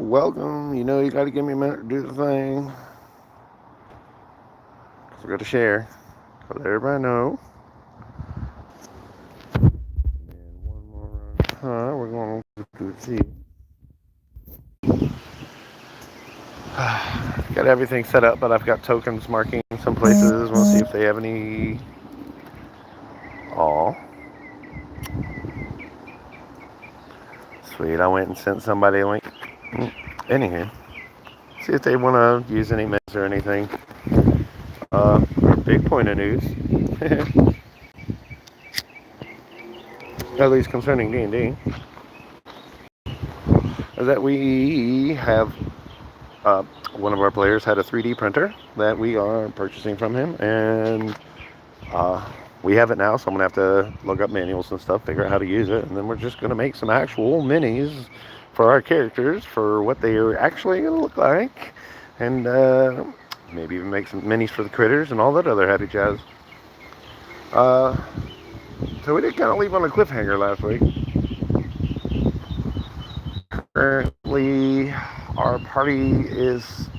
welcome. You know, you got to give me a minute to do the thing. Because we got to share. So let everybody know. And one more round. We're going to see. Got everything set up, but I've got tokens marking some places. We'll see if they have any. Aw. Sweet. I went and sent somebody a link. Anywho. See if they want to use any meds or anything. Big point of news. At least concerning D&D. Is that we have one of our players had a 3D printer that we are purchasing from him, and we have it now, so I'm going to have to look up manuals and stuff, figure out how to use it, and then we're just going to make some actual minis for our characters for what they are actually going to look like, and maybe even make some minis for the critters and all that other happy jazz. So we did kind of leave on a cliffhanger last week. Currently, our party is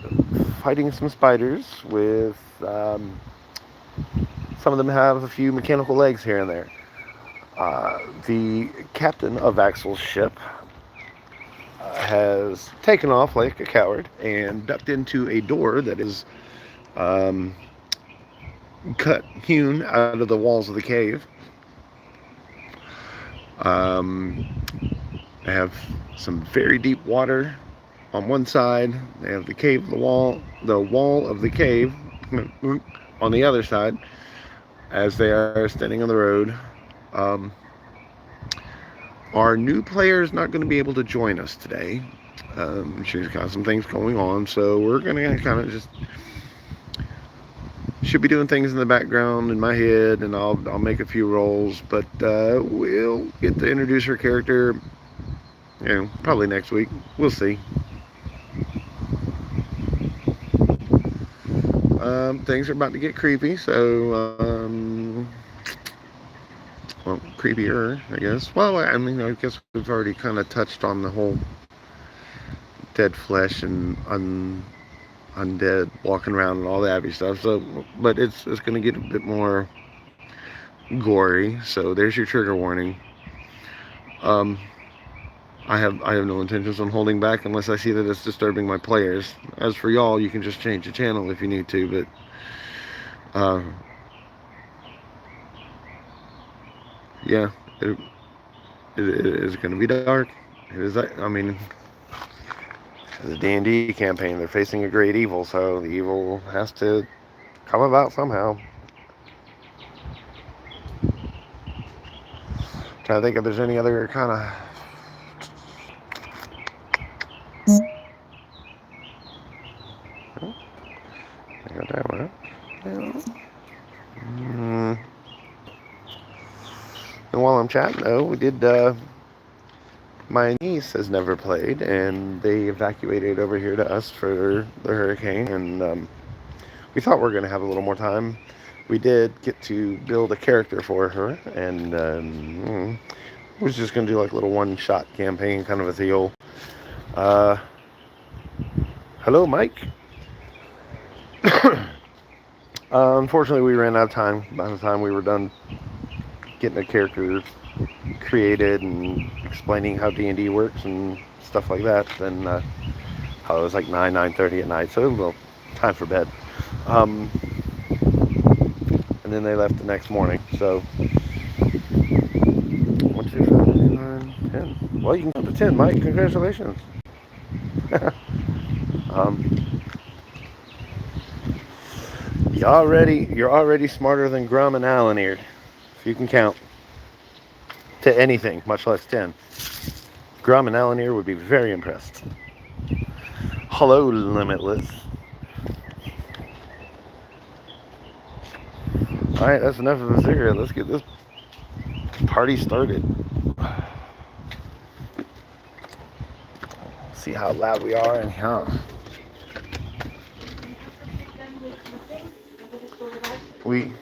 fighting some spiders with some of them have a few mechanical legs here and there. The captain of Axel's ship has taken off like a coward and ducked into a door that is hewn out of the walls of the cave. They have some very deep water on one side. They have the wall of the cave on the other side as they are standing on the road. Our new player is not going to be able to join us today. She's got some things going on, so we're going to kind of just should be doing things in the background in my head, and I'll make a few rolls, but we'll get to introduce her character, probably next week. We'll see. Things are about to get creepy, so well, creepier, I guess. Well, I mean, I guess we've already kind of touched on the whole dead flesh and undead walking around and all that happy stuff. So, but it's going to get a bit more gory. So there's your trigger warning. I have no intentions on holding back unless I see that it's disturbing my players. As for y'all, you can just change the channel if you need to, but yeah, it is going to be dark. It is. I mean, the D&D campaign, they're facing a great evil, so the evil has to come about somehow. Trying to think if there's any other kind of I got that one. And while I'm chatting, though, we did. My niece has never played, and they evacuated over here to us for the hurricane, and we thought we were going to have a little more time. We did get to build a character for her, and was just going to do like a little one-shot campaign kind of a deal. Hello, Mike. Unfortunately, we ran out of time by the time we were done getting a character created and explaining how D&D works and stuff like that. Then it was like 9:30 at night, so it was a little time for bed. And then they left the next morning. So 1, 2, 3, 9, 10. Well, you can count to 10, Mike. Congratulations. You're already smarter than Grum and Allen here, if you can count to anything, much less 10. Grum and Allen here would be very impressed. Hello, Limitless. Alright, that's enough of a cigarette. Let's get this party started. See how loud we are and how we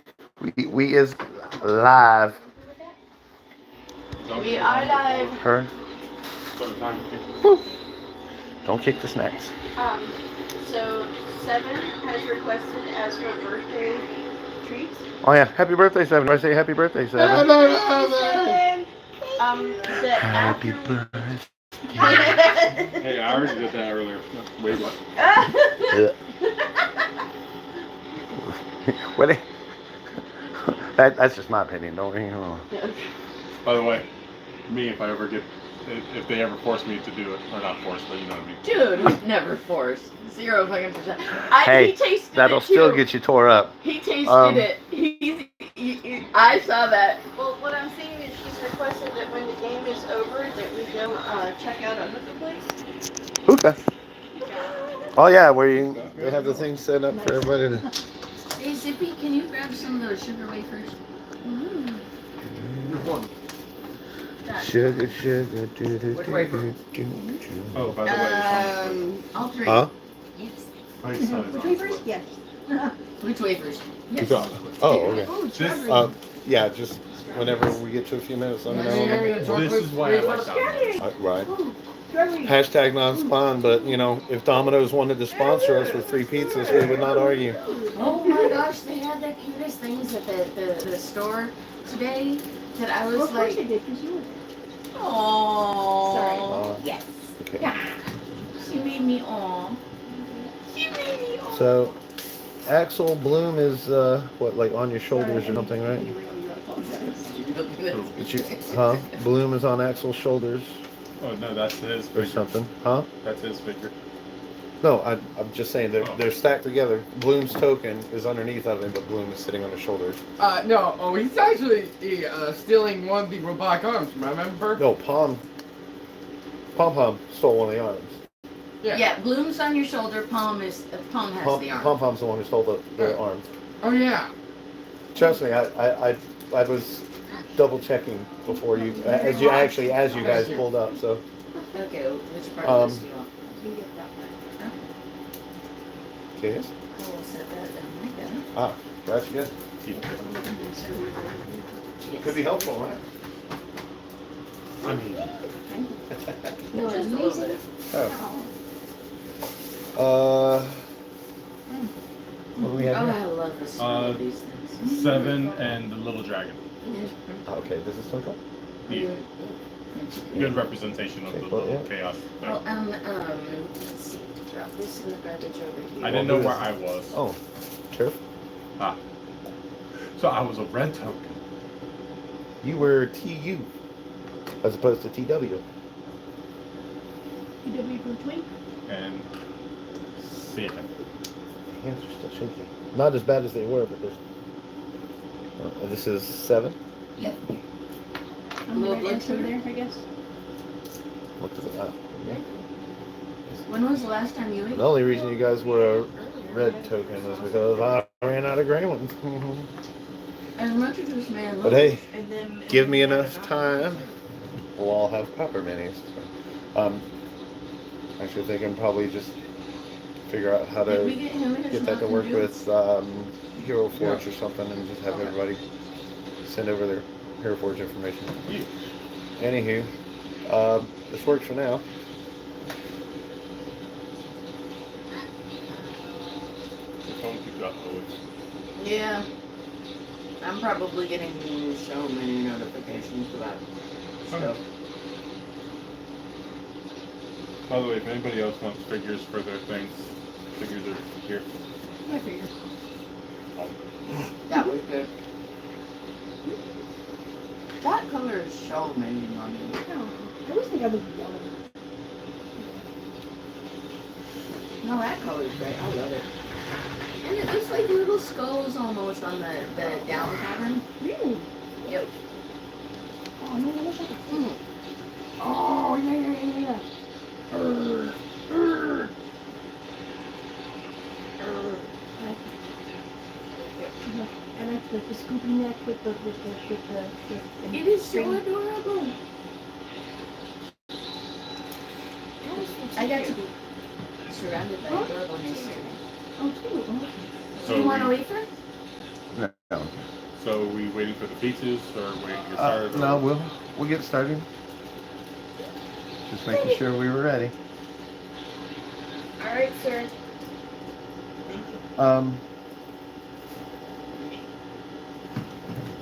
is live. We are live. Her. Don't kick the snacks. So 7 has requested as her birthday treat. Oh yeah, happy birthday, Seven. I say happy birthday, Seven. The Happy after birthday. Hey, I already did that earlier. Wait, what? Well, that's just my opinion, don't you know? By the way, me, if they ever force me to do it, or not force, but you know what I mean. Dude, who's never forced. 0 fucking %. Hey, he tasted that'll it still too. get you tore up. He tasted it. I saw that. Well, what I'm saying is she's requested that when the game is over that we go check out a hooker place. Hookah. Oh yeah, where they have the thing set up for everybody to. Hey Zippy, can you grab some of those sugar wafers? Sugar, sugar, Which wafer? Oh, by the way, All 3. Huh? Yes. Which wafers? Yes. Which wafers? Yes. Oh, okay. Oh, strawberry. Yeah, just whenever we get to a few minutes, let me know. this is why I like that. Right. Hashtag non-spawn, but you know, if Domino's wanted to sponsor us with free pizzas, we would not argue. Oh my gosh, they had the cutest things at the store today that I was like. Of course they did, because you were there. Aww. Sorry. Yes. Okay. Yeah. She made me aww. She made me aww. So, Axel Bloom is what, like on your shoulders or something, right? Huh? Bloom is on Axel's shoulders Oh no, that's his figure. or something, huh? That's his figure. No, I'm just saying they're stacked together. Bloom's token is underneath of him, but Bloom is sitting on his shoulders. No. Oh, he's actually stealing one of the robotic arms. Remember? No, Pom stole one of the arms. Yeah, Bloom's on your shoulder. Palm has the arm. Pom's the one who stole the arm. Oh yeah. Trust me, I was double checking before you as you guys pulled up. So. Okay, which part of this do you want? Yes. I will set that down like that. Ah, that's good. Could be helpful, right? I mean, No, just a little bit. Oh. What do we have Oh, here? I love the smell of these things. 7 and the little dragon. Okay, this is Toka? Yeah. Good representation of the little chaos. Well, let's see. Drop this in the garbage over here. I didn't know where I was. Oh, true. So I was a red token. You were TU as opposed to TW. TW for twink? And 7. Hands are still shaky. Not as bad as they were, but there's. This is 7. Yeah. A little blood sugar there, I guess. What does it? When was the last time you ate? The only reason you guys were a red token was because I ran out of gray ones. As much as this man But hey, and then, give me enough time, we'll all have copper minis. So, actually thinking probably just figure out how to get that to work with Hero Forge or something, and just have everybody send over their Hero Forge information. Anywho, this works for now. Yeah. I'm probably getting so many notifications about stuff. By the way, if anybody else wants figures for their things, figures are here. My figure. That was good. That color is so amazing on you. I always think I was yellow. No, that color is great. I love it. And it looks like little skulls almost on the down pattern. Really? Yep. Oh, no, look at it. Oh, yeah. I like the scoopy neck with the It is so adorable. I got to be surrounded by adorableness. Oh, cute. Do you want a wafer? No. So are we waiting for the pizzas or waiting to get started? No, we'll get started. Just making sure we were ready. right, sir.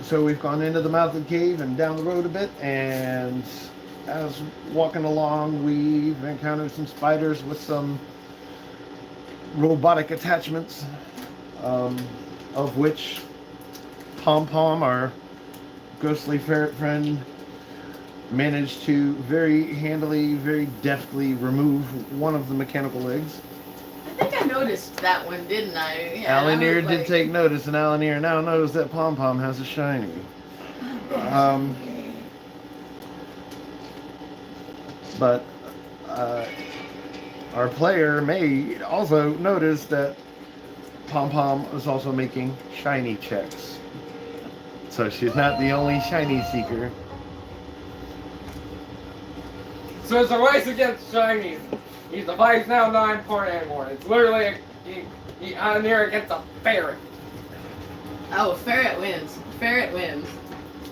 So we've gone into the mouth of the cave and down the road a bit, and as walking along, we've encountered some spiders with some robotic attachments, of which Pom Pom, our ghostly ferret friend, managed to very handily, very deftly remove one of the mechanical legs. I think I noticed that one, didn't I? Yeah, I Alanir was did like- take notice, and Alanir now knows that Pom Pom has a shiny. But our player may also notice that Pom Pom is also making shiny checks. So she's not the only shiny seeker. So it's a race against shinies. He's the vice now 9 point anymore. It's literally he on there against a ferret. Oh, ferret wins. Ferret wins.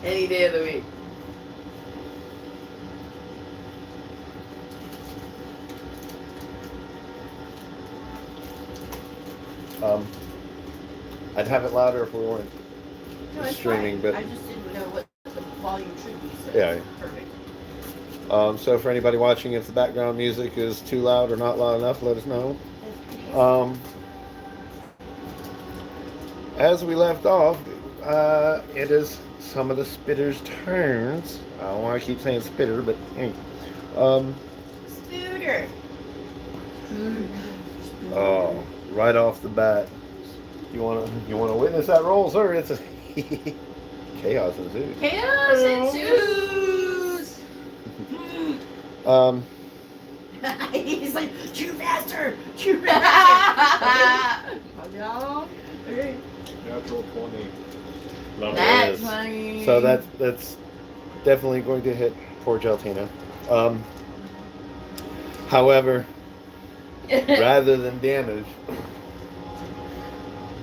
Any day of the week. I'd have it louder if we weren't No, it's streaming, fine. but I just didn't know what the volume should be. So Yeah. Perfect. so for anybody watching, if the background music is too loud or not loud enough, let us know. As we left off, it is some of the spitters' turns. I don't want to keep saying spitter, but Scooter. oh, right off the bat, you wanna witness that roll, sir? It's a chaos ensues. Chaos ensues. He's like, chew faster, chew faster. No. Okay. Natural 20. Love That's is. funny. So that's definitely going to hit poor Geltina. However, rather than damage,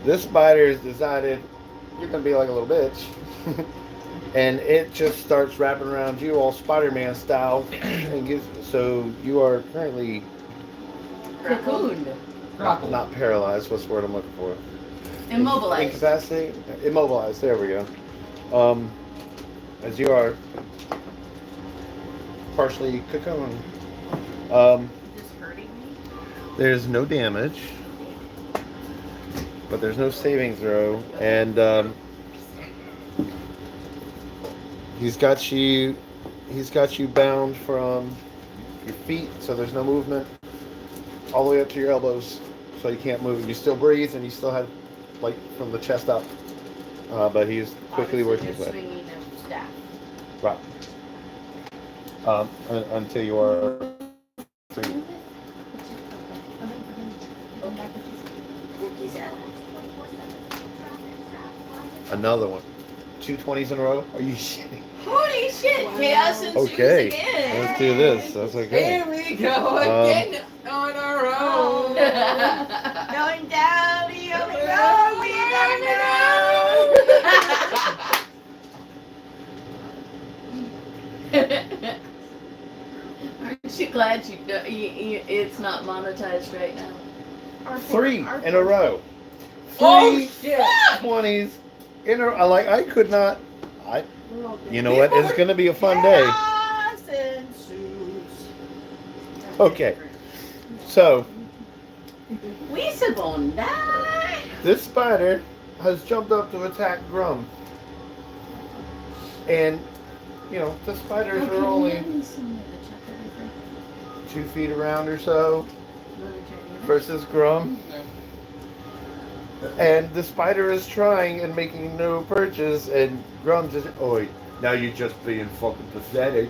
this spider has decided you're gonna be like a little bitch, and it just starts wrapping around you all Spider-Man style, and so you are currently Cocooned. not paralyzed. What's the word I'm looking for? Immobilized. Incapacitated? Immobilized, there we go. As you are partially cocooned. Is this hurting me? There's no damage, but there's no saving throw, and he's got you bound from your feet, so there's no movement, all the way up to your elbows, so you can't move. You still breathe, and you still have light from the chest up, but he's quickly working his Obviously, way. just swinging a staff. Right. Until you are. Another one. 2 20s in a row? Are you shitting? Holy shit! Chaos ensues Okay. again. Let's do this. That's okay. Here we go again on our own. Going down the only road we ever know. Aren't you glad it's not monetized right now? 3 in a row. Oh 3 shit! 20s in a row. I could not. You know what? It's gonna be a fun day. Chaos ensues. Okay. So We supposed die. this spider has jumped up to attack Grum, and you know the spiders are only 2 feet around or so versus Grum. And the spider is trying and making no purchase, and Grum's just, oi, now you're just being fucking pathetic.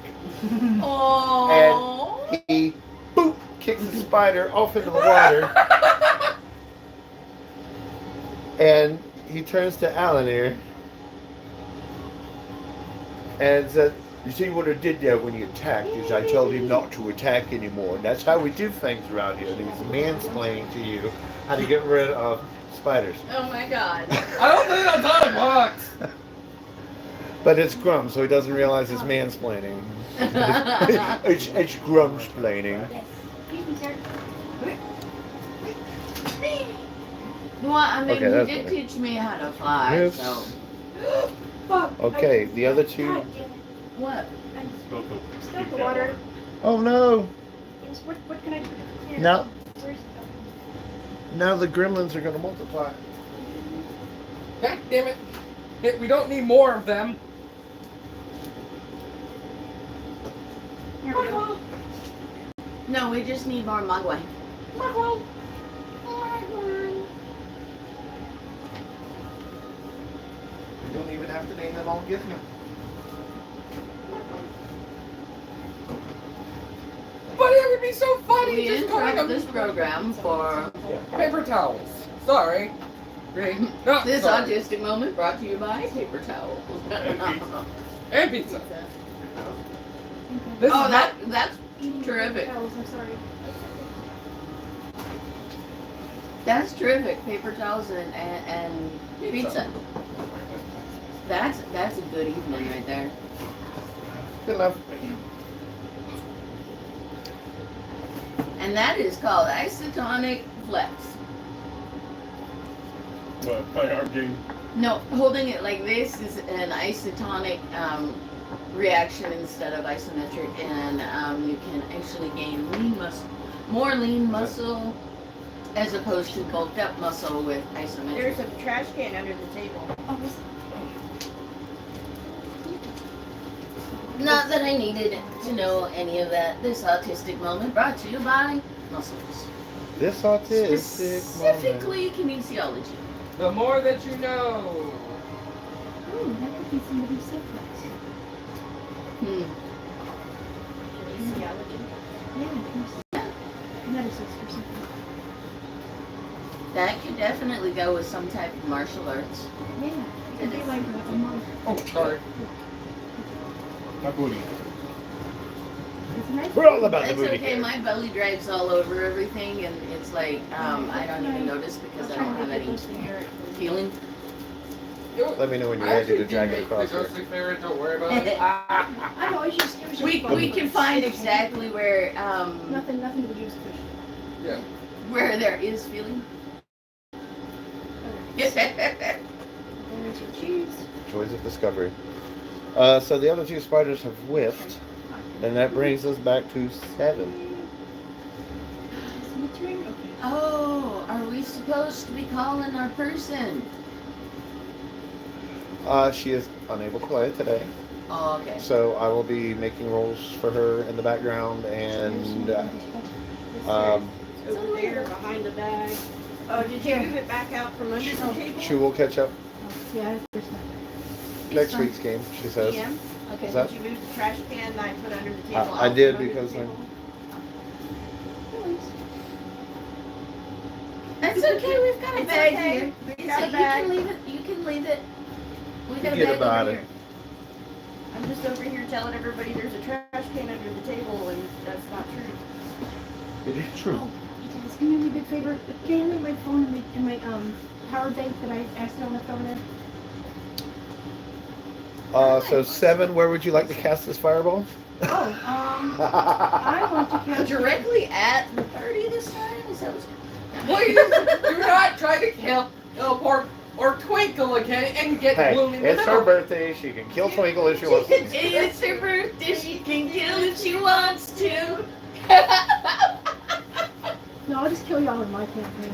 Oh. And he, boop, kicks the spider off into the water. And he turns to Alanir and says, you see what I did there when he attacked is I told him not to attack anymore. And that's how we do things around here. And he's mansplaining to you how to get rid of spiders. Oh my god. I don't think that's how it works. But it's Grum, so he doesn't realize it's mansplaining. it's Grumsplaining. Well, I mean, Okay, he that's did better. teach me how to fly, Oops. so. Fuck. Okay, the other two. God damn it. What? I Spilt the, spilled keep the that water. Oh no! Yes, what can I do? Here. No. Where's Now the gremlins are gonna multiply. God damn it. Hey, we don't need more of them. Here we go. No, we just need more mugwai. You don't even have to name them all Gizmo. But it would be so funny We just calling interrupt them this program for paper towels. Sorry. Great. No, this sorry. autistic moment brought to you by paper towels. And pizza. This Oh, is that's terrific. Towels, I'm sorry. That's terrific. Paper towels and pizza. That's a good evening right there. Good enough. And that is called isotonic flex. But by our game, No, holding it like this is an isotonic reaction instead of isometric, and you can actually gain more lean muscle, as opposed to bulked up muscle with isometric. There's a trash can under the table. Oh, this. Not that I needed to know any of that. This autistic moment brought to you by muscles. This autistic moment. Specifically kinesiology. the more that you know. Oh, that could be somebody's surprise. Hmm. Yeah, medicines or something. That could definitely go with some type of martial arts. Yeah, it could be like a monk. Oh, sorry. my booty. It's nice. We're all about the It's booty okay, here. my belly drags all over everything, and it's like, I don't even notice because I don't have any feeling. Let me know when you're I ready to actually drag do it make across the here. ghostly ferret, don't worry about it. I know, it was just We can find exactly where Nothing to do with fish. Yeah. where there is feeling. There's your cheese. Joys of discovery. So the other two spiders have whiffed, and that brings us back to 7. Symmetry? Okay. Oh, are we supposed to be calling our person? She is unable to play today, Oh, okay. so I will be making rolls for her in the background, and It's over there behind the bag. Oh, did you move it back out from under the table? she will catch up Yeah, there's nothing. next week's game, she says. PM? Okay. Is that- Did you move the trash can that I put under the table? I out did from under because the I'm- table? That's okay. We've got a It's bag okay. here. We It's got a you bag. can leave it. You can leave it. We got a Forget bag about over it. here. I'm just over here telling everybody there's a trash can under the table, and that's not true. It is true. Oh, you guys, can you do me a big favor? Can you leave my phone and my power bank that I accidentally left over there? So 7, where would you like to cast this fireball? Oh, I want to catch Directly at the 30 this time. Is that what's Please do not try to kill or Twinkle again and get Hey, Bloom in the it's her middle. birthday. She can kill Twinkle if she wants to. It's her birthday. She can kill if she wants to. No, I'll just kill y'all in my campaign.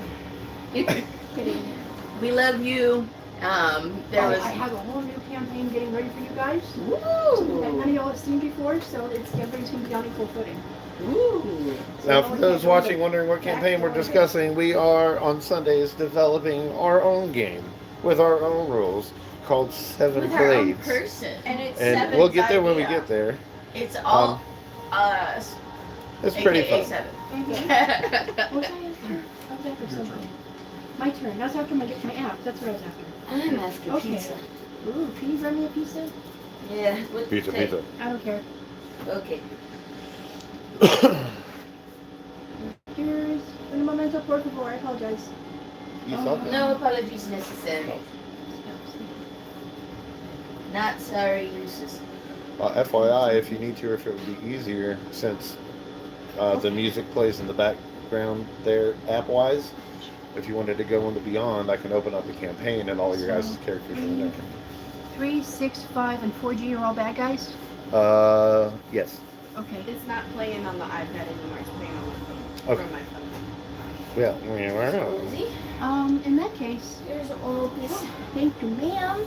Kidding. We love you. There was. I have a whole new campaign getting ready for you guys. Something that none of Woo! y'all have seen before, so it's everybody's gonna be on equal footing. Woo! Now, for those watching wondering what campaign we're discussing, we are on Sundays developing our own game with our own rules called 7 With our own Blades. person. And it's And Seven's we'll get there when we idea. get there. It's all us. It's pretty AKA fun. 7. Was I after? I was after somebody. My turn. That was after my app. That's what I was after. I'm after Okay. pizza. Ooh, can you run me a pizza? Yeah. what- Pizza, say- pizza. I don't care. Okay. Here's un momento, por favor. I apologize. You thought that? No apologies necessary. Not sorry, Lucis. FYI, if you need to, or if it would be easier, since the music plays in the background there, app-wise, if you wanted to go into Beyond, I can open up the campaign and all your guys' characters are in there. 3, 6, 5, and 4G are all bad guys? Yes. Okay. It's not playing on the iPad anymore. It's playing on my phone. Okay. From my phone. Yeah. Lizzie? In that case, Here's all this. thank you, ma'am.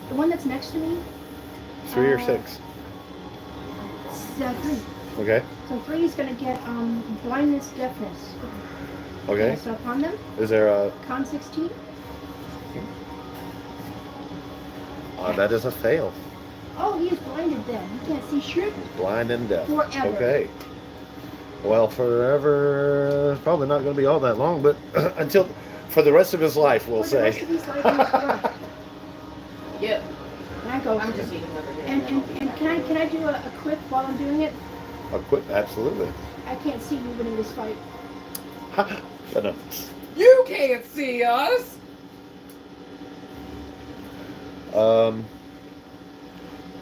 The one that's next to me, 3 or 6. it's 3. Okay. So 3 is gonna get blindness, deafness. Okay. So upon them, Is there a? con 16. That is a fail. Oh, he is blinded then. He can't see shit Blind and deaf. forever. Okay. Well, forever, probably not going to be all that long, but until for the rest of his life, we'll For the rest say. of his life, he's blind. Yep. And I go. I'm just eating over here. And can I do a quick while I'm doing it? Absolutely. I can't see you winning this fight. But no. You can't see us.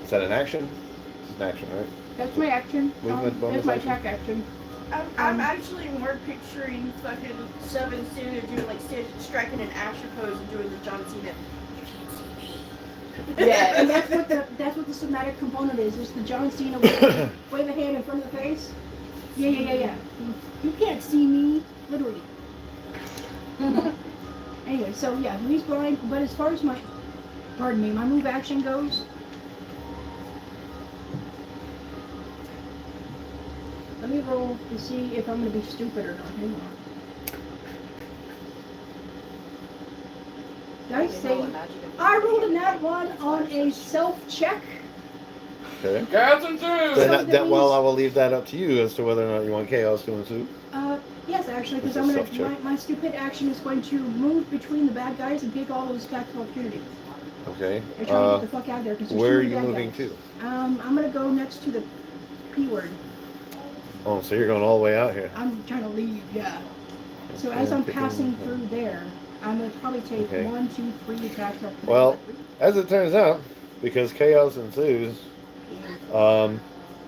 Is that an action? It's an action, right? That's my action. Movement, bonus That's my action? attack action. I'm actually more picturing fucking Seven Sue doing like striking an Asher pose and doing the John Cena. Yeah. And that's what the somatic component is. It's the John Cena wave a hand in front of the face. Yeah. You can't see me, literally. Anyway, so yeah, he's blind. But as far as my move action goes, let me roll to see if I'm gonna be stupid or not. Hang on. Did I say? I rolled a nat 1 on a self check. Okay. Cats and twos. Well, I will leave that up to you as to whether or not you want chaos to ensue. Yes, actually, because It's a self-check. my stupid action is going to move between the bad guys and take all those attacks of opportunity. Okay. They're trying to get the fuck out of there because Where are there's too you many bad moving guys. to? I'm gonna go next to the P word. Oh, so you're going all the way out here. I'm trying to leave, yeah. So as I'm passing through there, I'm gonna probably take Okay. 1, 2, 3 attacks of opportunity. Well, as it turns out, because chaos ensues,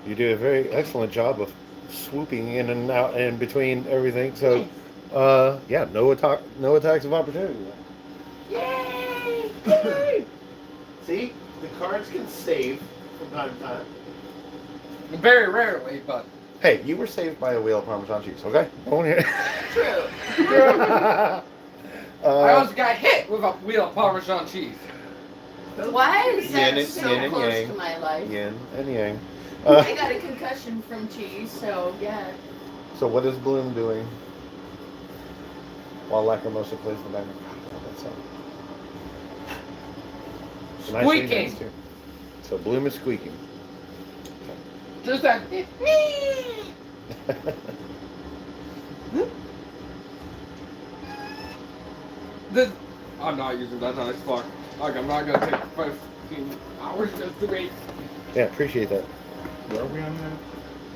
you do a very excellent job of swooping in and out and between everything. So, yeah, no attacks of opportunity. Yay! Yay! See, the cards can save from time to time. Very rarely, but Hey, you were saved by a wheel of Parmesan cheese, okay? Go on here. True. I also got hit with a wheel of Parmesan cheese. Why is that Yin so and close yang. to my life? Yin and yang. I got a concussion from cheese, so yeah. So what is Bloom doing while Lacrimosa plays the background? Oh, that's a nice Squeaking. remix, too. So Bloom is squeaking. Just that. I'm not using that nice fuck. Like, I'm not gonna take 15 hours just to wait. Yeah, appreciate that. Where are we on that?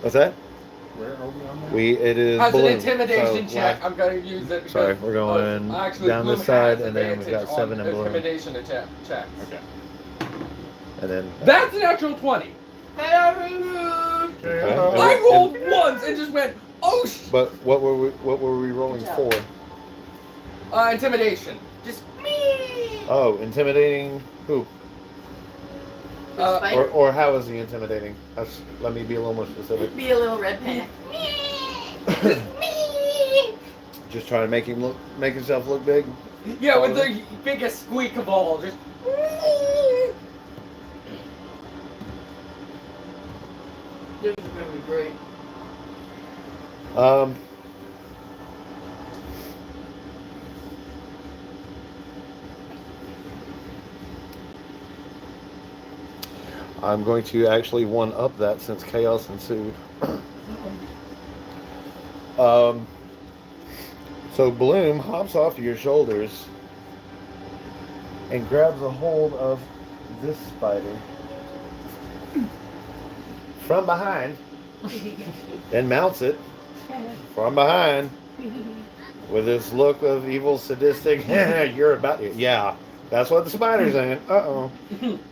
What's that? Where are we on that? It is As an Bloom. intimidation So, check, I'm gonna use it because Sorry, we're going actually, down Bloom this side, has and then we've got advantage 7 on in Bloom. intimidation checks. Okay. And then That's an actual 20. Okay. I rolled once and just went, oh sh. But what were we rolling for? Intimidation. Just me. Oh, intimidating who? Spider? Or how is he intimidating? Let me be a little more specific. Be a little red panda. Just trying to make himself look big. Yeah, with the biggest squeak of all. Just. This is gonna be great. I'm going to actually one-up that since chaos ensued. So Bloom hops off your shoulders and grabs a hold of this spider from behind and mounts it from behind with this look of evil, sadistic. You're about to, yeah. That's what the spider's saying. Uh-oh. Perfect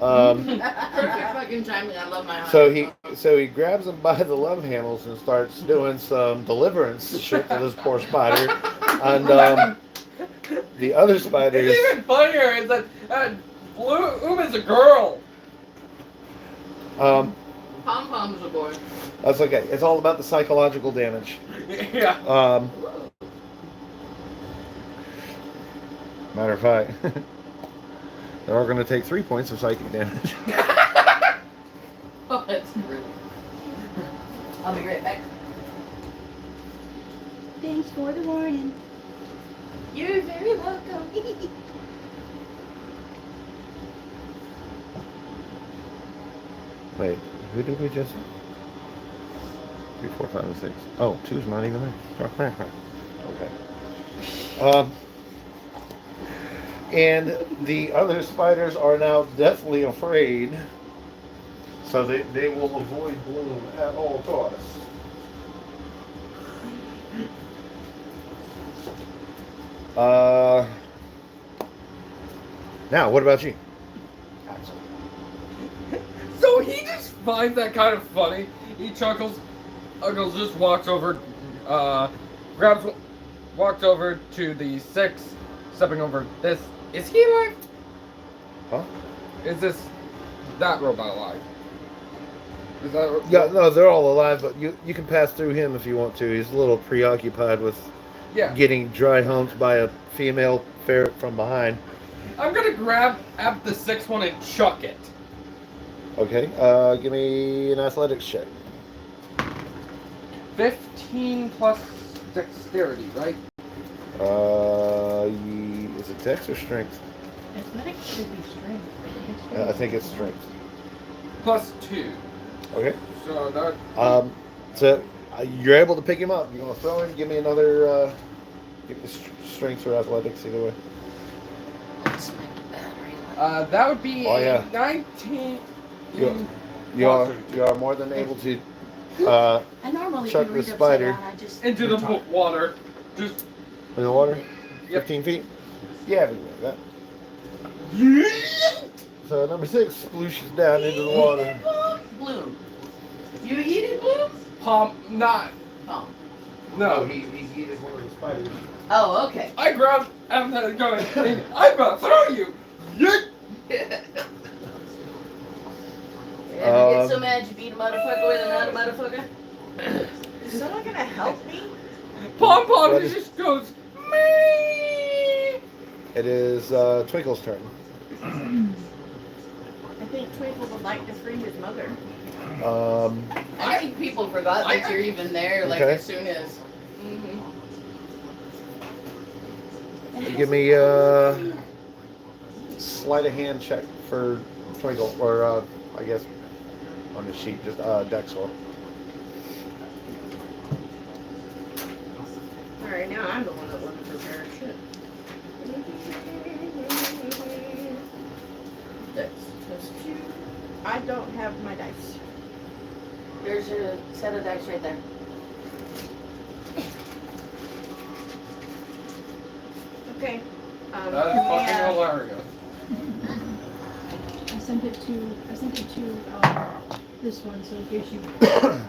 fucking timing. I love my So honey. he grabs him by the love handles and starts doing some deliverance shit to this poor spider. And the other spiders. It's even funnier is that Bloom is a girl. Um, Pom Pom's a boy. that's okay. It's all about the psychological damage. Yeah. Matter of fact, they're all going to take 3 points of psychic damage. Oh, that's rude. I'll be right back. Thanks for the warning. You're very welcome. Wait, who did we just? 3, 4, 5, and 6. Oh, 2's not even there. Okay. And the other spiders are now deathly afraid, so they will avoid Bloom at all costs. Now, what about you? So he just finds that kind of funny. He chuckles. Uggles just walks over, walks over to the 6, stepping over this. Is he alive? Huh? Is that robot alive? Is that? Yeah, no, they're all alive, but you can pass through him if you want to. He's a little preoccupied with getting dry humped by a female ferret from behind. I'm gonna grab at the 6th one and chuck it. Okay, give me an athletics check. 15 plus dexterity, right? Is it dex or strength? Athletics should be strength. I think it's strength. Plus 2. Okay. So that. So you're able to pick him up. You want to throw him? Give me another. Give me strength or athletics, either way. That would be Oh, yeah. 19. You are more than able to I normally chuck can the read spider upside down. I just Into the water. Just. in the water. Yep. 15 feet. Yeah, we can do that. So number 6 splooshes down into the water. Bloom. You eat it, Bloom? Not. Oh. No. He eated one of the spiders. Oh, okay. I grabbed. I'm going. I'm gonna throw you. Yeet! Ever get so mad you beat a motherfucker with another motherfucker? Is someone gonna help me? Pom Pom What is- just goes. Mee! It is Twinkle's turn. I think Twinkle would like to free his mother. I think people forgot that you're even there, like, Okay. as soon as. Give me sleight of hand check for Twinkle, or I guess on the sheet, just dex roll. Alright, now I'm the one that wasn't prepared. Shit. That's 2. I don't have my dice. There's your set of dice right there. Okay. That is fucking hilarious. I sent it to this one, so in case you go off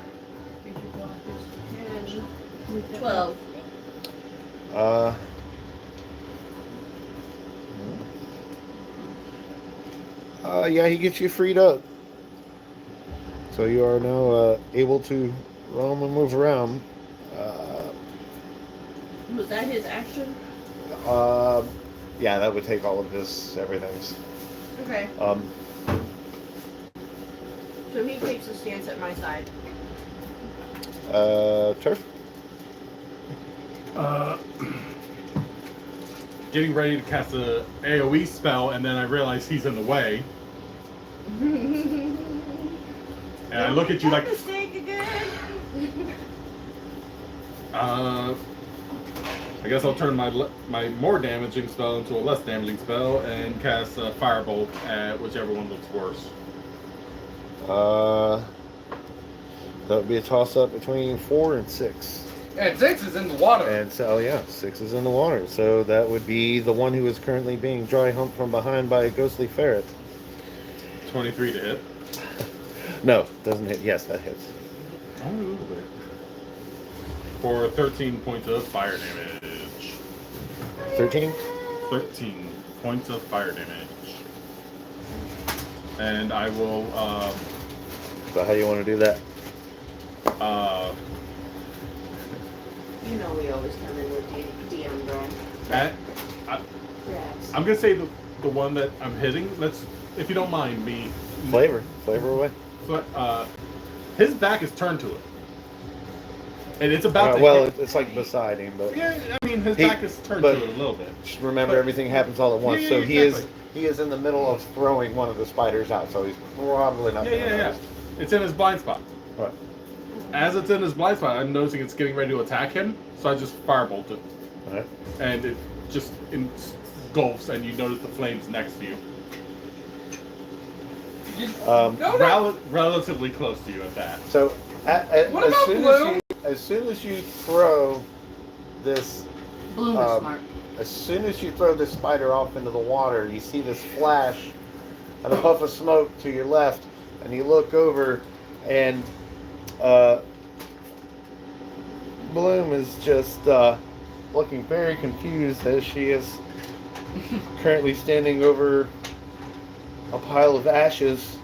this. 12. Yeah, he gets you freed up. So you are now able to roam and move around. Was that his action? Yeah, that would take all of his everything's. Okay. So he takes a stance at my side. Turf? Getting ready to cast a AoE spell, and then I realize he's in the way. And I look at you like, Mistake again. I guess I'll turn my more damaging spell into a less damaging spell and cast a firebolt at whichever one looks worse. That would be a toss up between 4 and 6. And 6 is in the water. And so, yeah, 6 is in the water. So that would be the one who is currently being dry humped from behind by a ghostly ferret. 23 to hit. No, doesn't hit. Yes, that hits. Oh, a little bit. For 13 points of fire damage. 13? 13 points of fire damage. And I will, So how do you want to do that? You know we always come in with DM brand. Grabs. I'm gonna say the one that I'm hitting. Let's, if you don't mind me. Flavor away. So, his back is turned to it, and it's about to well, hit. it's like beside him, but Yeah, I mean his back is turned to it a little bit. just remember But- everything happens all at once. Yeah, so exactly. he is in the middle of throwing one of the spiders out. So he's probably not. gonna Yeah. notice. It's in his blind spot. Right. As it's in his blind spot, I'm noticing it's getting ready to attack him, so I just firebolt it, All right. and it just engulfs, and you notice the flames next to you. No. Relatively close to you at that. So What about Blue? as soon as you throw this Bloom is smart. as soon as you throw this spider off into the water, you see this flash and a puff of smoke to your left, and you look over, and Bloom is just looking very confused as she is currently standing over a pile of ashes,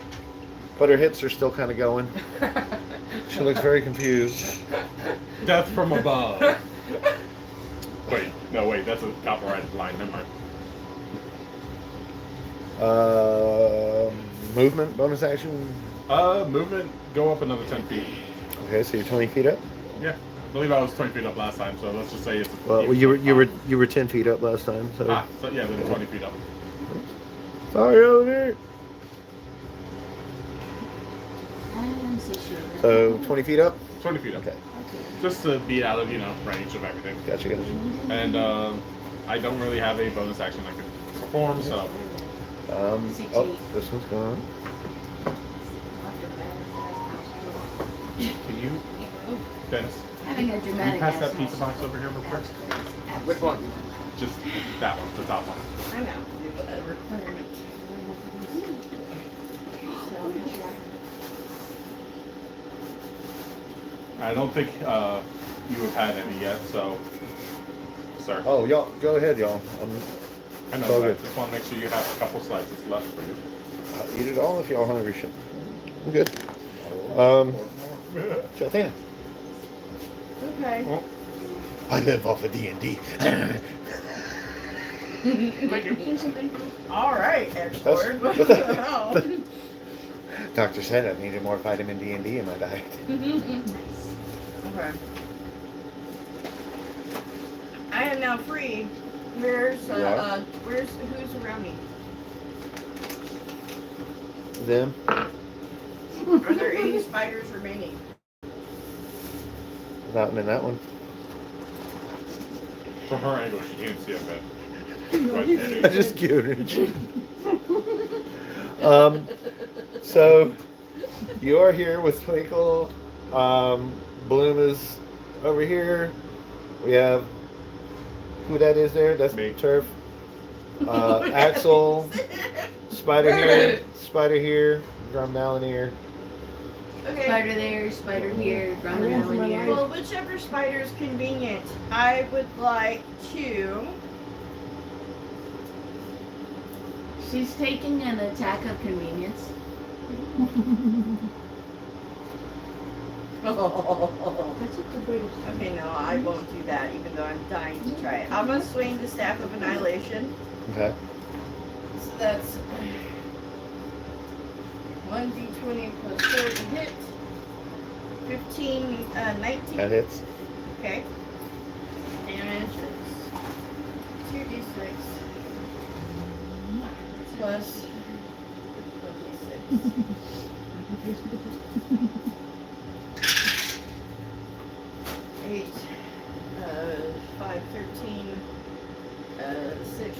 but her hips are still kind of going. She looks very confused. Death from above. Wait, that's a copyrighted line. Never mind. Movement, bonus action. Movement, go up another 10 feet. Okay, so you're 20 feet up. Yeah, I believe I was 20 feet up last time, so let's just say it's. Well, you were 10 feet up last time, so. So yeah, then 20 feet up. Sorry, over. I'm satiated. So 20 feet up. 20 feet up. Okay, Just to be out of range of everything. gotcha. And I don't really have a bonus action I can perform, so Oh, this one's gone. can you, Dennis, Having a can you dramatic pass that ass pizza smash. box over here real quick? Which one? Just that one, the top one. I know. Requirement. I don't think you have had any yet, so, sir. Oh, y'all, go ahead, y'all. I know, so but I good. just want to make sure you have a couple slices left for you. I'll eat it all if y'all hungry. Shit. I'm good. Jothan. Okay. Well, I live off of D&D. All right, Edgelord. What the hell? Doctor said I needed more vitamin D&D in my diet. Okay. I am now free. Who's around me? Them. Are there any spiders remaining? Not in that one. from her angle, she can't see a bit. I just cute. So you are here with Twinkle. Bloom is over here. We have who that is there? That's Me. Turf. Axel. Spider here. Drum down here. Okay. Spider there, spider here, drumming down here. Well, whichever spider is convenient. I would like to. She's taking an attack of convenience. That's a good way to start. Okay, no, I won't do that, even though I'm dying to try it. I'm gonna swing the Staff of Annihilation. Okay. So that's 1d20 plus 4 to hit. 15, 19. That hits. Okay. Damage is 2d6 plus 8, 5, 13, 6,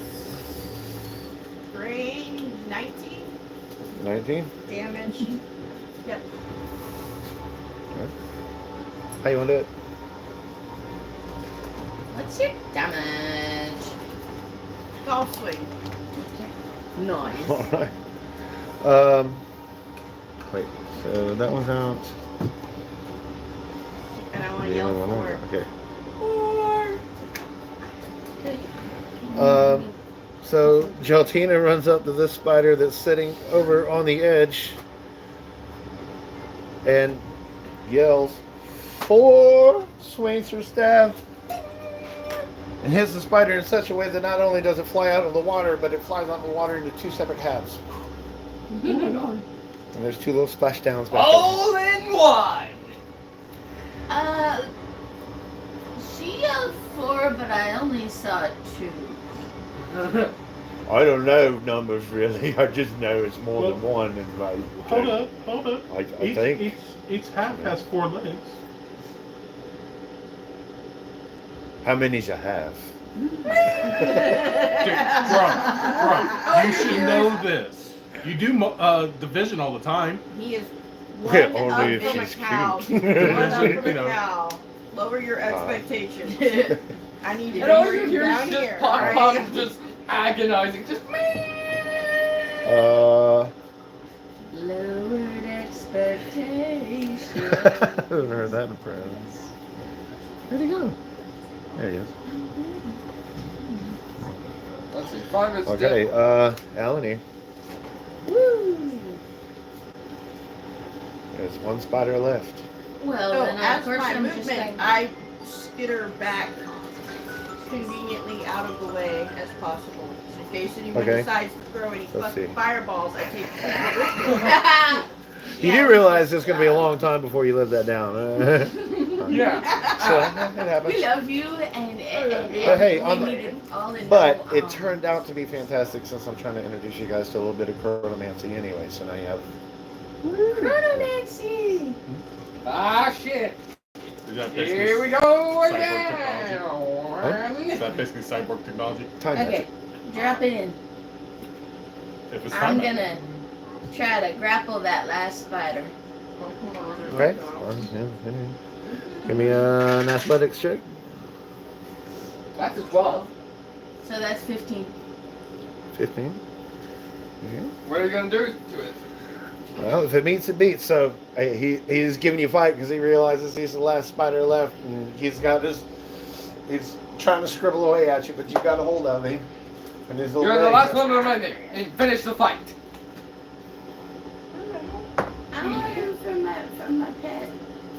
brain, 19 19. damage. Yep. How you want to do it? 6 damage. Golf swing. Nice. All right. Wait. So that one's out. And I want to The other yell one for out. Okay. four. So Jaltina runs up to this spider that's sitting over on the edge and yells, 4, swings her staff, and hits the spider in such a way that not only does it fly out of the water, but it flies out of the water into 2 separate halves. Oh my god. And there's 2 little splashdowns back All in one. She yelled 4, but I only saw 2. there. I don't know numbers really. I just know it's more than one. And like, Hold up. I think. Each half has 4 legs. How many's a half? Dude, Grum, you should know this. You do division all the time. He is Yeah, one only up if from a she's cow. cute. One up You from a know. cow. Lower your expectations. I need to And all bring you you hear down is just here. pop, alright? pop, just agonizing, just me. Lowered expectations. I haven't heard that in friends. Where'd he go? There he is. Let's see, 5 is Okay, dead. Alani. Woo! There's 1 spider left. Well, So then of as course my I'm just movement, like, I skitter back conveniently out of the way as possible. In case anyone Okay. decides to throw any Let's see. fucking fireballs, I take people with me. You do realize it's going to be a long time before you live that down. Yeah. So it happens. we love you, and But hey, we on the- need it all in But all, it turned out to be fantastic since I'm trying to introduce you guys to a little bit of chronomancy anyway. So now you have. Chronomancy! Ah, shit. Is that Here we basically, go Cyborg again. is that basically cyborg technology? Time Okay, magic. drop it in. If it's I'm time gonna try to grapple that last spider. Okay. Give me an athletics check. That's a 12. So that's 15. 15. Okay. What are you gonna do to it? Well, if it meets, it beats. So he's giving you fight because he realizes he's the last spider left, and he's trying to scribble away at you, but you got a hold of him. And his little You're the legs- last one remaining. And finish the fight. I want him from my pet.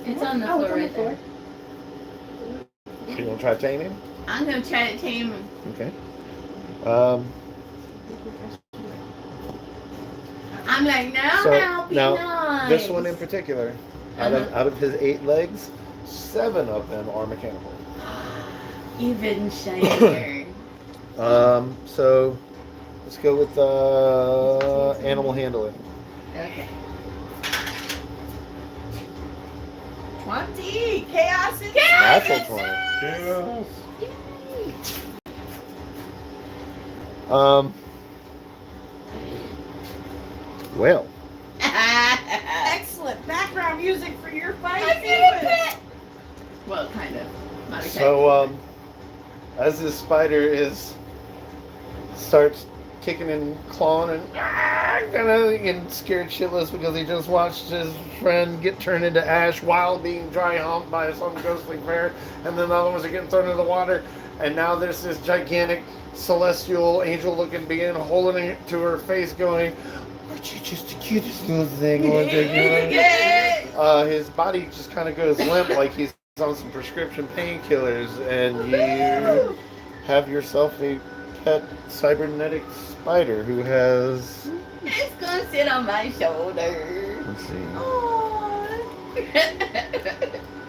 It's on the Oh, floor it's on the right there. So you gonna try to tame him? I'm gonna try to tame him. Okay. I'm like, no, So, now be now, nice. This one in particular, out of his 8 legs, 7 of them are mechanical. Even shinier. So let's go with animal handling. Okay. 20! Chaos and Natural 20. Yes. Well, Excellent background music for your fight. I did it! Well, kind of. Not exactly. so as this spider starts kicking and clawing and kind of getting scared shitless because he just watched his friend get turned into ash while being dry humped by some ghostly bear, and then the other ones are getting thrown into the water, and now there's this gigantic celestial angel looking being holding it to her face going, aren't you just the cutest little thing? His body just kind of goes limp like he's on some prescription painkillers, and you have yourself a pet cybernetic spider who has, It's gonna sit on my shoulder. let's see. Aww.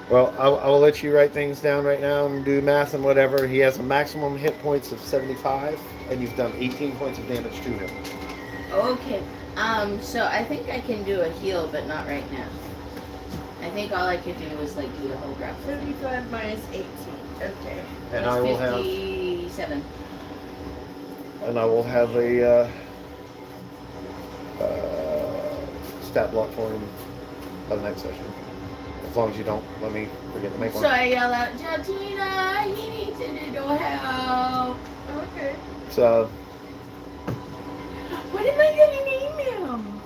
Well, I will let you write things down right now and do math and whatever. He has a maximum hit points of 75, and you've done 18 points of damage to him. Okay. So I think I can do a heal, but not right now. I think all I could do was like do the whole grapple. 75 minus 18. Okay. And That's I will have 57. a stat block for him by the next session. As long as you don't let me forget to make one. So I yell out, Jatina, you need intended to help. Okay. So, What am I gonna name him?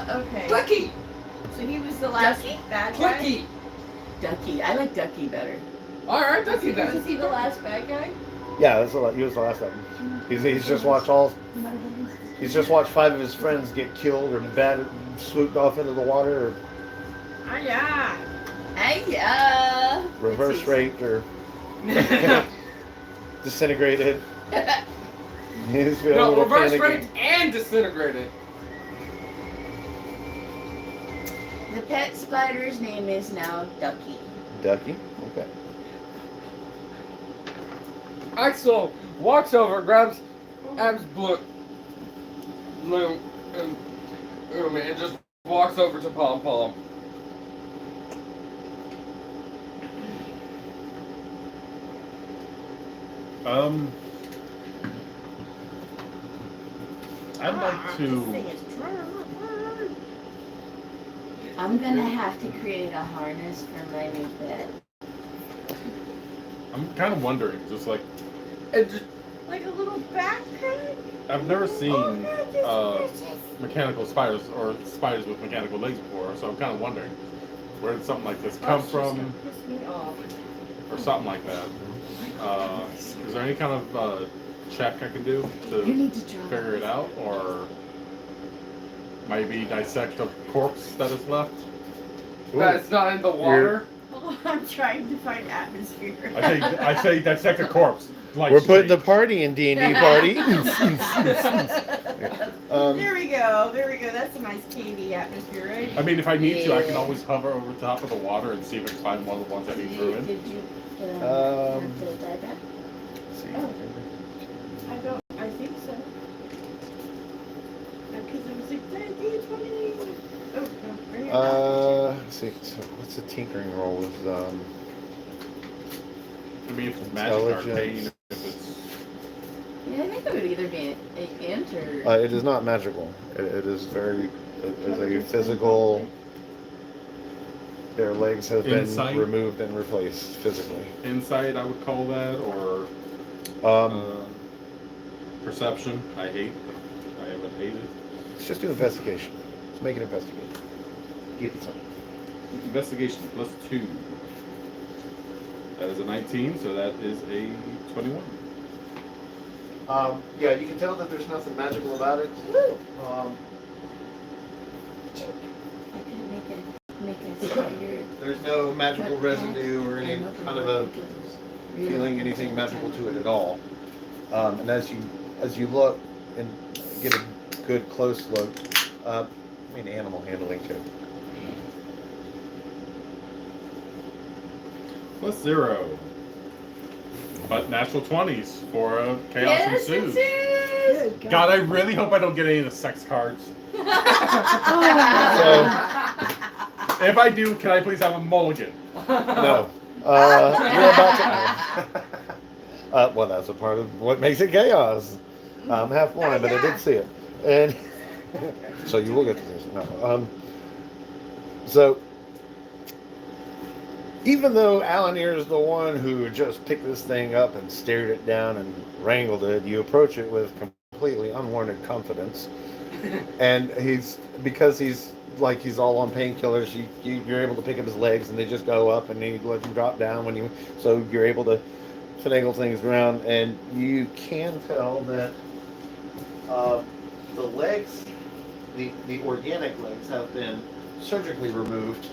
Okay. Ducky! So he was the last Ducky? bad guy? Ducky! Ducky. I like Ducky better. Alright, Ducky Was then. he the last bad guy? yeah, he was the last of them. He's just watched He's just watched 5 of his friends get killed or swooped off into the water, or Ah, yeah. Hiya. reverse raped, or disintegrated. He's feeling a No, little reverse panicky. raped and disintegrated. The pet spider's name is now Ducky. Ducky. Okay. Axel walks over, grabs Ab's loom and Umi and just walks over to Pom Pom. I'd like to. I'm gonna have to create a harness for my new pet. I'm kind of wondering, just like And just, Like a little backpack? I've never seen Oh, God, this is precious. mechanical spiders or spiders with mechanical legs before, so I'm kind of wondering where did something like this come That's just gonna from, piss me off. or something like that. Is there any kind of check I can do You to need to draw. figure it out, or maybe dissect a corpse that is left? that's not in the water. Oh, I'm trying to find atmosphere. I say dissect a corpse. Like We're putting the straight. party in D&D party. There we go. There we go. That's a nice candy atmosphere, right? I mean, if I need to, I can Yeah. always hover over top of the water and see if I can find one of the ones that he threw in. Did you Um, the diagram? I don't. I think so. Because it was like 19, 20. Oh, no. Bring it back. Let's see. So what's the tinkering roll with? I mean, if it's magic arcane, Intelligence. if it's Yeah, I think it would either be an int or. It is not magical. It is very. It is a physical. Their legs have been Insight? removed and replaced physically. insight, I would call that, or perception. I haven't hated. Let's just do investigation. Let's make an investigation. Get some. Investigation plus 2. That is a 19, so that is a 21. Yeah, you can tell that there's nothing magical about it. I could make a spider. There's no magical residue or any kind of a feeling anything magical to it at all. And as you look and get a good close look, I mean animal handling too. Plus 0. But natural 20s for chaos Yes, ensues. it is. God, I really hope I don't get any of the sex cards. If I do, can I please have a mulligan? No. You're about to. Well, that's a part of what makes it chaos. I'm half blind, but I did see it, and so you will get to see it. No. So, even though Alanir is the one who just picked this thing up and stared it down and wrangled it, you approach it with completely unwarranted confidence, and because he's all on painkillers. You're able to pick up his legs, and they just go up, and then you let them drop down so you're able to finagle things around, and you can tell that the legs, the organic legs, have been surgically removed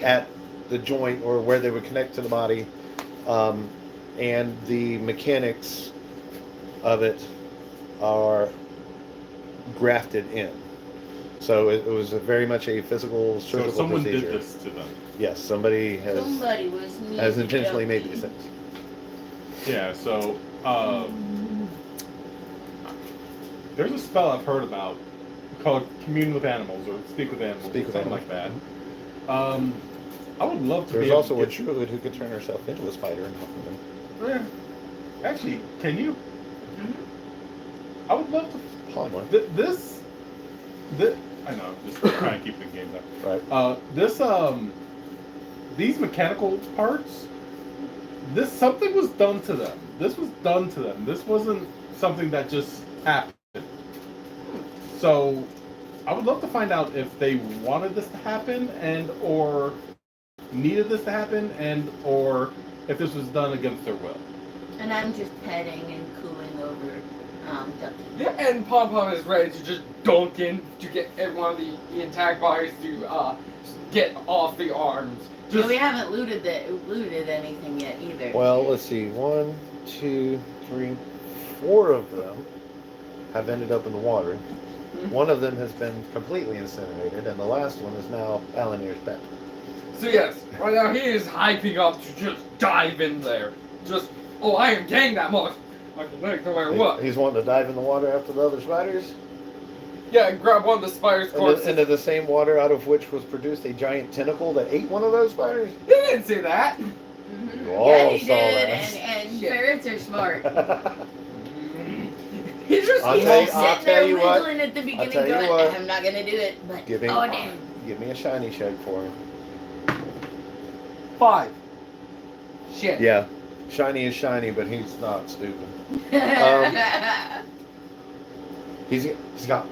at the joint or where they would connect to the body, and the mechanics of it are grafted in. So it was very much a physical surgical So someone procedure. did this to them. Yes, somebody Somebody was has intentionally made these things. Yeah, so there's a spell I've heard about called Commune with Animals or Speak with Animals, Speak with something Animals. like that. I would love to There's be able also to a get... druid who could turn herself into a spider and help them. Yeah. Actually, can you? I would love to. Polymorph. This, I know, I'm just trying to keep the game up. Right. This these mechanical parts, something was done to them. This was done to them. This wasn't something that just happened. So, I would love to find out if they wanted this to happen and or needed this to happen and or if this was done against their will. And I'm just petting and cooling over Ducky. Yeah, and Pom Pom is ready to just dunk in to get everyone of the attack bodies to get off the arms. So we haven't looted anything yet either. Well, let's see. 1, 2, 3, 4 of them have ended up in the water. One of them has been completely incinerated, and the last one is now Alanir's pet. So yes, right now he is hyping up to just dive in there. Just, oh, I am getting that much. I can make no matter what. He's wanting to dive in the water after the other spiders. Yeah, and grab one of the spider's corpses. Into the same water out of which was produced a giant tentacle that ate one of those spiders. He didn't say that. Mm-hmm. You all Yeah, he saw did, that. and ferrets are smart. He's just I'll He's tell you- just I'll sitting there tell you what. wiggling at the beginning tell you going, what. I'm not going to do it, but Give me- oh damn. Give me a shiny shake for him. 5. Shit. Yeah, shiny is shiny, but he's not stupid. He's got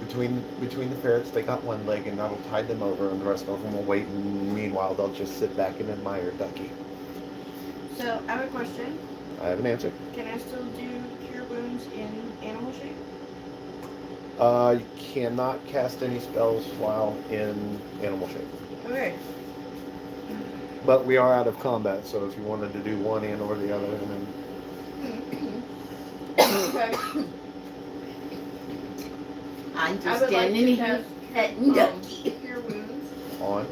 between the ferrets, they got one leg, and that'll tide them over, and the rest of them will wait. And meanwhile, they'll just sit back and admire Ducky. So, I have a question. I have an answer. Can I still do cure wounds in animal shape? You cannot cast any spells while in animal shape. Okay. But we are out of combat, so if you wanted to do one and or the other, then Okay. I'm I just would like standing to here have petting Ducky. cure wounds. on.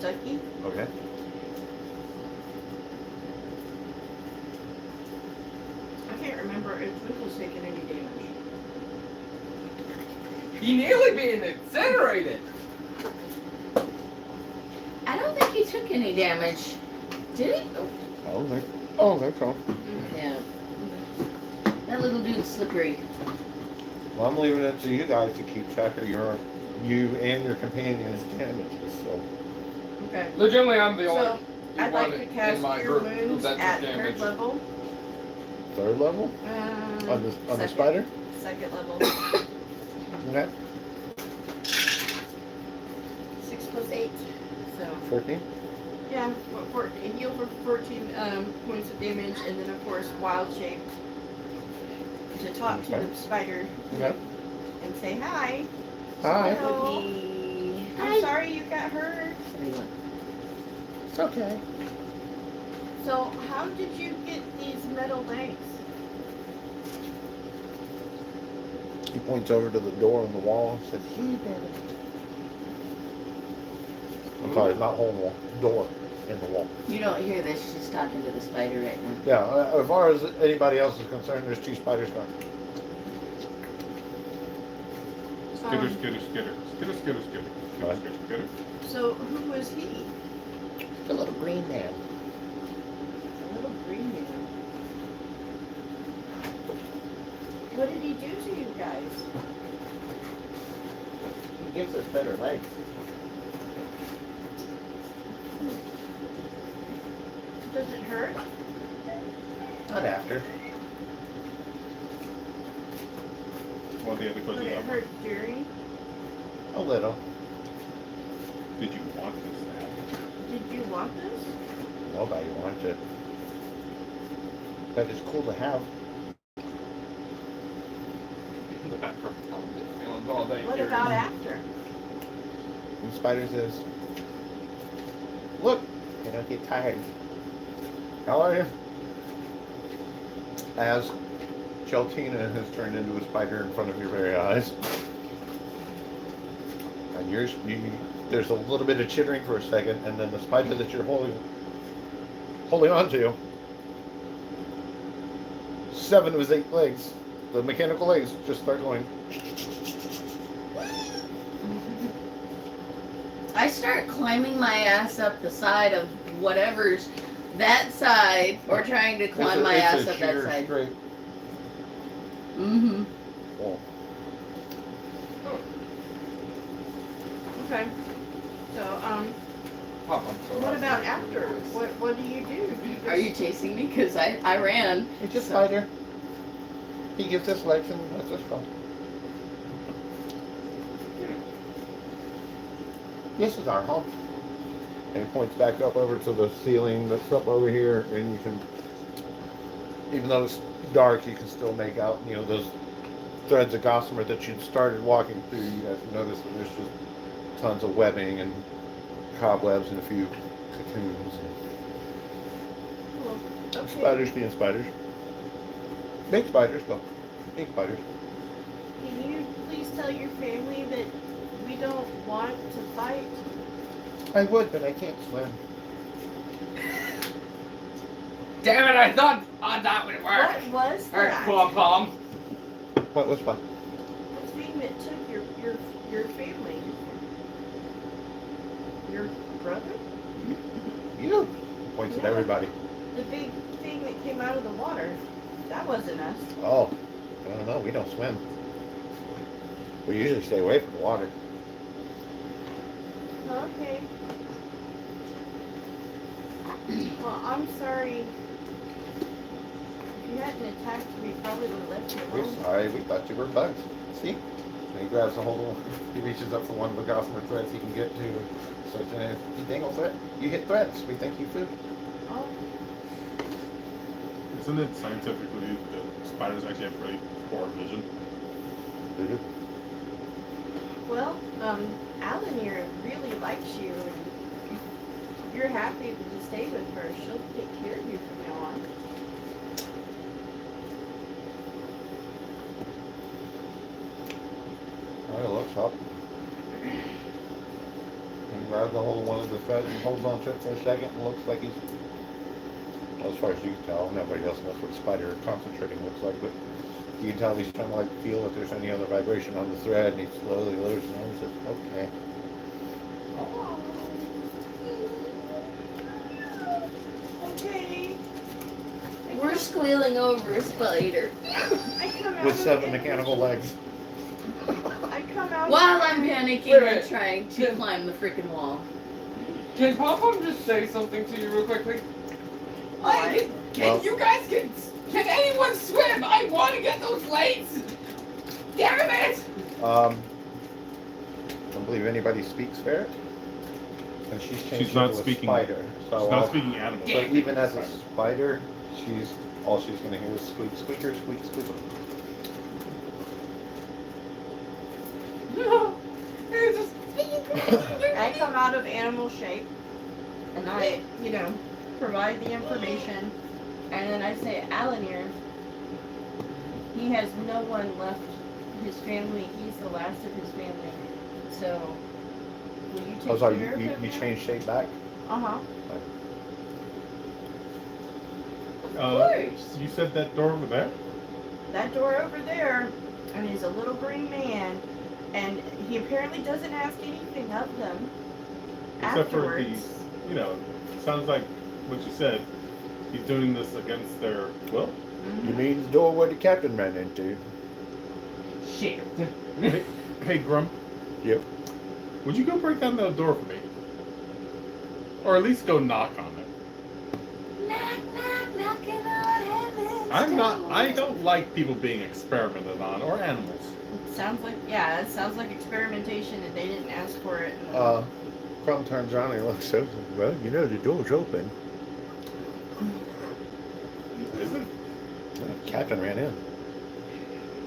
Ducky. Okay. I can't remember if Twinkle's taken any damage. He nearly being incinerated. I don't think he took any damage. Did he? I don't think so. Yeah. That little dude's slippery. Well, I'm leaving it to you guys to keep track of you and your companions' damages. So. Okay. Legitimately, I'm the So, only I'd one like to in cast my cure group wounds that took at damage. 3rd level. 3rd level on the Second. spider. 2nd level. Okay. 6 plus 8. So, 14. yeah, heal for 14 points of damage, and then, of course, wild shape to talk to Okay. the spider Okay. and say hi. Hi. Hello. I'm sorry you got hurt. It's okay. So, how did you get these metal legs? He points over to the door on the wall and says, "He did it." I'm sorry, not hole in the wall. Door in the wall. You don't hear this. She's talking to the spider right now. Yeah, as far as anybody else is concerned, there's 2 spiders gone. Skitter, skitter, skitter. Skitter, skitter, skitter. Skitter, Right. skitter, skitter. So, who was he? The little green man. A little green man. What did he do to you guys? He gives us better legs. Does it hurt? Not after. What the other Did question it hurt during? A little. Did you want this to happen? Did you want this? Nobody wants it. But it's cool to have. What about after? And Spider says, "Look, I don't get tired. How are you?" As Cheltina has turned into a spider in front of your very eyes. And there's a little bit of chittering for a second, and then the spider that you're holding on to, 7 of his 8 legs, the mechanical legs, just start going. I start climbing my ass up the side of whatever's that side, or trying to climb my ass up that side. Straight Mm-hmm. wall. Okay. So, Pop-up. What about after? What do you do? Do you Are you chasing me? Because I ran. It's a So- spider. He gives us legs and lets us go. This is our home. And it points back up over to the ceiling that's up over here, and you can, even though it's dark, you can still make out, you know, those threads of gossamer that you'd started walking through. You guys notice that there's just tons of webbing and cobwebs and a few cocoons. Cool. Okay. Spiders being spiders. Big spiders, though. Big spiders. Can you please tell your family that we don't want to fight? I would, but I can't swim. Damn it! I thought that would work. What was Alright, that? Pom. What was fun? The thing that took your family. Your brother? You. Points at Yeah. everybody. The big thing that came out of the water. That wasn't us. Oh, I don't know. We don't swim. We usually stay away from the water. Okay. Well, I'm sorry. If you hadn't attacked, we probably would have left you We're alone. sorry. We thought you were bugs. See? And he grabs a whole. He reaches up for one of the gossamer threads he can get to. So you dangle thread. You hit threads. We think you food. Oh, Isn't it scientifically that spiders actually have really poor vision? well, Alanir really likes you, and if you're happy to stay with her, she'll take care of you from now on. Alright, looks up. And grabs a hold of one of the threads and holds on to it for a second and looks like he's, well, as far as you can tell, nobody else knows what spider concentrating looks like, but you can tell he's trying to like feel if there's any other vibration on the thread, and he slowly lowers his nose and says, okay. Okay. We're squealing over a spider. I come out With of 7 it. mechanical legs. I come out. While of I'm it. panicking Wait. and trying to climb the freaking wall. Can Pom just say something to you real quickly? What? Well- You guys can anyone swim? I want to get those legs. Damn it! I don't believe anybody speaks ferret. And she's changed not into a speaking- spider. So, She's not speaking animal. so even as a spider, all she's gonna hear is squeak, squeaker, squeak, squeaker. It's just I come out of animal shape, and I, provide the information, and then I say, Alanir, he has no one left. His family, he's the last of his family. So, will you take Oh, sorry, care of you him? changed shape back? Uh-huh. You said that door over there? That door over there, and he's a little green man, and he apparently doesn't ask anything of them Except for afterwards. sounds like what you said. He's doing this against their will. You mean the door where the captain ran into? shit. Hey, Grum. Yep. Would you go break down that door for me? Or at least go knock on it. Knock, knock, knocking on heaven's I door. don't like people being experimented on, or animals. It sounds like experimentation, and they didn't ask for it. Crumb turns around and looks over. Well, the door's open. Is it? The captain ran in.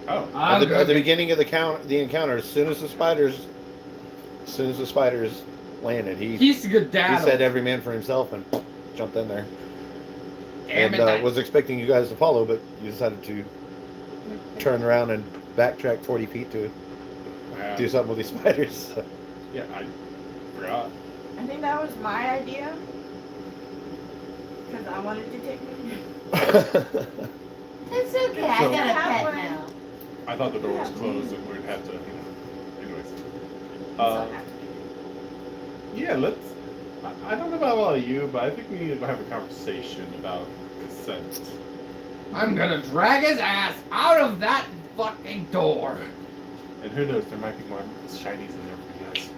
Oh. At the beginning of the encounter, as soon as the spiders landed, he He's good dad. said every man for himself and jumped in there. Damn And it. was expecting you guys to follow, but you decided to turn around and backtrack 40 feet to do something with these spiders. Yeah, I forgot. I think that was my idea, because I wanted to take me. It's okay, I So- got a pet Have now. I thought the door was closed and we'd have to, anyways. Yeah, let's. I don't know about all of you, but I think we need to have a conversation about consent. I'm gonna drag his ass out of that fucking door. And who knows, there might be more shinies in there for you guys.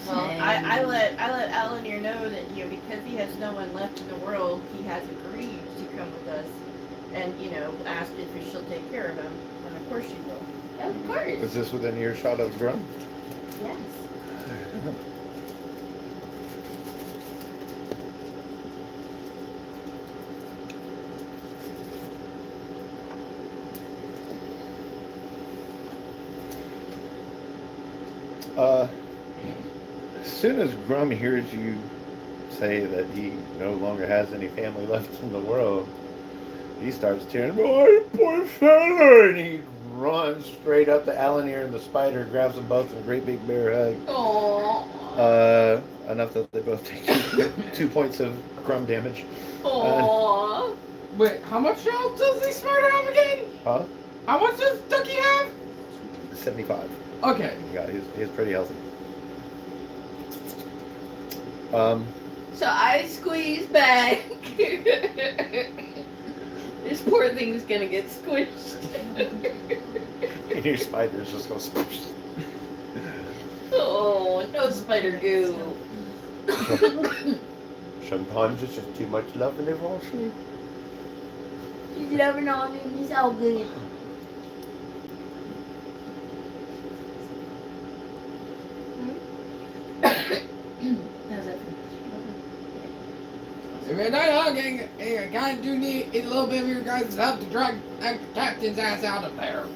Well, I let Alanir know that because he has no one left in the world, he has agreed to come with us, and asked if she'll take care of him, and of course she will. Of course. Is this within earshot of Grum? Yes. As soon as Grum hears you say that he no longer has any family left in the world, he starts cheering, "Oh, poor fella!" And he runs straight up to Alanir and the spider, grabs them both in a great big bear hug. Aww. Enough that they both take 2 points of Grum damage. Aww. Wait, how much health does the spider have again? Huh? How much does Ducky have? 75. Okay. Yeah, he's pretty healthy. So I squeeze back. This poor thing's gonna get squished. And your spider's just gonna squish. Oh, no spider goo. Sometimes it's just too much love and they fall asleep. She's loving on me. He's all good. How's that? If you're not hugging, you kind of do need a little bit of your guys' help to drag that captain's ass out of there.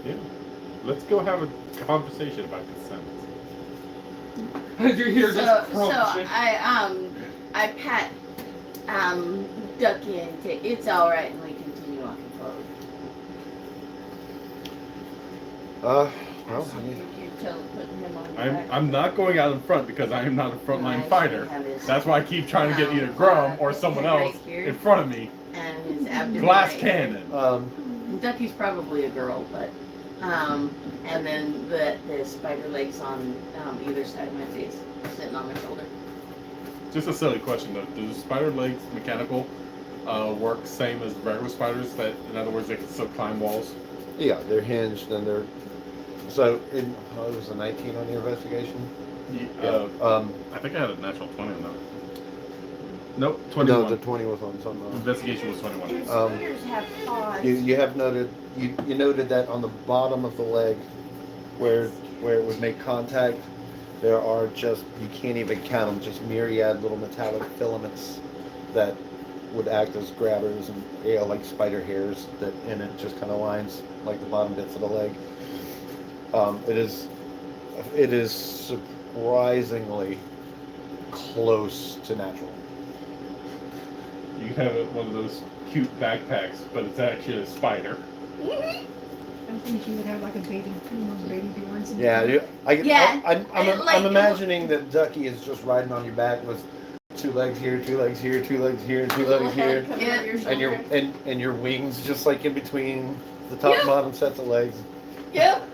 Yeah. Let's go have a conversation about consent. You're here So just crunching. I pat Ducky and say it's all right, and we continue walking forward. Well, I mean, You're putting him on your back. I'm not going out in front because I am not a frontline I fighter. have his- That's why I keep trying to get either Grum or someone else in front of me. and his abdomen. Glass right cannon. Ducky's probably a girl, but and then the spider legs on either side of my face, sitting on my shoulder. Just a silly question though. Do spider legs mechanical work same as regular spiders? That, in other words, they can still climb walls? yeah, they're hinged and they're. So, it was a 19 on your investigation? I think I had a natural 20 on that. Nope, 21. No, the 20 was on something else. Investigation was 21. And spiders have paws. You have noted, you noted that on the bottom of the leg, where it would make contact, there are just, you can't even count them, just myriad little metallic filaments that would act as grabbers and like spider hairs that, and it just kind of lines like the bottom bits of the leg. It is surprisingly close to natural. You have one of those cute backpacks, but it's actually a spider. I'm thinking she would have like a baby, baby ones. Yeah, Yeah, I'm imagining that Ducky is just riding on your back with 2 legs here, 2 legs here, 2 legs here, 2 Little legs head here, coming over your and your shoulder. and your wings just like in between the top and bottom sets of legs. Yep.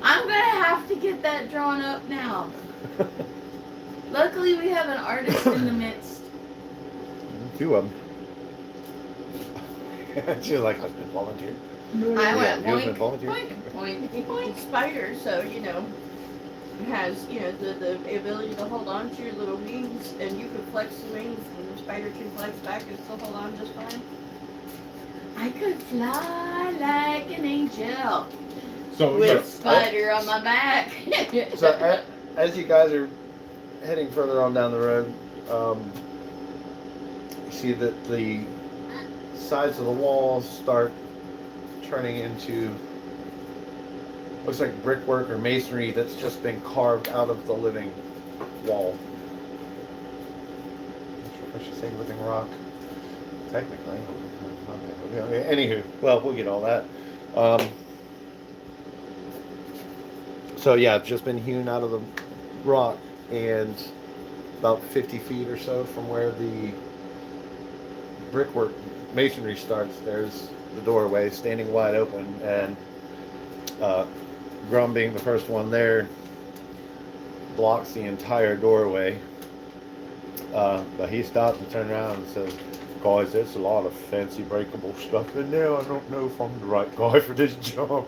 I'm gonna have to get that drawn up now. Luckily, we have an artist in the midst. 2 of them. She was like, husband volunteer. I went your husband boink, volunteer. boink, boink, boink. Spider, so has the ability to hold on to your little wings, and you can flex the wings, and the spider can flex back and still hold on just fine. I could fly like an angel So, with yeah, spider on my back. So as you guys are heading further on down the road, you see that the sides of the walls start turning into, looks like brickwork or masonry that's just been carved out of the living wall. I should say living rock, technically. Okay, anywho, well, we'll get all that. So yeah, it's just been hewn out of the rock, and about 50 feet or so from where the brickwork masonry starts, there's the doorway standing wide open, and Grum, being the first one there, blocks the entire doorway. But he stops and turns around and says, "Guys, there's a lot of fancy breakable stuff in there. I don't know if I'm the right guy for this job."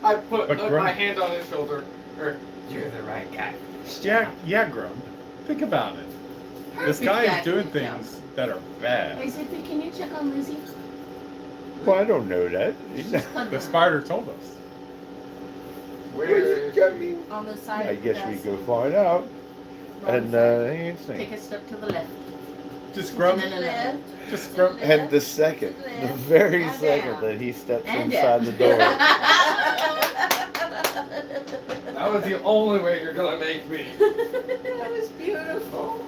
I put But my Grum- hand on his shoulder. You're the right guy. Yeah, Grum. Think about it. This Perfect guy is guy for doing the things job. that are bad. Hey, Zippy, can you check on Lizzie? Well, I don't know that. The spider told us. Where? On the side. I guess we that's go find out. wrong And side. he ain't Take seen. a step to the left. Just Grum. And then Left. Just Grum. And the second, the very And second down. that he steps And inside the door, That was the only way you're gonna make me. That was beautiful.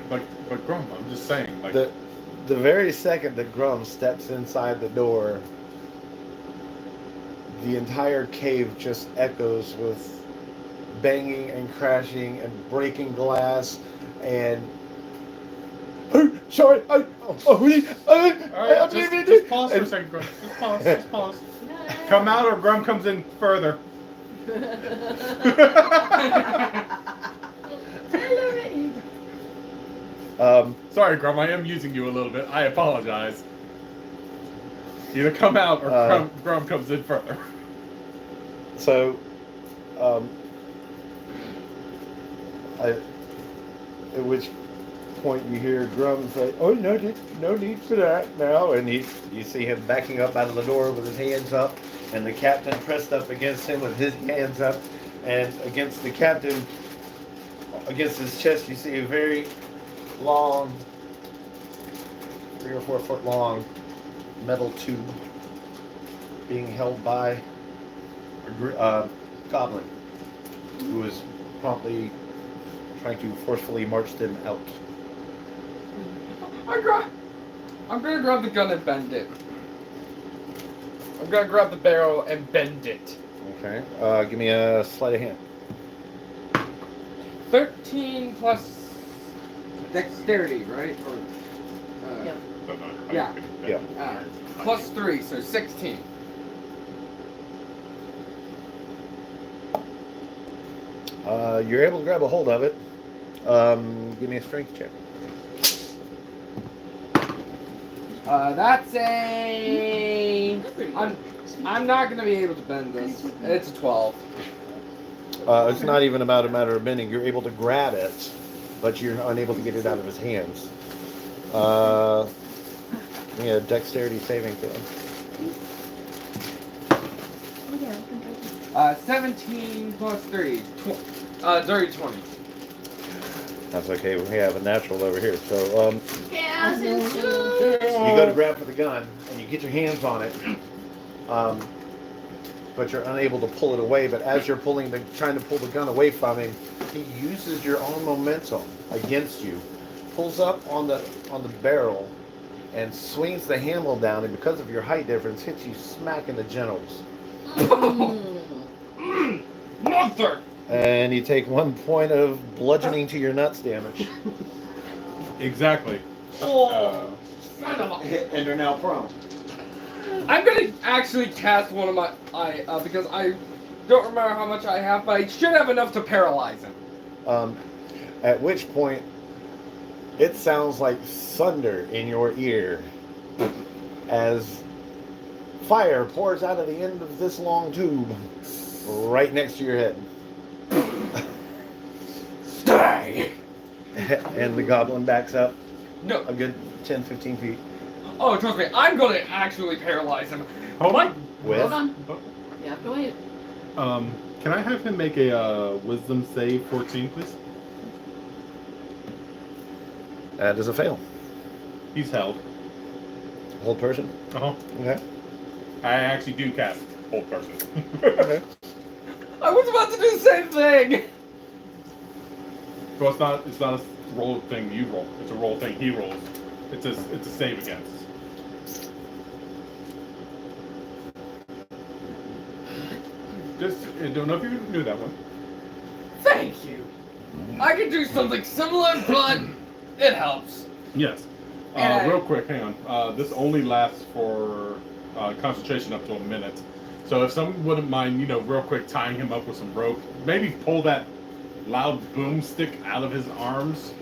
But Grum, I'm just saying, like, the very second that Grum steps inside the door, the entire cave just echoes with banging and crashing and breaking glass and. Oh, sorry. all right, just pause for a second, Grum. Just pause. Come out, or Grum comes in further. Sorry, Grum. I am using you a little bit. I apologize. Either come out, or Grum comes in further. So, at which point you hear Grum say, "Oh, no need for that now," and you see him backing up out of the door with his hands up, and the captain pressed up against him with his hands up, and against the captain, against his chest, you see a very long, 3 or 4 foot long metal tube being held by a goblin who is promptly trying to forcefully march them out. I'm gonna grab the gun and bend it. I'm gonna grab the barrel and bend it. Okay. Give me a sleight of hand. 13 plus dexterity, right? Or, Yep. Yeah. Yeah. Plus 3, so 16. You're able to grab a hold of it. Give me a strength check. That's a. I'm not gonna be able to bend this. It's a 12. It's not even about a matter of bending. You're able to grab it, but you're unable to get it out of his hands. Give me a dexterity saving throw. 17 plus 3. Dirty 20. That's okay. We have a natural over here. So Chaos you ensues. go to grab for the gun, and you get your hands on it, but you're unable to pull it away. But as you're trying to pull the gun away from him, he uses your own momentum against you, pulls up on the barrel, and swings the handle down. And because of your height difference, hits you smack in the genitals. Mother! And you take 1 point of bludgeoning to your nuts damage. Exactly. Oh, son of a... And they're now prone. I'm gonna actually cast one of my because I don't remember how much I have, but I should have enough to paralyze him. At which point, it sounds like thunder in your ear as fire pours out of the end of this long tube right next to your head. Stay! And the goblin backs up No. a good 10-15 feet. Oh, trust me, I'm gonna actually paralyze him. Hold on. With Hold on. You have to wait. Can I have him make a wisdom save 14, please? that is a fail. He's held. Hold person. Uh-huh. Okay. I actually do cast hold person. Okay. I was about to do the same thing! So it's not a roll thing you roll. It's a roll thing he rolls. It's a save against. Just I don't know if you knew that one. Thank you. I can do something similar, but it helps. Yes. And Real quick, hang on. This only lasts for concentration up to a minute. So if someone wouldn't mind, real quick tying him up with some rope, maybe pull that loud boomstick out of his arms.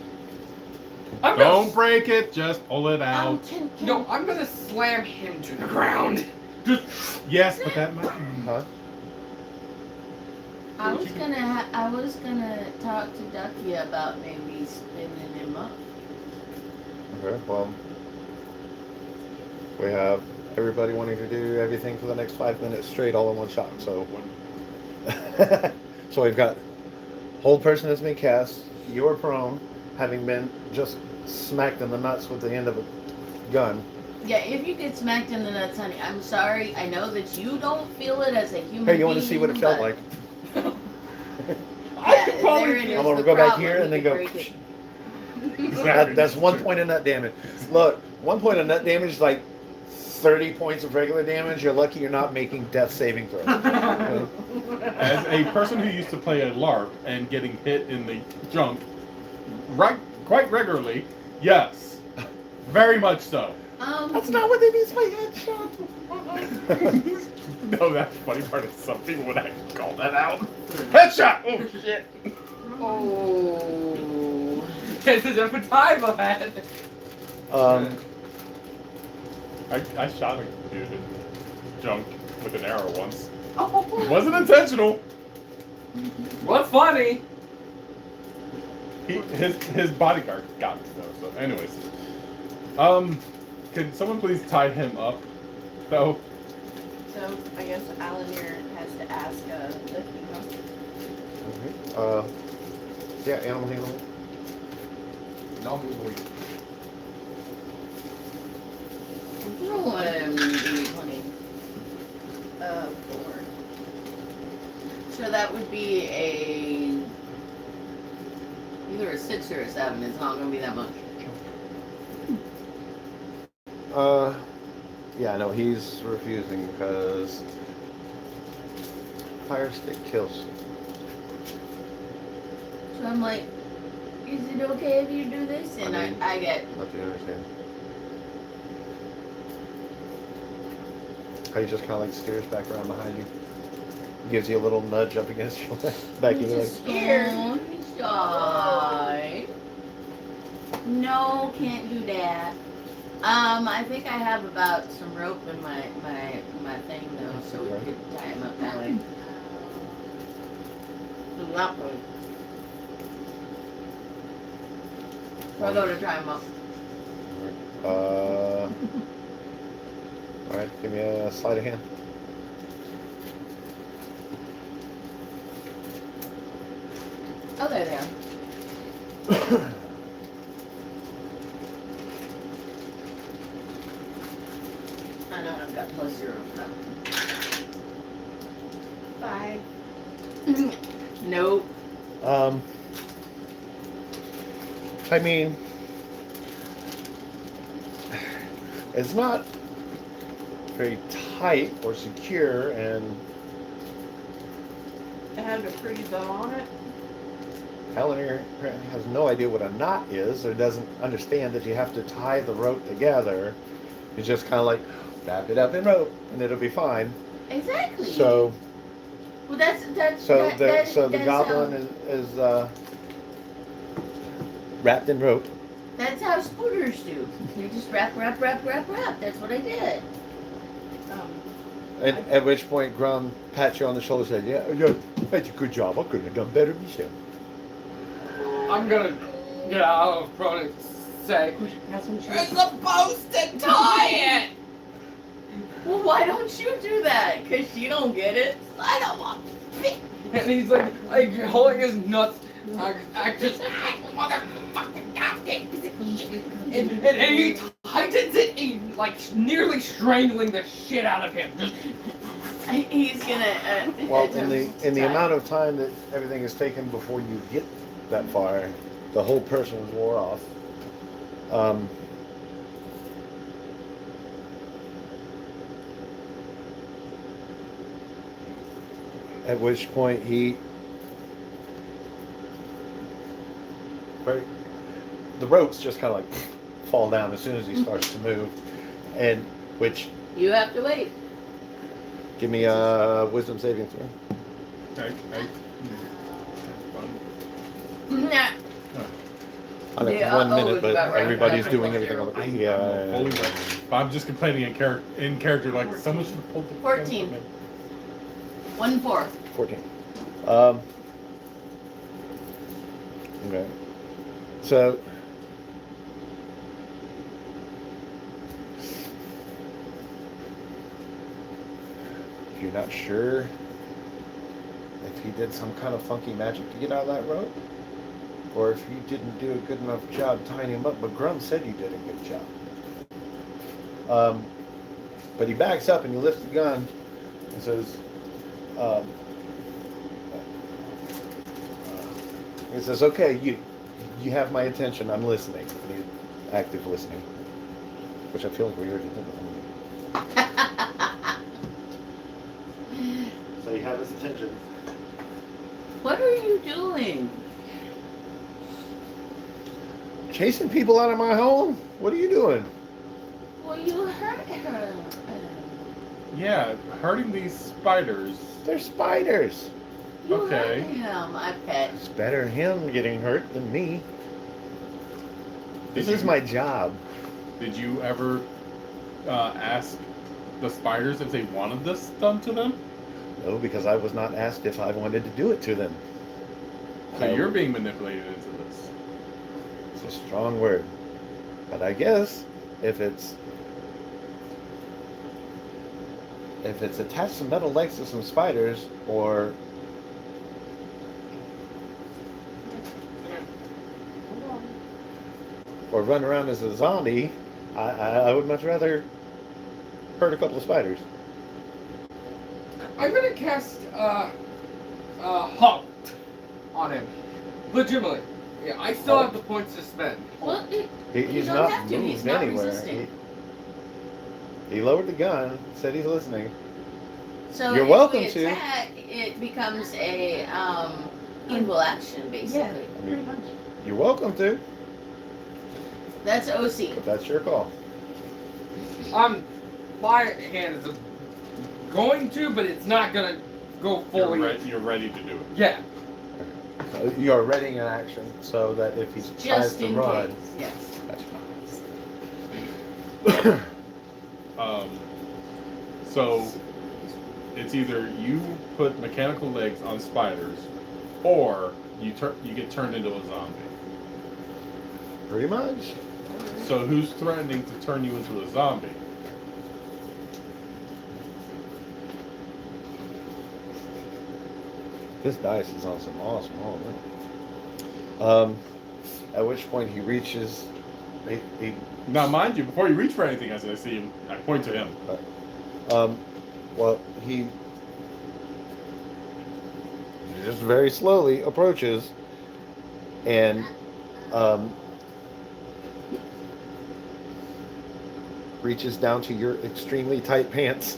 Don't break it, just pull it out. No, I'm gonna slam him to the ground. Just yes, but that might. Huh? I was gonna talk to Ducky about maybe spinning him up. Okay, well, we have everybody wanting to do everything for the next 5 minutes straight, all in one shot. So, so we've got hold person has been cast. You're prone, having been just smacked in the nuts with the end of a gun. Yeah, if you get smacked in the nuts, honey, I'm sorry. I know that you don't feel it as a human Hey, you want to see what it felt like? I could probably. there it is. I'm gonna the go back problem. here You and then could go. break it. That's 1 point of nut damage. Look, 1 point of nut damage is like 30 points of regular damage. You're lucky you're not making death saving throws. Okay? As a person who used to play a LARP and getting hit in the junk, quite regularly, yes, very much so. That's not what they mean by headshot. No, that's the funny part is some people would actually call that out. Headshot! Oh shit! Oh. This is a time ahead. I shot a dude in junk with an arrow once. Oh. It wasn't intentional. What's funny? His bodyguard got me though. So, anyways, can someone please tie him up, though? So I guess Alanir has to ask the female. Yeah, animal handling. No, we. Roll D20. 4. So that would be either a 6 or a 7. It's not going to be that much. Yeah, no, he's refusing because fire stick kills. So I'm like, is it okay if you do this? And I mean- I get, Let you understand. He just kind of like steers back around behind you, gives you a little nudge up against your back of your leg. scared. He's shy. No, can't do that. I think I have about some rope in my thing though, so we could tie him up that way. That way. So I'll go to tie him up. All right, give me a sleight of hand. Oh, there they are. I know I've got +0. 5. Nope. I mean, it's not very tight or secure, and It has a pretty bow on it. Eleanor has no idea what a knot is, or doesn't understand that you have to tie the rope together. It's just kind of like, wrap it up in rope, and it'll be fine. Exactly. So, well, that's the goblin is wrapped in rope. That's how spooters do. They just wrap. That's what I did. At which point, Grum pats you on the shoulder and says, yeah, that's a good job. I couldn't have done better myself. I'm gonna get out of prone and say, That's when you're supposed to tie it! Well, why don't you do that? Cause you don't get it. I don't want. And he's like holding his nuts. I just, motherfucking goddamn. And he tightens it, and like nearly strangling the shit out of him. He's gonna. Well, in the amount of time that everything is taken before you get that far, the whole person wore off. At which point the ropes just kind of like fall down as soon as he starts to move, and which You have to wait. give me a wisdom saving throw. Okay. Nah. I think Yeah, 1 minute, it's but about right. everybody's Yeah. doing everything on the yeah. Fully right. But I'm just complaining in character like someone should have pulled the 14. 1-4. 14. Okay. So if you're not sure if he did some kind of funky magic to get out of that rope, or if you didn't do a good enough job tying him up, but Grum said you did a good job. But he backs up and he lifts the gun and says, he says, "Okay, you have my attention. I'm listening. Active listening," which I feel like we already did. So you have his attention. What are you doing? Chasing people out of my home? What are you doing? Well, you hurt her. Yeah, hurting these spiders. They're spiders. You Okay. hurt him, I bet. It's better him getting hurt than me. This Did is you- my job. Did you ever ask the spiders if they wanted this done to them? No, because I was not asked if I wanted to do it to them. So I- you're being manipulated into this. It's a strong word. But I guess if it's attached to metal legs to some spiders, or run around as a zombie, I would much rather hurt a couple of spiders. I'm gonna cast halt on him. Legitimately. Yeah, I still have the points to spend. Well, He's don't not have to. moved He's not anywhere. resisting. He lowered the gun, said he's listening. So You're if welcome we to. attack, it becomes a evil action, Yeah, basically. pretty much. You're welcome to, That's OC. but that's your call. My hand is going to, but it's not gonna go fully. You're ready to do it. Yeah. You are readying an action so that if he tries Just to in run, case. Yes. that's So it's either you put mechanical legs on spiders, or you get turned into a zombie. pretty much. So who's threatening to turn you into a zombie? This dice is on some awesome moment. At which point he reaches. He Now, mind you, before you reach for anything, as I see him, I point to him. well, he just very slowly approaches and reaches down to your extremely tight pants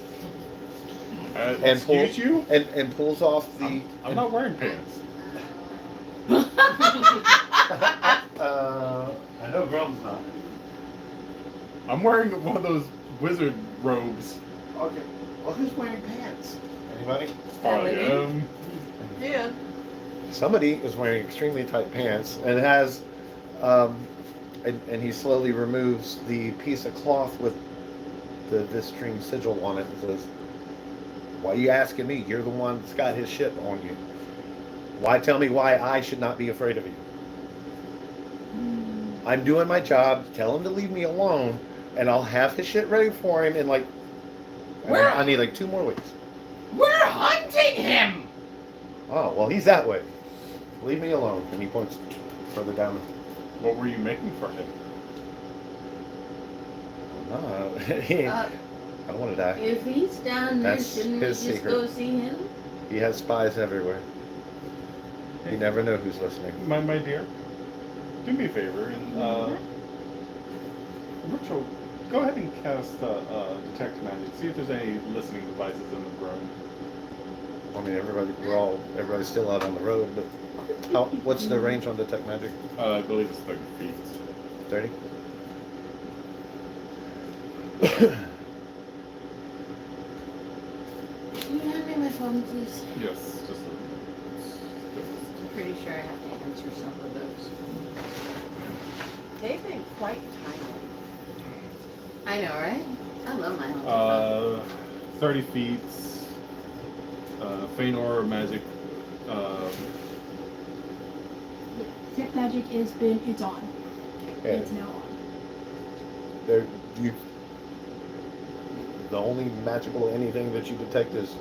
and Excuse pulls you? and pulls off the. I'm not wearing pants. I know Grum's not. I'm wearing one of those wizard robes. Okay. Well, who's wearing pants? Anybody? I Yeah. Somebody is wearing extremely tight pants and has, and he slowly removes the piece of cloth with this string sigil on it and says, "Why are you asking me? You're the one that's got his shit on you. Why tell me why I should not be afraid of you? I'm doing my job. Tell him to leave me alone, and I'll have his shit ready for him in like, I need like 2 more weeks." We're hunting him! Oh, well, he's that way. Leave me alone. And he points further down. What were you making for him? No, Uh, I don't want to die. If he's down there, That's shouldn't we his just secret. go see him? He has spies everywhere. You never know who's listening. My dear, do me a favor and Rachel, go ahead and cast detect magic. See if there's any listening devices in the room. I mean, everybody's still out on the road, but what's the range on detect magic? I believe it's 30 feet. 30? Can you hand me my phone, please? Yes, just I'm pretty sure I have to answer some of those. They've been quite tiny. I know, right? I love my home. 30 feet. Faint aura magic Tech magic it's on. Yeah. It's now on. There, the only magical anything that you detect is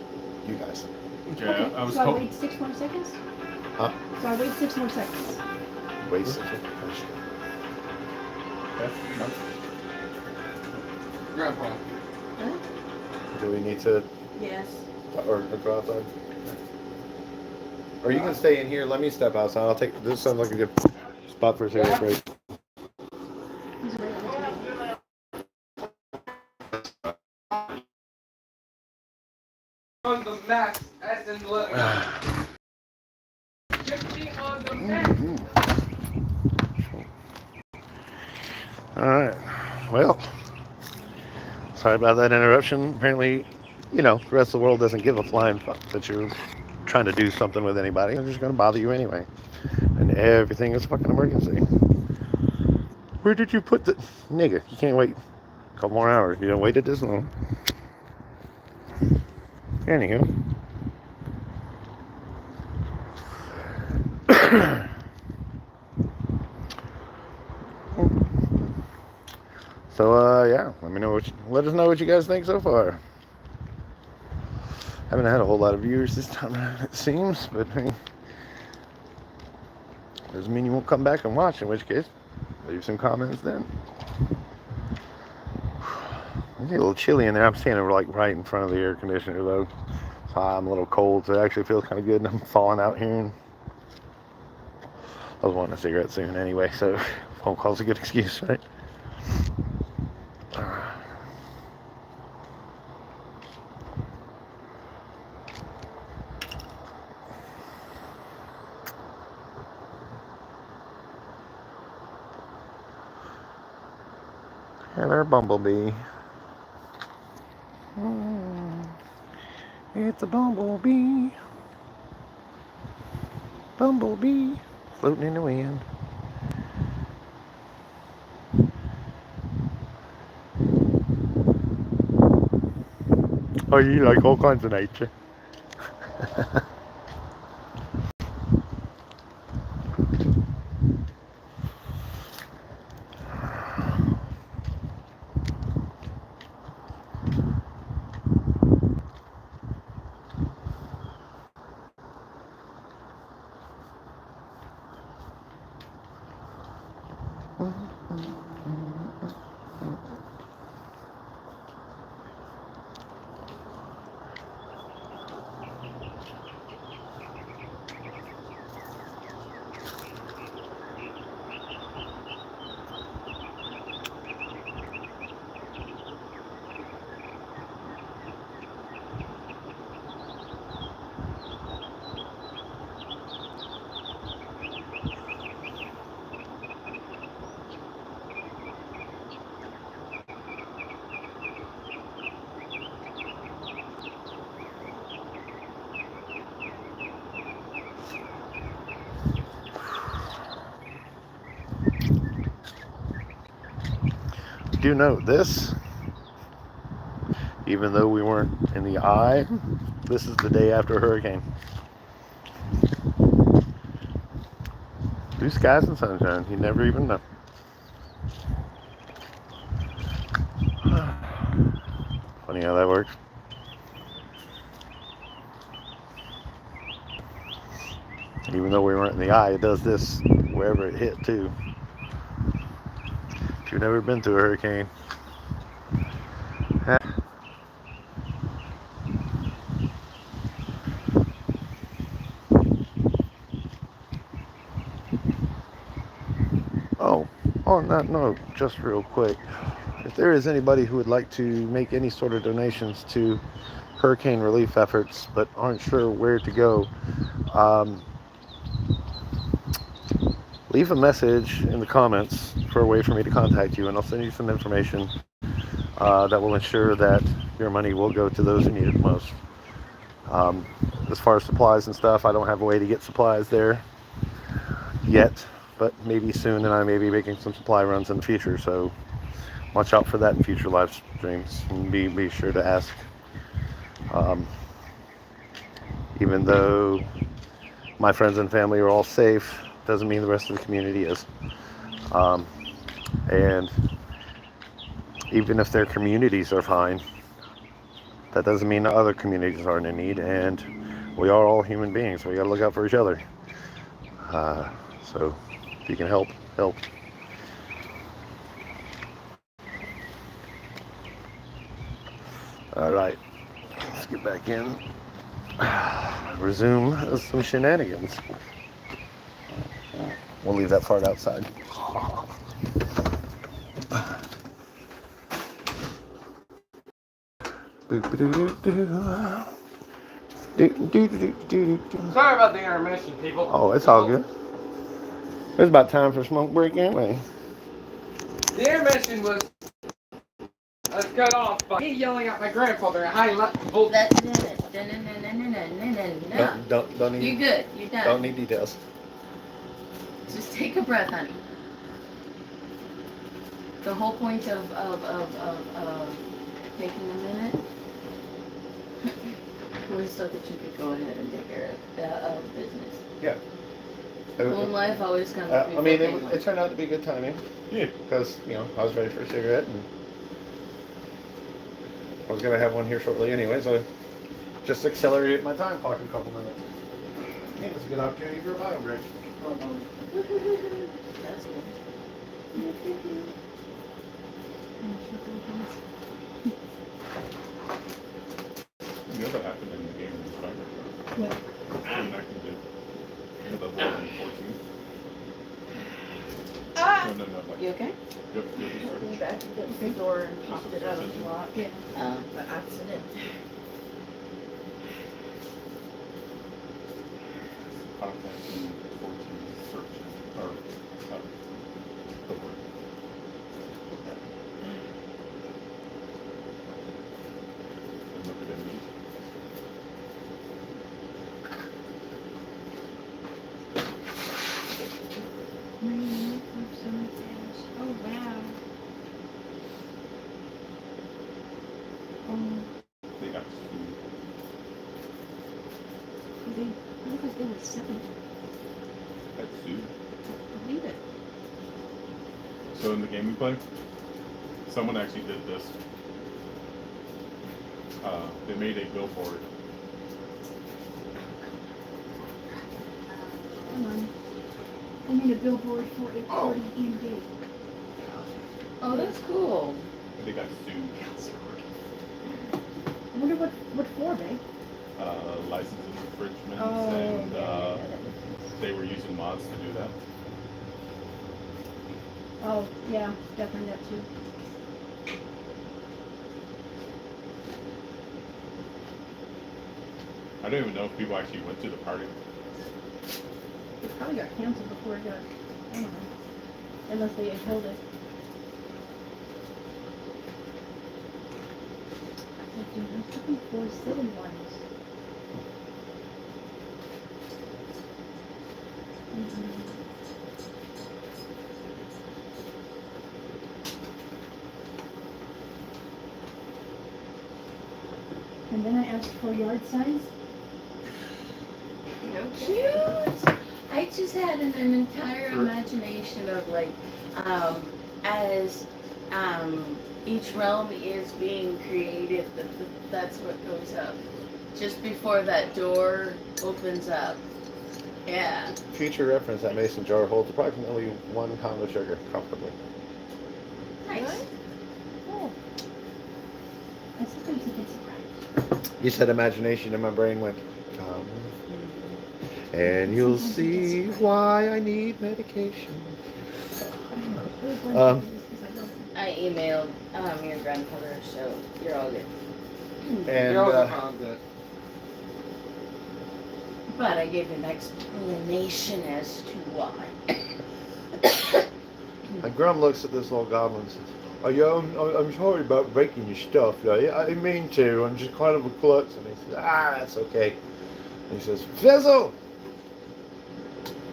you guys. Yeah, Okay, I was so I hoping. wait 6 more seconds? Huh? So I wait 6 more seconds. Wait a second. Grandpa. Huh? Do we need to Yes. or go outside? Or you can stay in here. Let me step outside. I'll take. This sounds like a good spot for a cigarette break. He's right on the table. On the max, as in look. Get me on the max. All right. Well, sorry about that interruption. Apparently, the rest of the world doesn't give a flying fuck that you're trying to do something with anybody. They're just going to bother you anyway. And everything is fucking emergency. Where did you put the... Nigga, you can't wait a couple more hours. You don't waited this long. Anywho. So, yeah. Let us know what you guys think so far. Haven't had a whole lot of viewers this time around, it seems, but hey, doesn't mean you won't come back and watch, in which case, leave some comments then. It's a little chilly in there. I'm standing right in front of the air conditioner though, so I'm a little cold, so it actually feels kind of good, and I'm falling out here. And I was wanting a cigarette soon anyway, so phone call's a good excuse, right? And our bumblebee. It's a bumblebee. Bumblebee floating in the wind. Oh, you like all kinds of nature. Do note this, even though we weren't in the eye, this is the day after a hurricane. Blue skies and sunshine, you never even know. Funny how that works. Even though we weren't in the eye, it does this wherever it hit too. If you've never been through a hurricane, on that note, just real quick, if there is anybody who would like to make any sort of donations to hurricane relief efforts but aren't sure where to go, leave a message in the comments for a way for me to contact you, and I'll send you some information that will ensure that your money will go to those who need it most. As far as supplies and stuff, I don't have a way to get supplies there yet, but maybe soon, and I may be making some supply runs in the future, so watch out for that in future live streams, and be sure to ask. Even though my friends and family are all safe doesn't mean the rest of the community is. And even if their communities are fine, that doesn't mean the other communities aren't in need. And we are all human beings. We got to look out for each other. So if you can help, help. All right, let's get back in. Resume some shenanigans. We'll leave that part outside. Sorry about the intermission, people. Oh, it's all good. It's about time for smoke break anyway. The intermission was cut off by me yelling at my grandfather at high level. That's it. No. Don't need. You're good. You're done. Don't need details. Just take a breath, honey. The whole point of taking a minute was so that you could go ahead and take care of business. Yeah. Home life always comes I before mean, family. it turned out to be good timing. Yeah. Because, I was ready for a cigarette and I was going to have one here shortly anyway, so just accelerated my time clock a couple minutes. Yeah, it's a good opportunity for a bio break. That's good. You know what happened in the game in the spider? What? Connected it to the 14. Ah! No, like, You okay? yep, Went back to the door and popped it out of the lock. Yeah. By accident. contacting 14 search or the word. And look at it. Oh wow. They got sued. They look like they were 7. Got sued. Believe it. So in the game we play, someone actually did this. They made a billboard. Come on. I made a billboard for a party in Bay. Oh, that's cool. They got sued. I wonder what for, Bay? License infringements, Oh, and yeah. they were using mods to do that. Oh, yeah, definitely that too. I don't even know if people actually went to the party. It probably got canceled before it got, I don't know. Unless they had held it. I'm looking for 7 ones. And then I asked for yard size. Cute. I just had an entire imagination of as each realm is being created, that's what goes up. Just before that door opens up. Yeah. Future reference, that mason jar holds approximately 1 pound of sugar, comfortably. Nice. Oh. I sometimes get surprised. You said imagination, and my brain went, come. And you'll see why I need medication. I emailed your grandfather, so you're all good. And You're also found that. But I gave an explanation as to why. and Grum looks at this little goblin and says, oh, yeah, I'm sorry about breaking your stuff. Yeah, I didn't mean to. I'm just kind of a klutz. And he says, that's okay. And he says, Fizzle!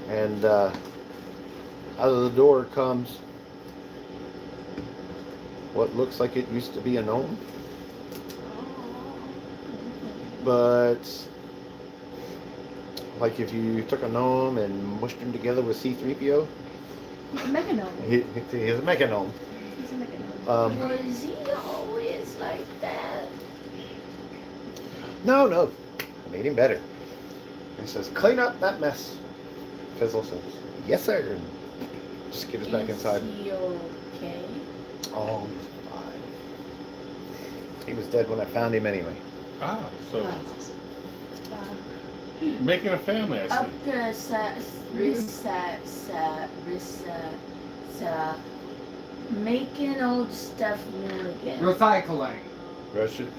And out of the door comes what looks like it used to be a gnome. But like if you took a gnome and mushed him together with C-3PO. He's a mechanome. He's a mecha gnome. He's a mechanome. Was he always like that? No. I made him better. He says, clean up that mess. Fizzle says, yes, sir. And just get us back inside. Is he okay? Oh, he's fine. He was dead when I found him anyway. So making a family, I see. Up to making old stuff new again. Recycling. Recycling.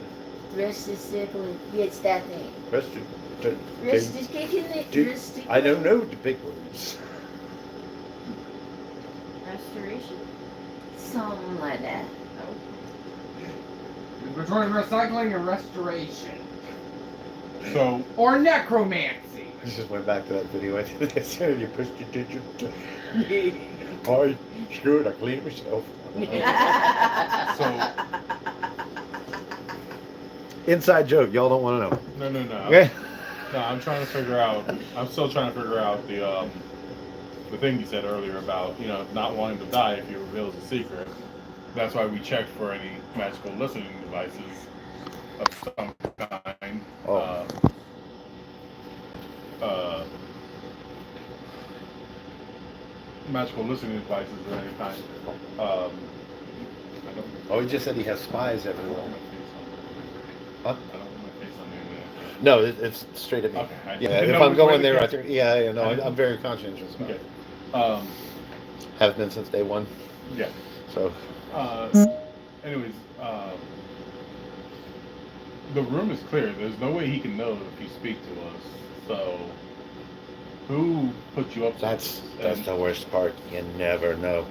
It's that thing. Recycling. I don't know the big words. Restoration. Something like that. Between recycling and restoration. So Or necromancy. I just went back to that video I did yesterday. You pushed your digit. I screwed. I cleaned it myself. Inside joke. Y'all don't want to know. no. Okay. No, I'm trying to figure out. I'm still trying to figure out the thing you said earlier about not wanting to die if he reveals a secret. That's why we checked for any magical listening devices of some kind. Oh. Magical listening devices of any kind. I don't. Oh, he just said he has spies I don't everywhere. want my face on. Huh? I don't want my face on the internet. No, it's straight at me. Okay. I Yeah, didn't if know I'm which way going to there, go. I think, no, I'm very conscientious about Okay. it. Have been since day one. Yeah. So, Anyways, the room is clear. There's no way he can know if you speak to us. So, who put you up to that's this? the worst part. You never know.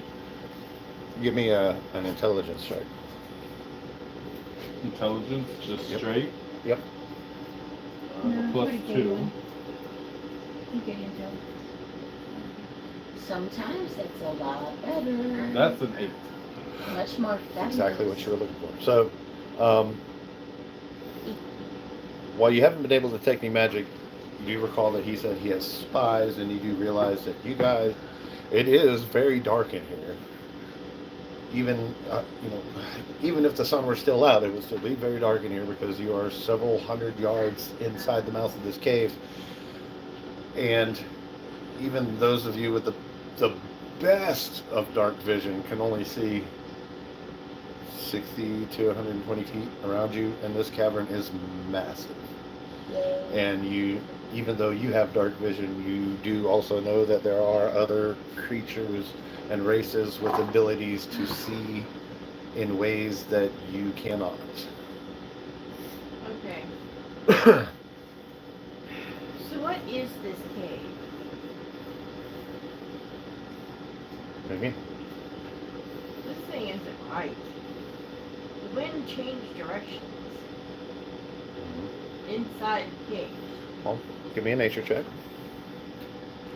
Give me an intelligence check. Intelligence, just Yep. straight. Yep. No, Plus pretty good 2. one. You get intel. Sometimes that's a lot better. That's an 8. Much more fabulous. Exactly what you were looking for. So, while you haven't been able to take any magic, you do recall that he said he has spies, and you do realize that you guys, it is very dark in here. Even even if the sun were still out, it would still be very dark in here because you are several hundred yards inside the mouth of this cave. And even those of you with the best of dark vision can only see 60 to 120 feet around you, and this cavern is massive. And you, even though you have dark vision, you do also know that there are other creatures and races with abilities to see in ways that you cannot. Okay. So what is this cave? Maybe? This thing isn't right. The wind changed directions inside the cave. Well, give me a nature check.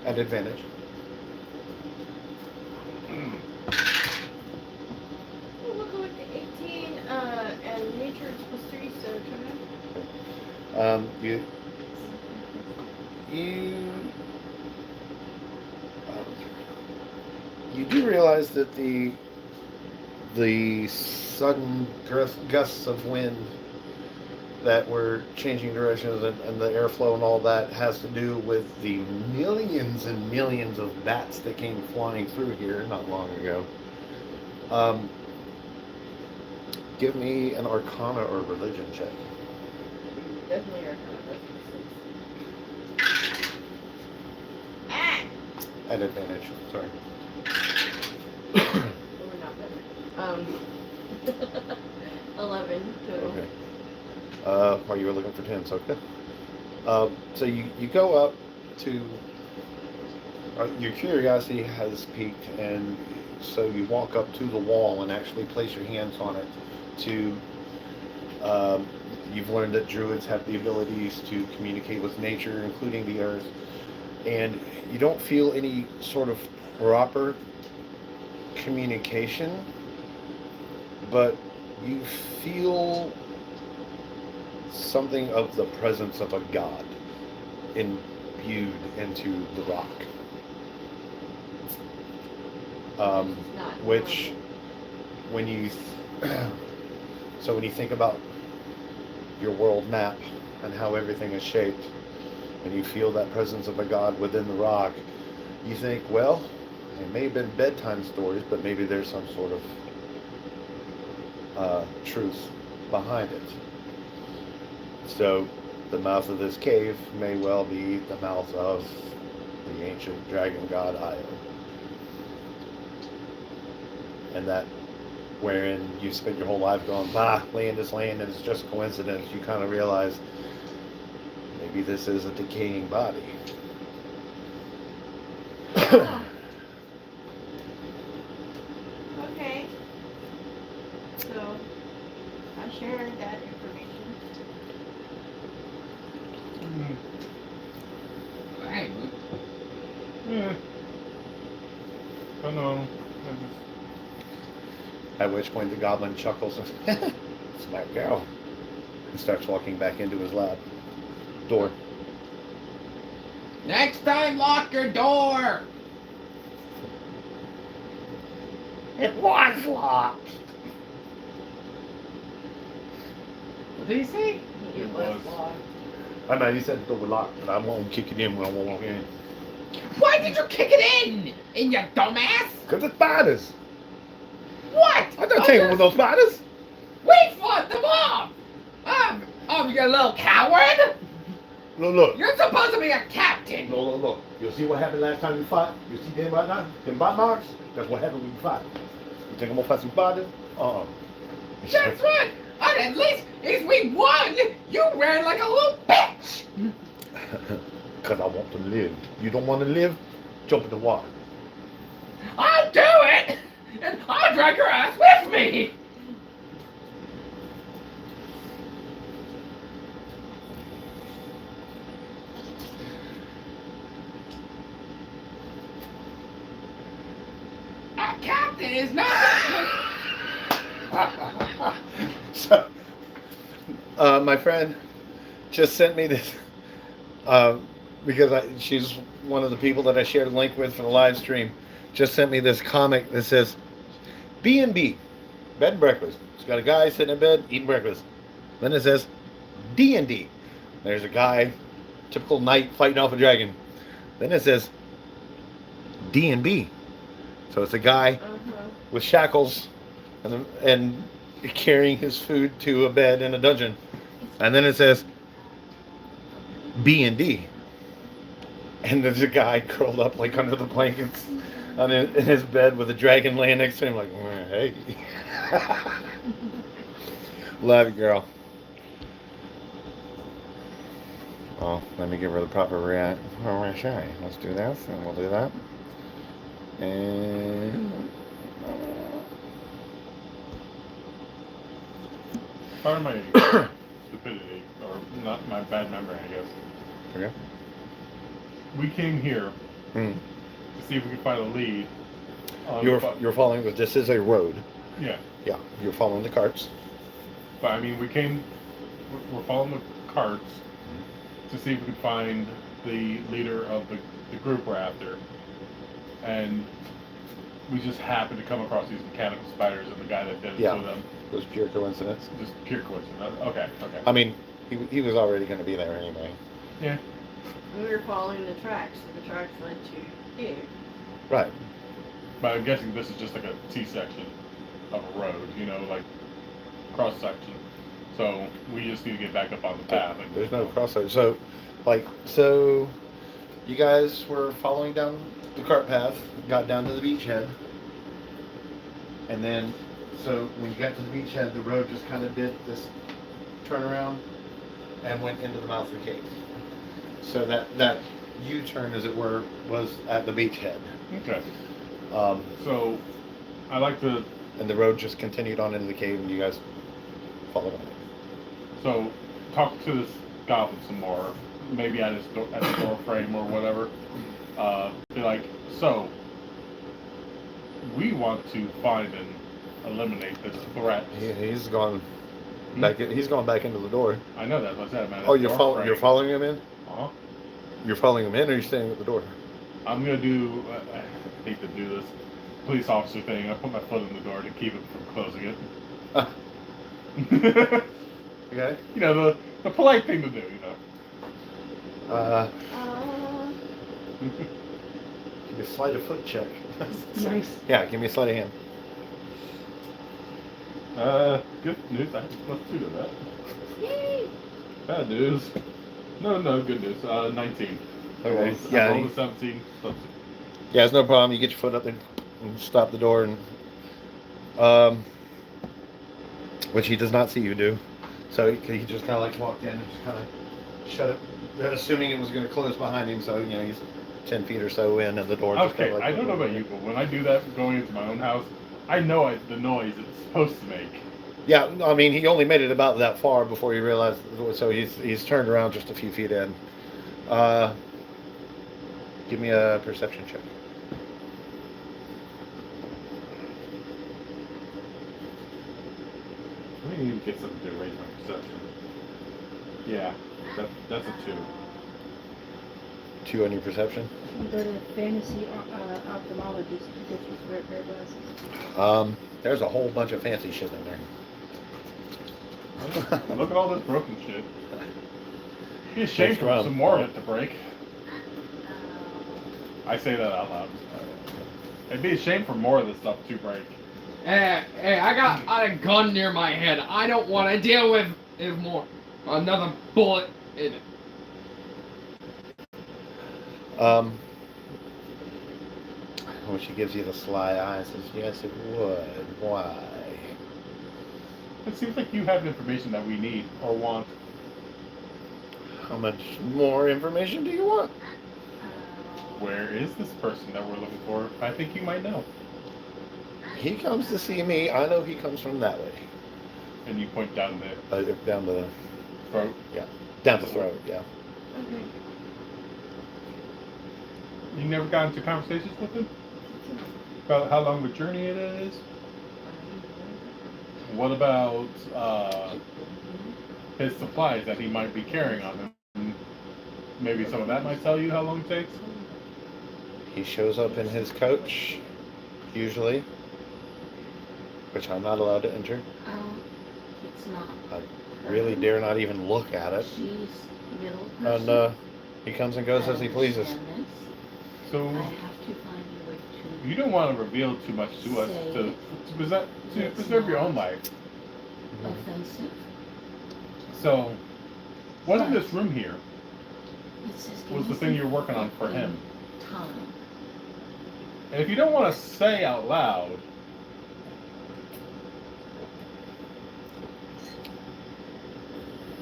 At advantage. Oh, we'll go with the 18, and nature is plus 3, so 29. You do realize that the sudden gusts of wind that were changing directions and the airflow and all that has to do with the millions and millions of bats that came flying through here not long ago. Give me an Arcana or Religion check. Definitely are Ah! At advantage, sorry. We're not better. 11 total. Okay. While you were looking for 10, so okay. So you go up to, your curiosity has peaked, and so you walk up to the wall and actually place your hands on it to, you've learned that druids have the abilities to communicate with nature, including the earth, and you don't feel any sort of proper communication, but you feel something of the presence of a god in imbued into the rock. Not Which, normal. when you, so when you think about your world map and how everything is shaped, and you feel that presence of a god within the rock, you think, well, it may have been bedtime stories, but maybe there's some sort of truth behind it. So the mouth of this cave may well be the mouth of the ancient dragon god Io. And that wherein you spent your whole life going, bah, land is land and it's just coincidence, you kind of realize maybe this is a decaying body. Okay. So, I shared that information. Hey, Yeah. I know. At which point the goblin chuckles and smart girl, and starts walking back into his lab door. next time, lock your door. It was locked. What did he say? It was locked. I know, he said the door was locked, but I won't kick it in when I walk in. Why did you kick it in you dumbass? Because it's spiders. What? I'm not taking with those spiders. We fought them off. You little coward. Look. You're supposed to be a captain. Look. You see what happened last time you fought? You see them right now? Them bite marks? That's what happened when you fight. You think I'm gonna fight some spiders? Guess what? At least if we won, you ran like a little bitch. Because I want to live. You don't want to live? Jump in the water. I'll do it, and I'll drag your ass with me. A captain is not. So, my friend just sent me this because she's one of the people that I shared a link with for the live stream. Just sent me this comic that says B&B, bed and breakfast. It's got a guy sitting in bed eating breakfast. Then it says D&D. There's a guy, typical knight fighting off a dragon. Then it says D&B. So it's a guy with shackles and carrying his food to a bed in a dungeon. And then it says B&D. And there's a guy curled up like under the blankets in his bed with a dragon laying next to him like, hey. Love you, girl. Well, let me give her the proper reaction. Let's do this, and we'll do that. And Part of my stupidity, or not my bad memory, I guess. okay. We came here Mm. to see if we could find a lead. On You're following. This is a road. Yeah, Yeah, you're following the carts. but I mean, we're following the carts to see if we could find the leader of the group we're after. And we just happened to come across these mechanical spiders and the guy that did it Yeah. to them. It was pure coincidence. Just pure coincidence. Okay. I mean, he was already going to be there anyway. Yeah. We were following the tracks, so the tracks led to here. Right. But I'm guessing this is just like a T-section of a road, like cross-section. So we just need to get back up on the path. There's no crossover. So you guys were following down the cart path, got down to the beachhead, and then, so when you got to the beachhead, the road just kind of did this turnaround and went into the mouth of the cave. So that U-turn, as it were, was at the beachhead. Okay. So I like to. And the road just continued on into the cave, and you guys followed on it. So talk to this goblin some more. Maybe at his door frame or whatever. Be like, so we want to find and eliminate this threat. He's gone back. He's gone back into the door. I know that. What's that, man? Oh, you're following him in? Uh-huh. You're following him in, or are you standing at the door? I'm gonna do. I hate to do this police officer thing. I put my foot in the door to keep it from closing it. Okay. You know, the polite thing to do. You know. Give me a sleight of foot check. Nice. Yeah, give me a sleight of hand. Good news. I have +2 to that. Yay! Bad news. No, good news. 19. Okay. I Yeah. rolled a 17. Yeah, it's no problem. You get your foot up there and stop the door, and which he does not see you do. So he just kind of like walked in and just kind of shut it, assuming it was going to close behind him. So he's 10 feet or so in, and the door. Just Okay, kinda like I don't know about you, but when I do that going into my own house, I know the noise it's supposed to make. Yeah, I mean, he only made it about that far before he realized. So he's turned around just a few feet in. Give me a perception check. Let me get something to raise my perception. Yeah, that's a 2. 2 on your perception. You go to fantasy ophthalmologist to get you for a pair of glasses. There's a whole bunch of fancy shit in there. Look at all this broken shit. Be a shame Thanks, for Rob. some more of it to break. I say that out loud. It'd be a shame for more of this stuff to break. Hey, I got a gun near my head. I don't want to deal with another bullet in it. When she gives you the sly eye, says, "Yes, it would. Why?" It seems like you have information that we need or want. How much more information do you want? Where is this person that we're looking for? I think you might know. He comes to see me. I know he comes from that way. And you point down the Down the throat. down the throat. Yeah. Okay. You never got into conversations with him? About how long the journey it is? What about his supplies that he might be carrying on him? Maybe some of that might tell you how long it takes? He shows up in his coach, usually, which I'm not allowed to enter. It's not. I really dare not even look at it. She's middle And person. he comes and goes as he pleases. So I have to find a way to. you don't want to reveal too much to us to preserve your own life. Offensive. So, what in this room here It says was the thing you're working on for him? Time. And if you don't want to say out loud,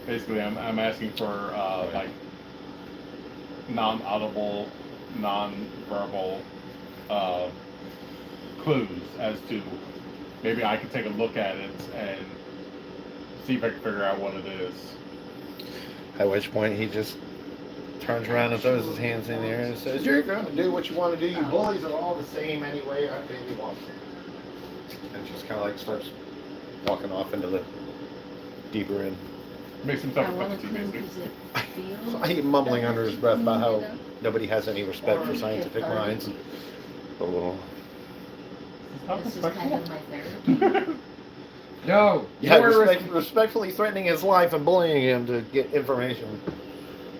basically, I'm asking for like non-audible, non-verbal clues as to maybe I can take a look at it and see if I can figure out what it is. At which point he just turns around and throws his hands in the air and says, "You're going to do what you want to do. You bullies are all the same anyway. Aren't they? You want." And just kind of like starts walking off into the deeper end. Makes himself I a cup want of to tea, clean basically. because it feels. I keep mumbling under his breath about how You know? nobody has any respect for scientific minds. Oh. This is kind of my therapy. No. Yeah, you're respectfully threatening his life and bullying him to get information.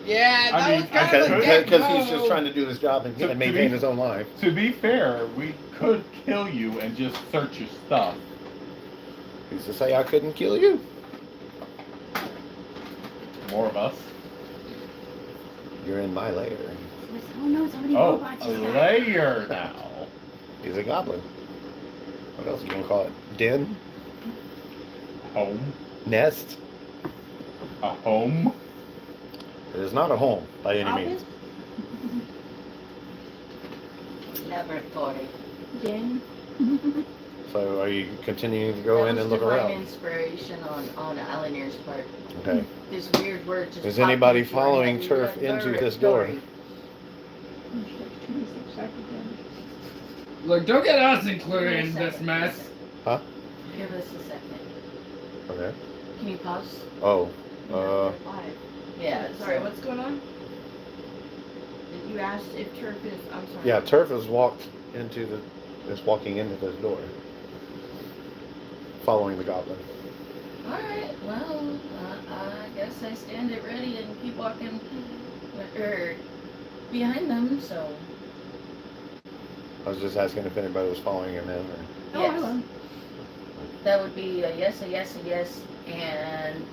Yeah, I that mean, was kind of a Because he's get-go. just trying to do his job and To maintain be- his own life. To be fair, we could kill you and just search your stuff. Who's to say I couldn't kill you? More of us. You're in my lair. Oh no, somebody Oh, robots a is that. layer now. He's a goblin. What else are you gonna call it? Den? Home. Nest? A home. It is not a home by any means. Laboratory. Den. So are you continuing to go in and look That was around? divine inspiration on Alanir's part. Okay. This weird word just Is popped anybody into my following head. Turf into this door? Look, don't get us included in this mess. Give us a second. Okay. Can you pause? Oh. Live. Yeah, Sorry, what's going on? You asked if Turf is. I'm sorry. Yeah, Turf is walking into this door, following the goblin. Alright, well, I guess I stand it ready and keep walking behind them, so. I was just asking if anybody was following him in. Or... Oh, Yes. I will. That would be a yes, and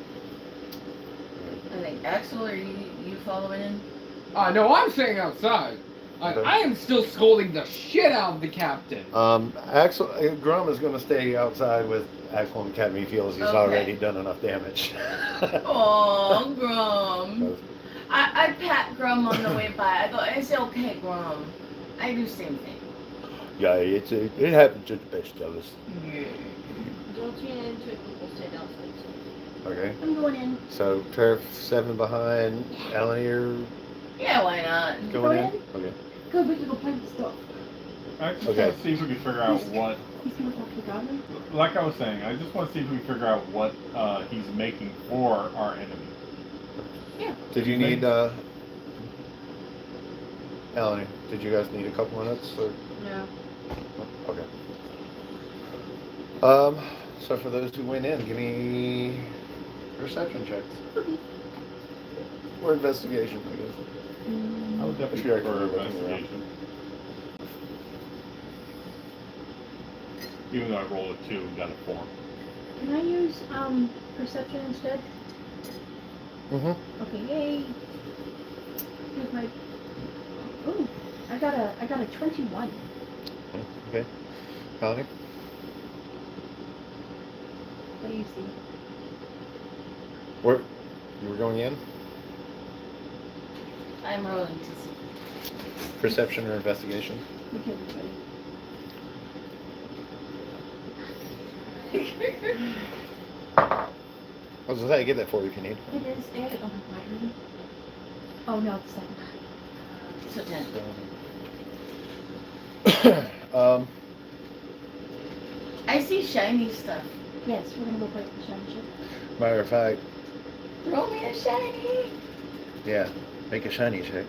I think Axel, are you following in? No, I'm staying outside. Okay. I am still scolding the shit out of the captain. Axel Grum is going to stay outside with Axel and Cat. He feels he's Okay. already done enough damage. Oh, Grum. I pat Grum on the way by. I say, okay, Grum. I do the same thing. Yeah, it happens to the best of us. Yeah. Don't tune into it. People stay outside. Okay. I'm going in. So Turf 7 behind. Alan, you're Yeah, why not? going in. in? Okay. Go, we can go play with the stuff. I just Okay. want to see if we can figure out what, He's gonna talk to the goblin. like I was saying, I just want to see if we can figure out what he's making for our enemy. Did you need Alan? Did you guys need a couple minutes? Or? No. Okay. So for those who went in, give me perception checks. Or investigation, I guess. I would definitely Sure, I prefer can do that. investigation. Even though I rolled a 2 and got a 4. Can I use perception instead? Mm-hmm. Okay, yay. Here's my. Ooh, I got a 21. Okay. Alan? What do you see? Where you were going in? I'm rolling to see. Perception or investigation? Okay, everybody. I was gonna say, I get that for you if you need. It is a. Oh, my. Oh no, it's 7. So 10. I see shiny stuff. Yes, we're gonna go play with the shiny ship. Matter of fact, Throw me a shiny. yeah, make a shiny check.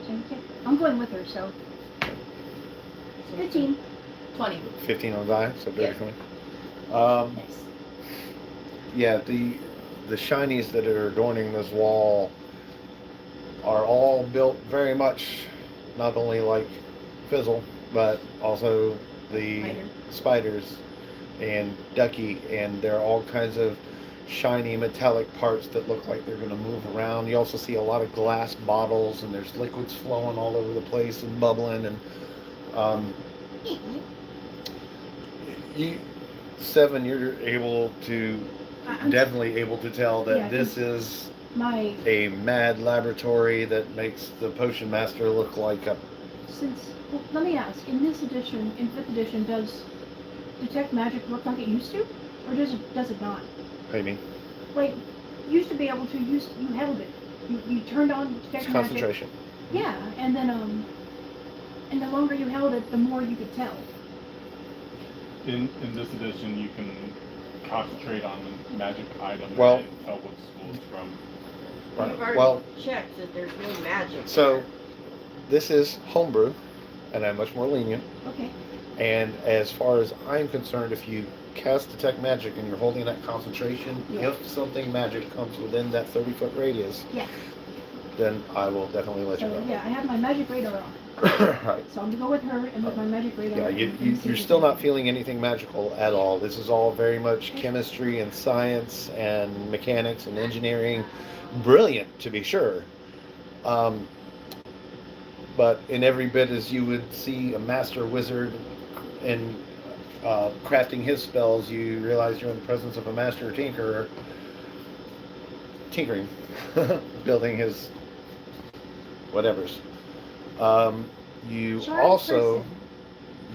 Shiny ship. I'm going with her, so 15. 20. 15 on die, so Yeah. very Nice. Yeah, the shinies that are adorning this wall are all built very much not only like Fizzle, but also the Spider. spiders and Ducky, and they're all kinds of shiny metallic parts that look like they're going to move around. You also see a lot of glass bottles, and there's liquids flowing all over the place and bubbling, and you, Seven, you're able to I'm definitely able to tell that Yeah, this is my a mad laboratory that makes the potion master look like a. well, let me ask. In this edition, in 5th edition, does detect magic work like it used to, or does it not? What do you mean? Like, you used to be able to use. You held it. You turned on detect It's magic. concentration. Yeah, and then and the longer you held it, the more you could tell. In this edition, you can concentrate on the magic item Well- and tell what school it's from. Right. We've already Well, checked that there's no magic. so there. this is homebrew, and I'm much more lenient. Okay. And as far as I'm concerned, if you cast detect magic and you're holding that concentration, Yeah. if something magic comes within that 30-foot radius, Yeah. then I will definitely let So you know. yeah, I have my magic radar on. Right. So I'm gonna go with her and with my magic radar. Yeah, on, and see you're if still it's- not feeling anything magical at all. This is all very much chemistry and science and mechanics and engineering. Brilliant, to be sure. But in every bit as you would see a master wizard in crafting his spells, you realize you're in the presence of a master tinkerer tinkering, building his whatevers. You Sharp also person.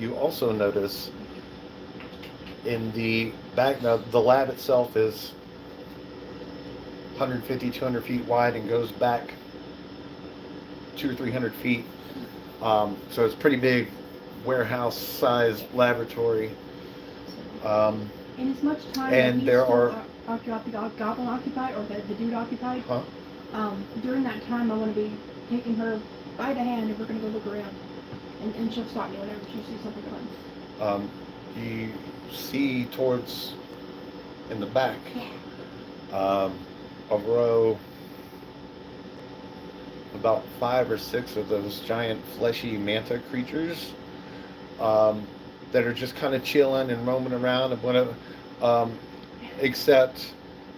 you also notice in the back, now the lab itself is 150, 200 feet wide and goes back 200 or 300 feet. So it's pretty big warehouse-sized laboratory. In as much time And that there he's are- goblin occupied or the dude occupied, Huh? during that time I want to be taking her by the hand, and we're gonna go look around. And she'll stop me whenever she sees something fun. You see towards in the back a row, about 5 or 6 of those giant fleshy manta creatures that are just kind of chilling and roaming around and whatever, except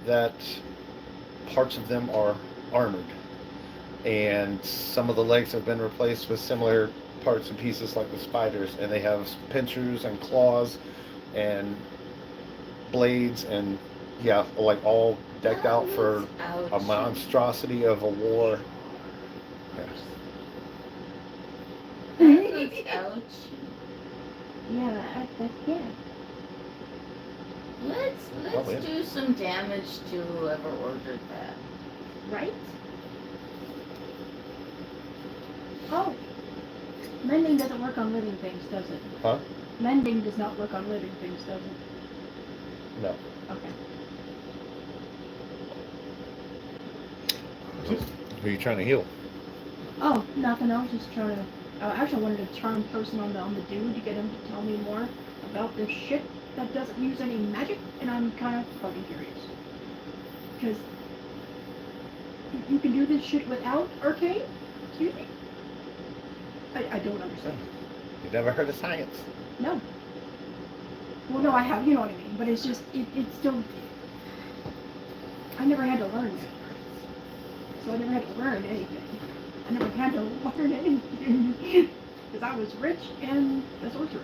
that parts of them are armored, and some of the legs have been replaced with similar parts and pieces like the spiders, and they have pincers and claws and blades and like all decked out for a monstrosity of a war. Ouch. Yeah, yeah. Let's do some damage to whoever ordered that. Right? Oh. Mending doesn't work on living things, does it? Huh? Mending does not work on living things, does it? No. Okay. Who are you trying to heal? Oh, nothing. I was just trying to. Actually, I wanted to charm person on the dude to get him to tell me more about this shit that doesn't use any magic, and I'm kind of fucking curious. Because you can do this shit without arcane? Excuse me? I don't understand. You've never heard of science? No. Well, no, I have. You know what I mean. But it's just it's still. I never had to learn that. So I never had to learn anything. I never had to learn anything because I was rich and a sorcerer.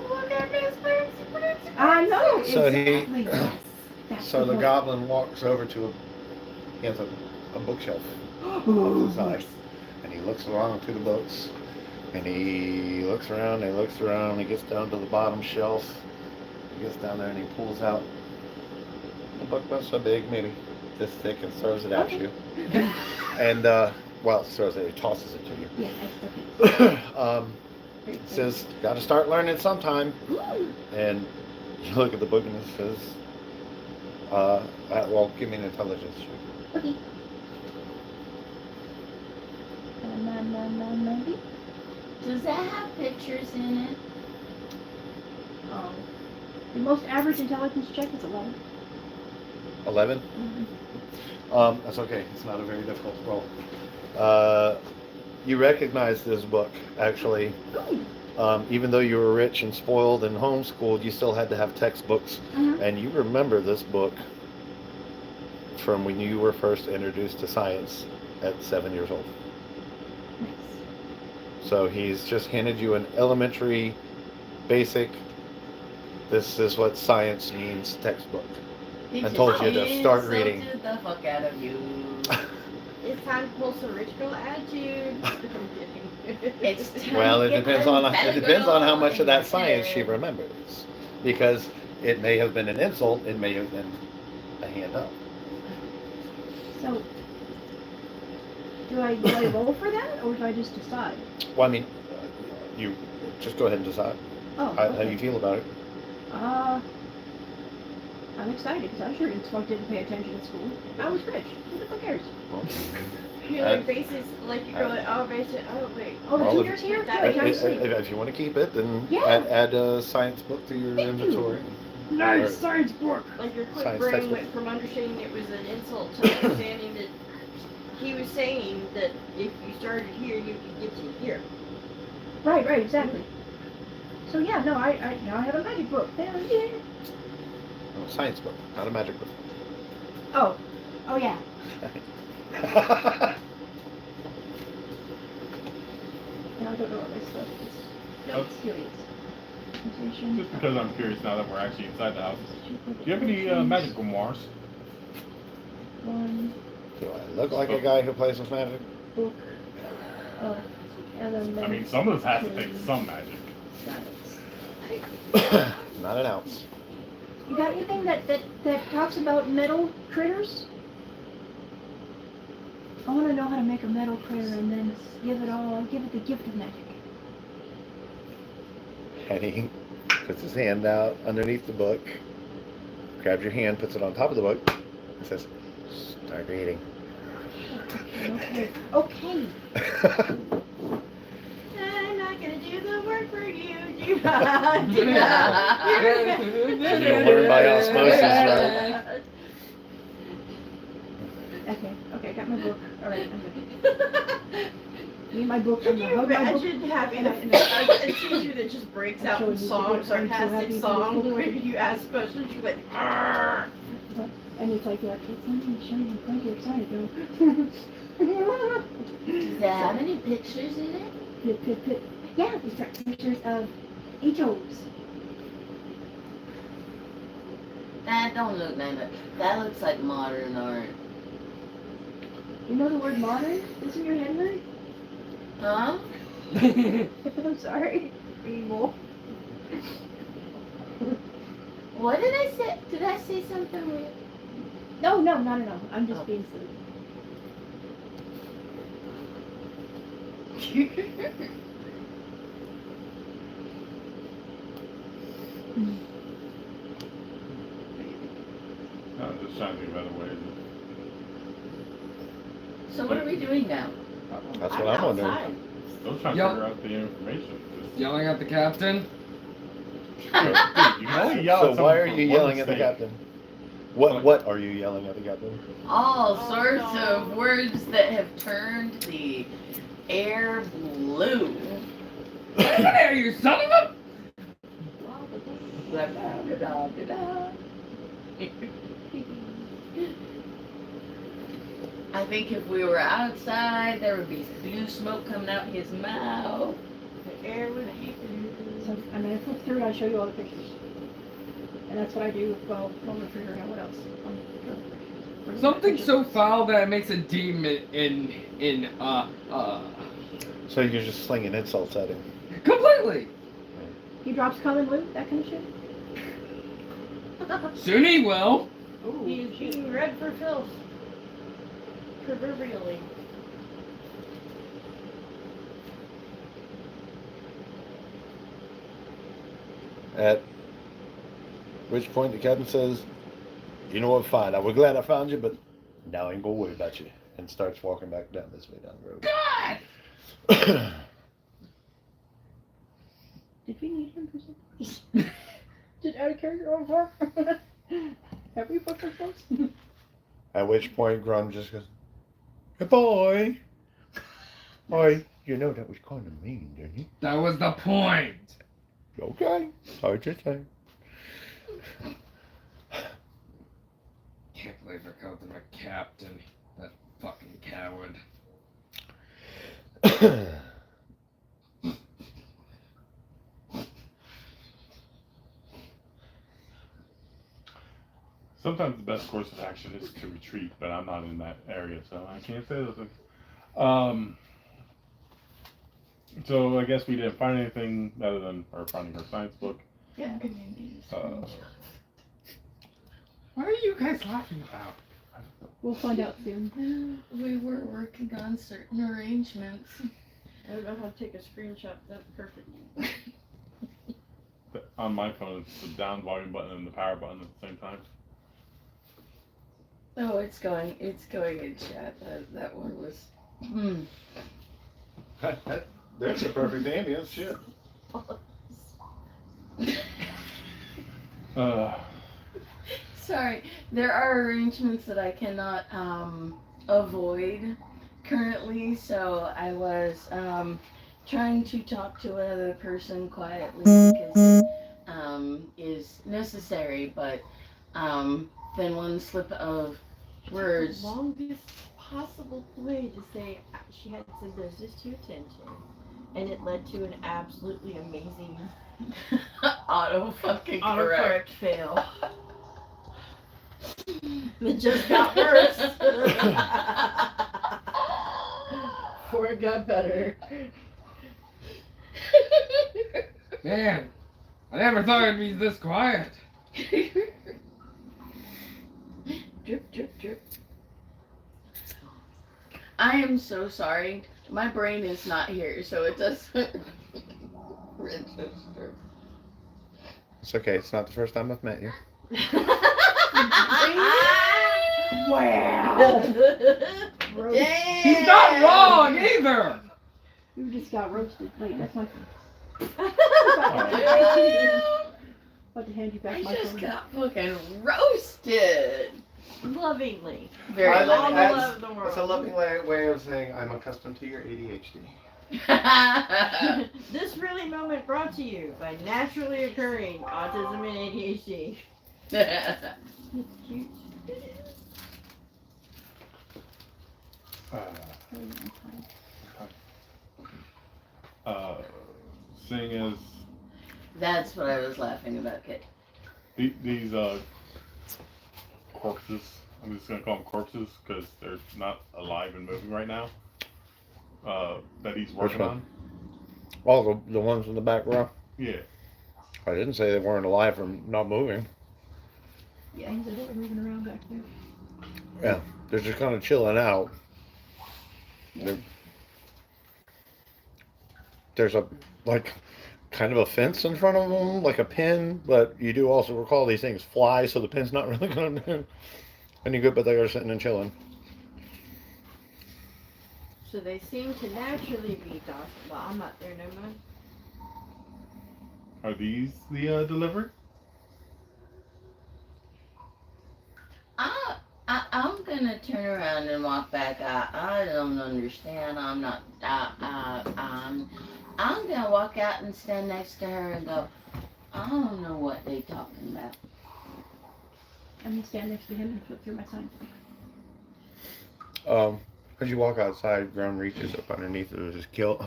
Look at this fancy. I know. So exactly. That's So the point. goblin walks over to he has a bookshelf Oh, inside, and he looks around through the books, and he looks around, and he looks around, and he gets down to the bottom shelf. He gets down there and he pulls out a book about so big, maybe this thick, and throws it at you. And throws it, he tosses it to you. Yeah, that's okay. It says, "Got to start learning sometime." And you look at the book and it says, "Well, give me an intelligence check." Okay. 90. Does that have pictures in it? The most average intelligence check is 11. 11. Mm-hmm. That's okay. It's not a very difficult roll. You recognize this book, actually. Even though you were rich and spoiled and homeschooled, you still had to have textbooks. Mhm. And you remember this book from when you were first introduced to science at 7 years old. Nice. So he's just handed you an elementary, basic, this is what science means textbook. I told you to start reading. Insulted the fuck out of you. It's time to pull some rich girl attitude. It's time Well, to it get depends them on better how much of that going. science she remembers, because it may have been an insult, it may have been a hand up. So, do I roll for that, or do I just decide? Well, I mean, you just go ahead and decide Oh, how okay. you feel about it. I'm excited because I'm sure didn't pay attention in school. I was rich. Who the fuck cares? You're like basis, like you go like, oh, basis, oh wait. Oh, the All of tutor's here? Good, that- can I see? If you want to keep it, then Yeah. add a science book to your Thank you. inventory. Nice Or- science book. Like your quick Science brain textbook. went from understanding it was an insult to understanding that he was saying that if you started here, you could get to here. Right, exactly. So yeah, no, I now I have a magic book. Hell yeah. No, science book, not a magic book. Oh yeah. Now I don't know what my stuff is. No, it's curious. Mutation. Just because I'm curious now that we're actually inside the house. Do you have any magic grimoires? One Do I look like a guy who plays with magic? book of elementary I mean, some of us have to take some magic. science. Not an ounce. You got anything that talks about metal critters? I want to know how to make a metal critter and then give it the gift of magic. And he puts his hand out underneath the book, grabs your hand, puts it on top of the book, and says, "Start reading." Okay. Okay. I'm not gonna do the work for you. Do not. Do not. You'll learn by osmosis, right? Okay. Okay. I got my book. All right. I'm good. Me and my book. Can I'm you gonna hug my book. imagine having a teacher that just breaks out in song, sarcastic song, where you ask questions, you like, "Arr." And it's like, it's something to show you. Thank you. Excited though. Does that have any pictures in it? Yeah, these are pictures of Itos. That don't look like that. That looks like modern art. You know the word modern? Isn't your head right? Huh? I'm sorry. Evil. What did I say? Did I say something weird? No, not at all. I'm just Oh. being silly. No, I'm just trying to think of other ways. So what are we doing now? That's what I'm wondering. outside. Still trying to Yup. figure out the information. Just, Yelling at the captain. dude, you can only yell So at why someone are for you one yelling at the mistake. captain? What are you yelling at the captain? All Oh, sorts no. of words that have turned the air blue. Wait a minute, you son of a... Blah, blah, blah, blah, blah. I think if we were outside, there would be blue smoke coming out his mouth. The air would be. So I'm gonna flip through and I'll show you all the pictures. And that's what I do while we're figuring out what else. Something so foul that it makes a demon in So you're just slinging insults at him. completely. He drops common loot, that kind of shit. Soon he will. He's being read for filth. Proverbially. At which point the captain says, "You know what? Fine. I was glad I found you, but now I ain't gonna worry about you." And starts walking back down this way down the road. God. Did we need him for something? Did out of character on far? Have we booked ourselves? At which point Grum just goes, "Hey boy, boy, you know that was kind of mean, didn't you?" That was the point. Okay, sorry to say. Can't believe I called him a captain. That fucking coward. Sometimes the best course of action is to retreat, but I'm not in that area, so I can't say those things. So I guess we didn't find anything other than her finding her science book. Yeah. What are you guys laughing about? We'll find out soon. We were working on certain arrangements. I don't know how to take a screenshot. That's perfect. On my phone, it's the down volume button and the power button at the same time. Oh, it's going in chat. That one was. There's a perfect ambience, shit. Sorry, there are arrangements that I cannot avoid currently, so I was trying to talk to another person quietly because is necessary, but then one slip of words. The longest possible way to say she had said there's this to attention, and it led to an absolutely amazing Auto fucking correct. autocorrect fail. It just got worse. Before it got better. Man, I never thought it'd be this quiet. Drip, drip, drip. I am so sorry. My brain is not here, so it doesn't register. It's okay. It's not the first time I've met you. Wow. roasted. He's not wrong either. You just got roasted. Wait, that's my phone. About to hand you back I my just phone. got fucking roasted. Lovingly. Very I lovely. love the world. It's a loving way of saying I'm accustomed to your ADHD. This really moment brought to you by naturally occurring autism and ADHD. It's cute. Seeing as That's what I was laughing about, kid. these corpses, I'm just gonna call them corpses because they're not alive and moving right now. That he's working one? on. All the ones in the back row. Yeah. I didn't say they weren't alive or not moving. Yeah. Things that are moving around back there. Yeah, they're just kind of chilling out. There's a kind of a fence in front of them, like a pin, but you do also recall these things fly, so the pin's not really going to do any good. But they are sitting and chilling. So they seem to naturally be docile. Well, I'm not there no more. Are these the delivery? I'm gonna turn around and walk back. I don't understand. I'm not. I'm gonna walk out and stand next to her and go, I don't know what they talking about. I'm gonna stand next to him and flip through my signs. As you walk outside, Grum reaches up underneath of his kilt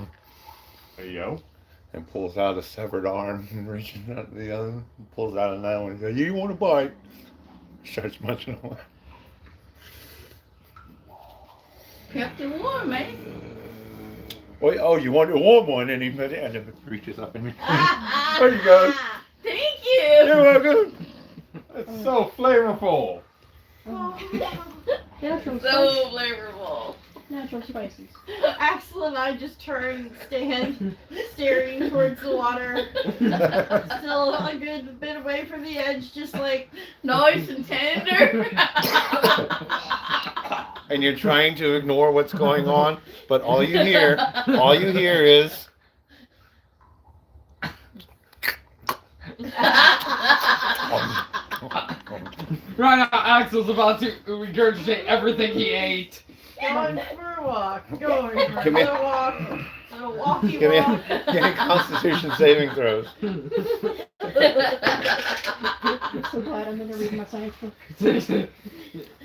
Hey yo. and pulls out a severed arm and reaches out to the other, pulls out a knife and says, "You want a bite?" Starts munching away. Kept it warm, eh? Wait, oh, you want a warm one? And he reaches up and there you go. Thank you. You're welcome. It's so flavorful. Natural So spices. flavorful. Natural spices. Axel and I just stand staring towards the water. Still a good bit away from the edge, just like Nice and tender. And you're trying to ignore what's going on, but all you hear is Right now, Axel's about to regurgitate everything he ate. going for a walk, going for Give me- a walk, a walkie give me walk. a Constitution saving throws. I'm so glad I'm gonna read my science book.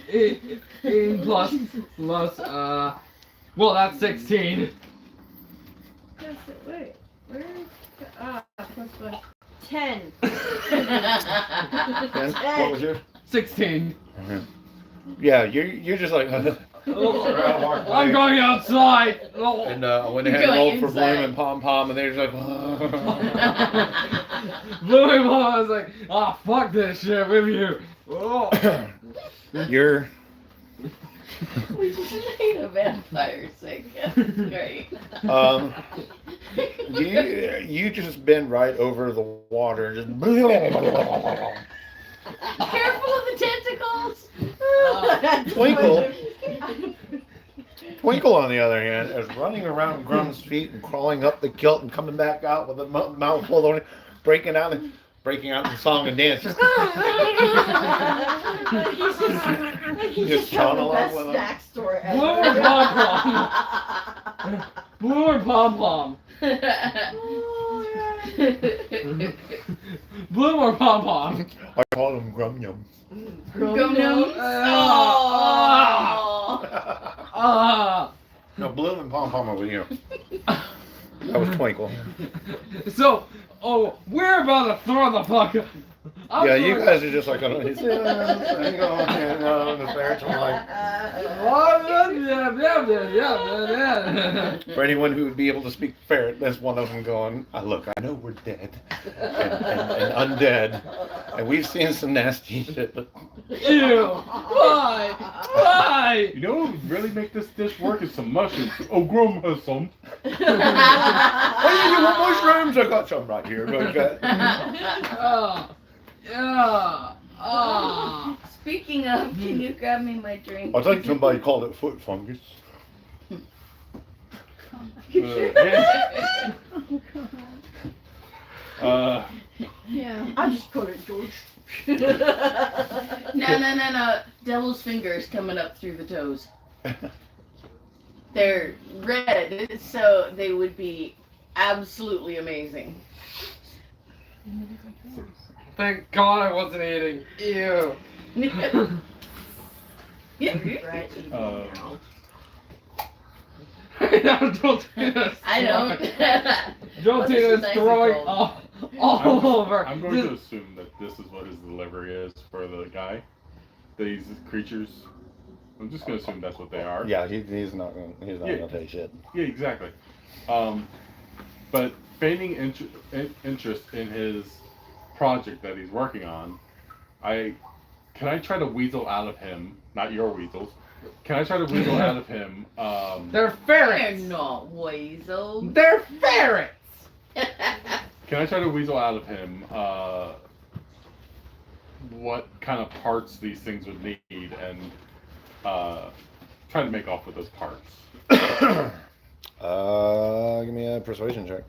18 plus, well, that's 16. Wait, where is plus what? 10. Ken, what was yours? 16. Yeah, you're just like. I'm going outside. Oh. And when they had Going rolled for inside. Bloom and Pom Pom, and they're just like. Louis Mom was like, ah, fuck this shit with you. Oh. You're. We just made a vampire sick. That's great. You just bend right over the water and just. Careful of the tentacles. Twinkle. Twinkle, on the other hand, is running around Grum's feet and crawling up the kilt and coming back out with a mouthful of it, breaking out in song and dance. He's Just just chawing the along best with him. snack store Blue or ever. pom pom? Blue or pom pom? Blue or pom pom? I call him Grum Yum. Gum-nums. Ah. No, Bloom and Pom Pom over here. That was Twinkle. So, we're about to throw the fuck up. Yeah, you guys are just like on the ferrets are like. For anyone who would be able to speak ferret, there's one of them going, look, I know we're dead and undead, and we've seen some nasty shit, but Ew. Why? Why? You know what would really make this dish work is some mushrooms. Oh, Grum has some. oh, you want mushrooms? I got some right here. Go get. Yeah. Ah. Speaking of, can you grab me my drink? I think somebody called it foot fungus. Yeah. Oh, God. Yeah. I just called it George. No. Devil's fingers coming up through the toes. They're red, so they would be absolutely amazing. Thank God I wasn't eating. Ew. Right. No, don't do this. I don't. Don't What do is this. this Throw it icicle? all over. I'm going to assume that this is what his delivery is for the guy. These creatures. I'm just going to assume that's what they are. Yeah, he's not Yeah. gonna take shit. Yeah, exactly. But feigning interest in his project that he's working on, can I try to weasel out of him? Not your weasels. Can I try to weasel out of him? They're They're ferrets. not weasels. They're ferrets. Can I try to weasel out of him what kind of parts these things would need and try to make off with those parts? Give me a persuasion check.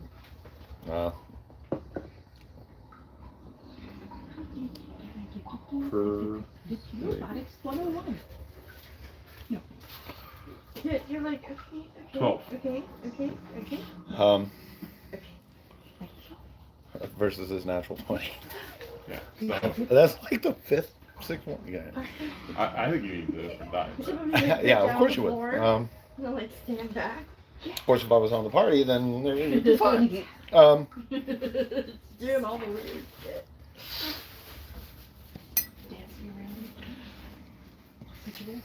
For Robotics 101. No. You're like, okay. 12. Okay. versus his natural 20. Yeah. So That's like the fifth, sixth one. Yeah. I think you need this for die. Yeah, of course you would. No, like stand back. Of course, if I was on the party, then it'd be fine. Doing all the weird shit. Dancing around.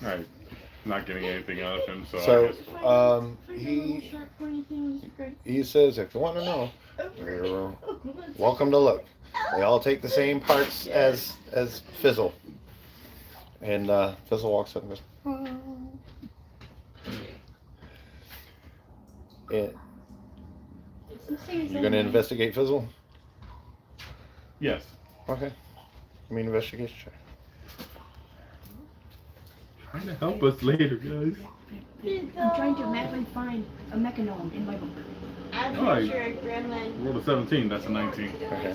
Alright. Not getting anything out of him, so, I So, guess. he says, if you want to know, you're welcome to look. They all take the same parts as Fizzle. And Fizzle walks up and goes, you gonna investigate Fizzle? Yes. Okay. I mean, investigation check. Trying to help us later, guys. I'm trying to madly find a mechanome in my book. I'm Oh, pretty sure a gremlin. Rolled a 17, that's a 19. Okay.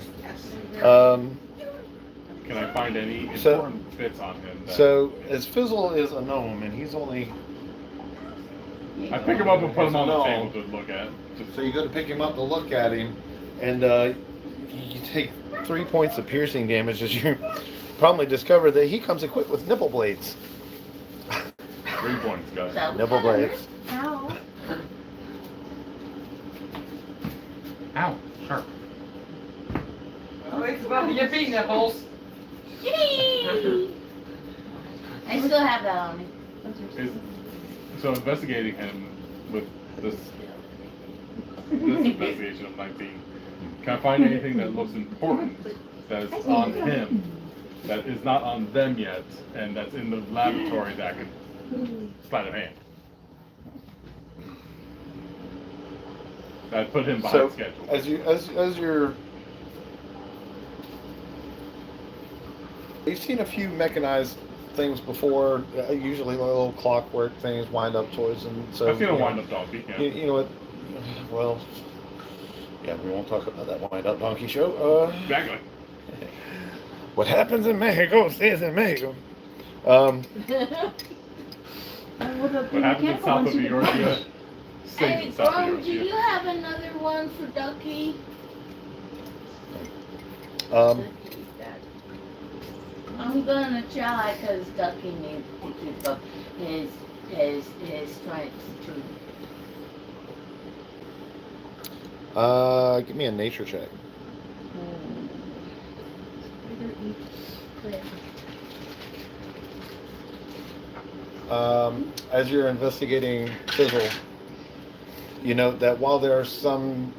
Can I find any So- important bits on him? So, as Fizzle is a gnome, and he's only... I pick him up and put him on the No. table to look at. So you go to pick him up to look at him, and you take 3 points of piercing damage as you promptly discover that he comes equipped with nipple blades. 3 points, guys. Nipple blades. Ow. Ow, sharp. Oh, it's about to get beat, nipples. I still have that on me. So investigating him with this investigation of 19, can I find anything that looks important that is on him, that is not on them yet, and that's in the laboratory that I can sleight of hand? That put him behind So schedule. as you're, you've seen a few mechanized things before. Usually little clockwork things, wind-up toys, and so. I've seen a wind-up donkey. Yeah. You know what? Well, yeah, we won't talk about that wind-up donkey show. Exactly. What happens in Mexico stays in Mexico. Well, the What happens in mechanical South ones of you New can York punch. stays Hey, in South of do New York. you have another one for Ducky? I'm gonna try because Ducky needs to keep up his strength too. Give me a nature check. As you're investigating Fizzle, you note that while there are some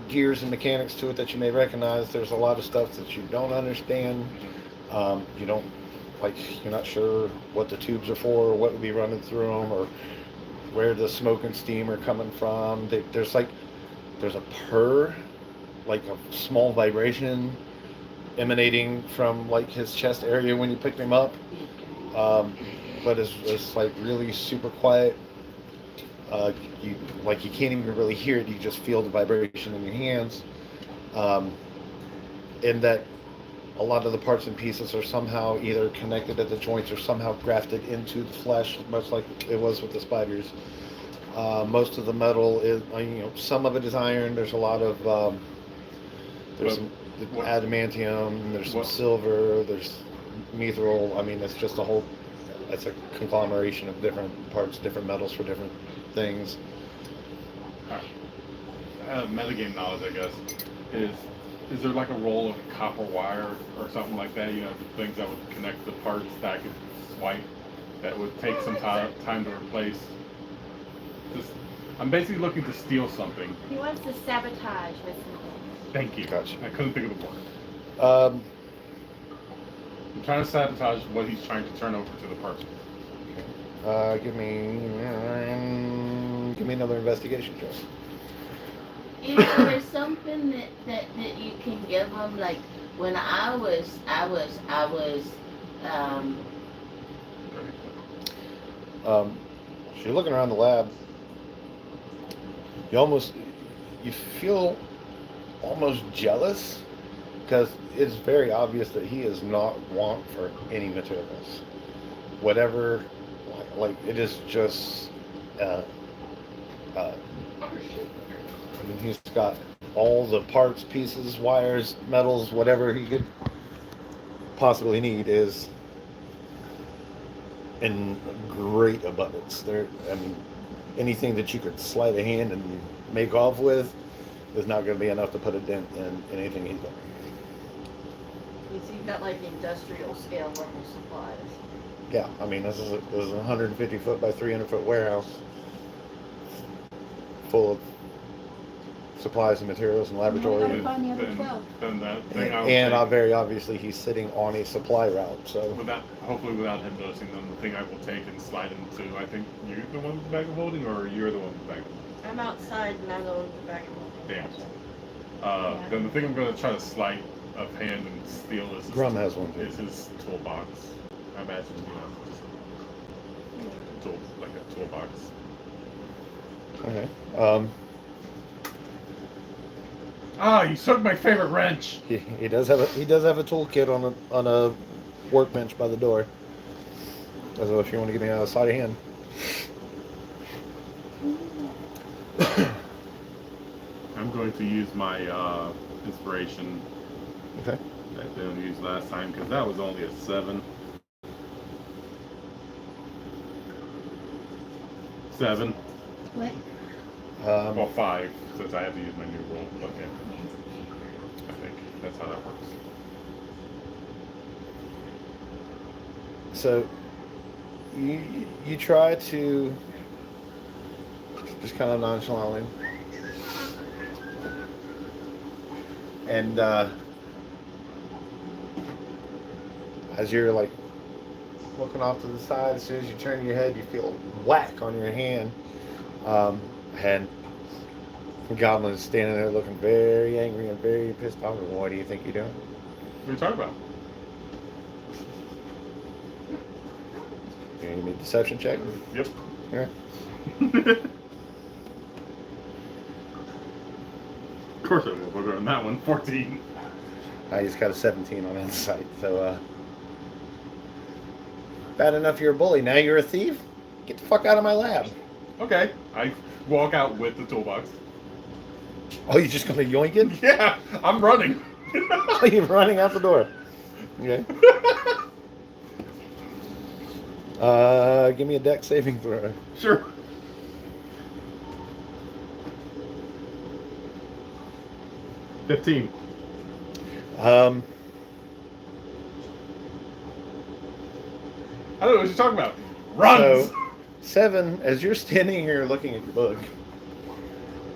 gears and mechanics to it that you may recognize, there's a lot of stuff that you don't understand. You don't, you're not sure what the tubes are for, or what would be running through them, or where the smoke and steam are coming from. There's a purr, like a small vibration emanating from like his chest area when you picked him up. But it's like really super quiet. You like you can't even really hear it. You just feel the vibration in your hands. Um, and that a lot of the parts and pieces are somehow either connected at the joints or somehow grafted into the flesh, much like it was with the spiders. Most of the metal is, some of it is iron. There's a lot of there's some adamantium. There's some silver. There's mithril. I mean, it's just a whole. It's a conglomeration of different parts, different metals for different things. Metagame knowledge, I guess, is there like a roll of copper wire or something like that? You know, the things that would connect the parts that I could swipe that would take some time to replace. Just, I'm basically looking to steal something. He wants to sabotage with something. Thank you. Gotcha. I couldn't think of the word. I'm trying to sabotage what he's trying to turn over to the parts. Give me another investigation check. Is there something that you can give them? Like when I was So you're looking around the lab. You feel almost jealous because it's very obvious that he is not want for any materials. Whatever, like it is just. I mean, he's got all the parts, pieces, wires, metals, whatever he could possibly need is in great abundance. I mean, anything that you could sleight of hand and make off with is not going to be enough to put a dent in anything he's got. He's got like industrial scale level supplies. Yeah, I mean, this is a 150 foot by 300 foot warehouse full of supplies and materials and laboratory. Gotta find the other 12. Then that thing And very obviously he's sitting on a supply route, so. Hopefully without him noticing, then the thing I will take and slide into, I think you're the one with the bag of holding, or you're the one with the bag of holding? I'm outside and I'm the one with the bag of holding. Damn. Then the thing I'm going to try to sleight of hand and steal is Grum has one too. Is his toolbox. I imagine, just like a toolbox. Okay. You took my favorite wrench. He does have a toolkit on a workbench by the door. So if you want to give me a sleight of hand. I'm going to use my inspiration. Okay. That I didn't use last time because that was only a 7. 7. What? Well, 5 since I have to use my new roll. Okay. I think that's how that works. So you try to just kind of nonchalantly, and as you're like looking off to the side, as soon as you turn your head, you feel a whack on your hand, and the goblin is standing there looking very angry and very pissed off. What do you think you're doing? What are you talking about? You give me a deception check? Yep. Yeah. Of course I will. We'll go on that one. 14. He's got a 17 on insight, so bad enough you're a bully. Now you're a thief? Get the fuck out of my lab. Okay. I walk out with the toolbox. Oh, you're just gonna yoink it? Yeah, I'm running. Oh, you're running out the door. Okay. Give me a dex saving throw. Sure. $15. I I don't know what you're talking about. Runs. So, 7, as you're standing here looking at your book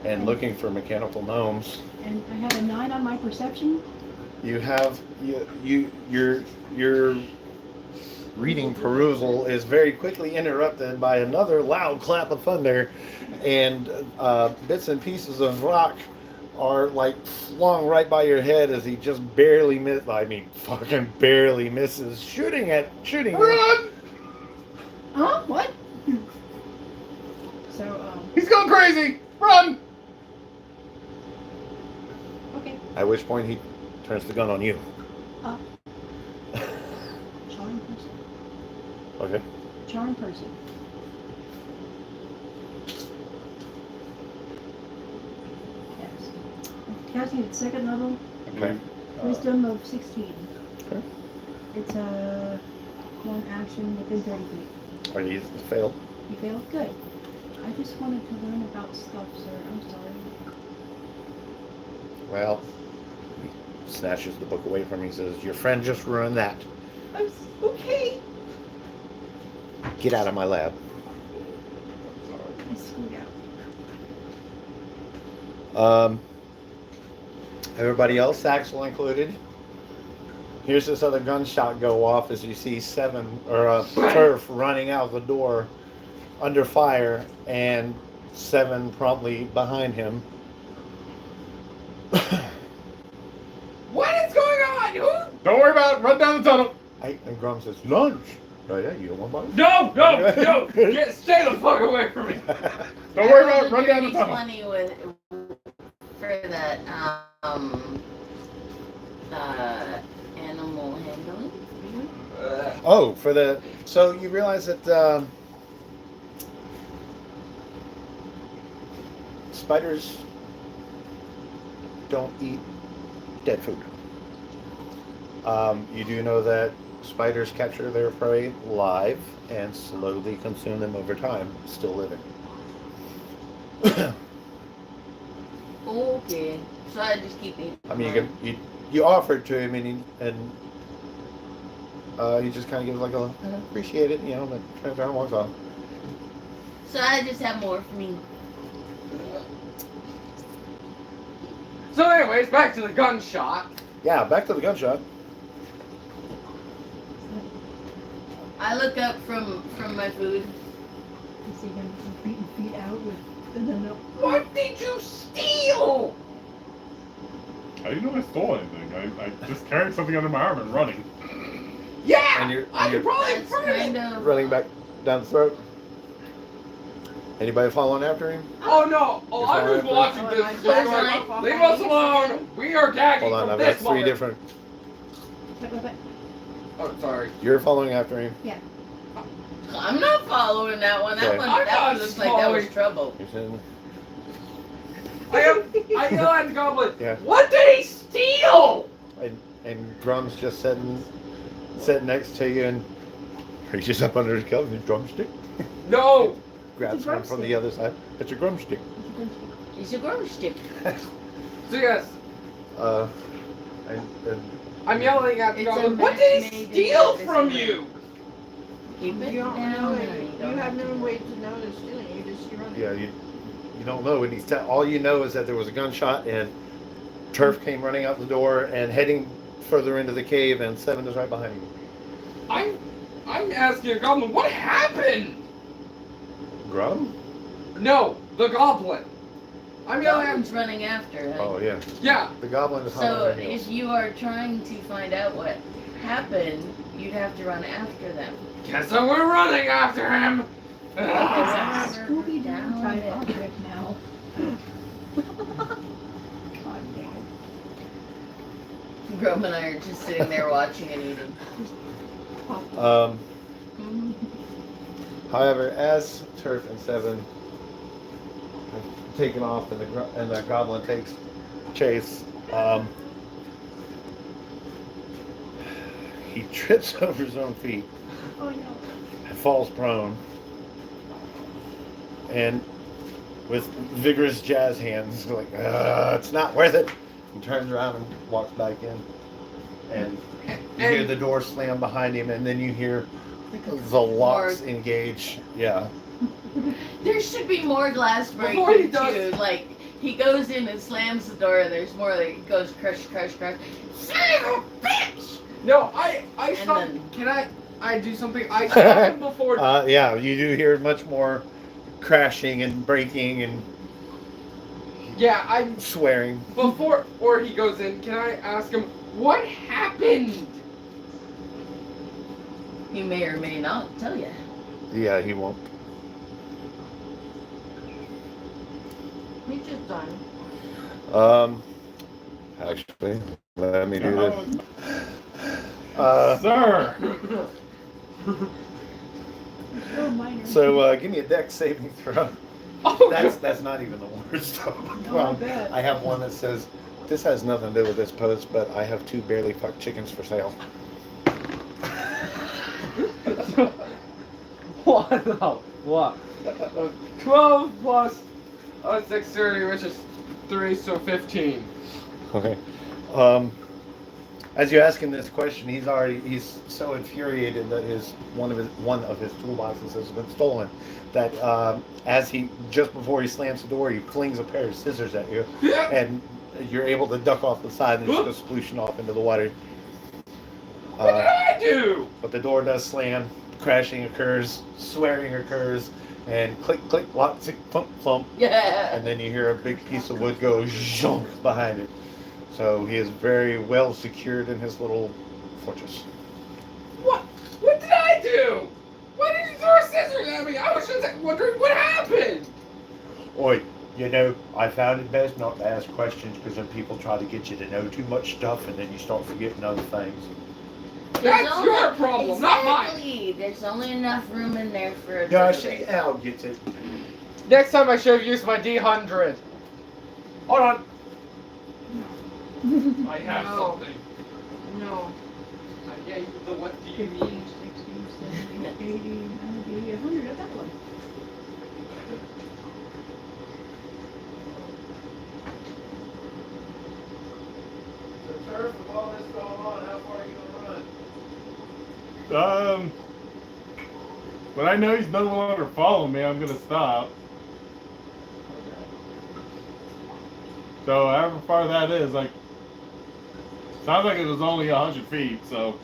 and looking for mechanical gnomes, And I have a 9 on my perception. you have your reading perusal is very quickly interrupted by another loud clap of thunder, and bits and pieces of rock are like flung right by your head as he just barely fucking barely misses shooting you. Run! Huh? What? So, He's going crazy! Run! okay. At which point he turns the gun on you. Charming person. Okay. Charming person. Yes. Casting at second level, Okay. wisdom of 16. Okay. It's a one action within 30 feet. Or you failed. You failed? Good. I just wanted to learn about stuff, sir. I'm sorry. Well, he snatches the book away from me and says, "Your friend just ruined that. Okay. Get out of my lab." I screwed out. Everybody else, Axel included. Here's this other gunshot go off as you see Turf running out the door under fire, and Seven promptly behind him. What is going on? Who? Don't worry about it. Run down the tunnel. And Grum says, "Lunch." Oh yeah, you don't want lunch? No! Stay the fuck away from me. Don't worry about it. I Run down the rolled a tunnel. 20 for that animal handling. Oh, for the so you realize that spiders don't eat dead food. You do know that spiders capture their prey live and slowly consume them over time, still living. Okay, so I just keep eating. I mean, you offered to him, and he just kind of gives like a appreciate it, but turns around and walks off. So I just have more for me. So anyways, back to the gunshot. Yeah, back to the gunshot. I look up from my food. You see him feet out with the note. What did you steal? How do you know I stole anything? I just carried something under my arm and running. Yeah! And you're I could probably That's prove it! kind of running back down the throat. Anybody following after him? Oh no! Oh, You're I'm just fine. watching this. That's Like, fine. leave us alone! We are gagging Hold on, from I've got this three moment. different. Wait. Oh, sorry. You're following after him. I'm not following that one. Okay. That one I'm not looks like that was following. trouble. You're saying, I yell at the goblin. Yeah. What did he steal? and Drum's just sitting next to you, and are you just up under his cover with a drumstick? No. Grabs It's a one from the other side. It's a drumstick. It's a grocery stick. So yes, And I'm yelling at the It's a goblin. What did he made steal in from this you? Keep it You don't down. know and it. You don't have to no know. way to know it's stealing. You just run. yeah, you don't know. And all you know is that there was a gunshot, and Turf came running out the door and heading further into the cave, and Seven is right behind you. I'm asking a goblin, what happened? Grum? No, the goblin. I'm yelling at Goblin's running after. Right? Oh yeah, Yeah. the goblin is So hollering. if you are trying to find out what happened, you'd have to run after them. Guess I we're running after him. Ah. Scooby-Doo Down type it. object now. God damn it. Grum and I are just sitting there watching and eating. However, as Turf and Seven have taken off and the goblin takes chase, he trips over his own feet Oh no. and falls prone. And with vigorous jazz hands, like, it's not worth it. He turns around and walks back in. And you hear the door slam behind him, and then you hear the locks engage. Yeah. There should be more glass Before he breaking does- too. Like he goes in and slams the door, and there's more. Like it goes crush, crush, crush. Son of a bitch! No, I stopped. then- Can I do something? I stopped him before. Yeah, you do hear much more crashing and breaking, and Yeah, I'm swearing. before he goes in. Can I ask him what happened? He may or may not tell you. Yeah, he won't. He's just done. Actually, let me do No, this. Sir! So minor. So give me a dex saving throw. Oh, That's not even the worst. No, I bet. I have one that says, "This has nothing to do with this post, but I have 2 barely fucked chickens for sale." what the what? 12 plus 630, which is 3, so 15. Okay. As you ask him this question, he's so infuriated that one of his toolboxes has been stolen that as he just before he slams the door, he flings a pair of scissors at you, and you're able to duck off the side and just go splooshing off into the water. What did I do? But the door does slam, crashing occurs, swearing occurs, and click, click, lock, tick, thump, thump, Yeah. and then you hear a big piece of wood go zhonk behind it. So he is very well secured in his little fortress. What? What did I do? Why did you throw scissors at me? I was just wondering what happened. Oi, you know, I found it best not to ask questions because then people try to get you to know too much stuff and then you start forgetting other things. That's your problem, not mine. Exactly. There's only enough room in there for a Gosh, toilet. Al gets it. Next time I should have used my D100. Hold on. I have No. something. No. I gave you the what do you mean? 60, 70, 80, 90, 100 at that one. So, sir, with all this going on, how far are you going to run? When I know he's no longer following me, I'm gonna stop. So however far that is, like, sounds like it was only 100 feet. So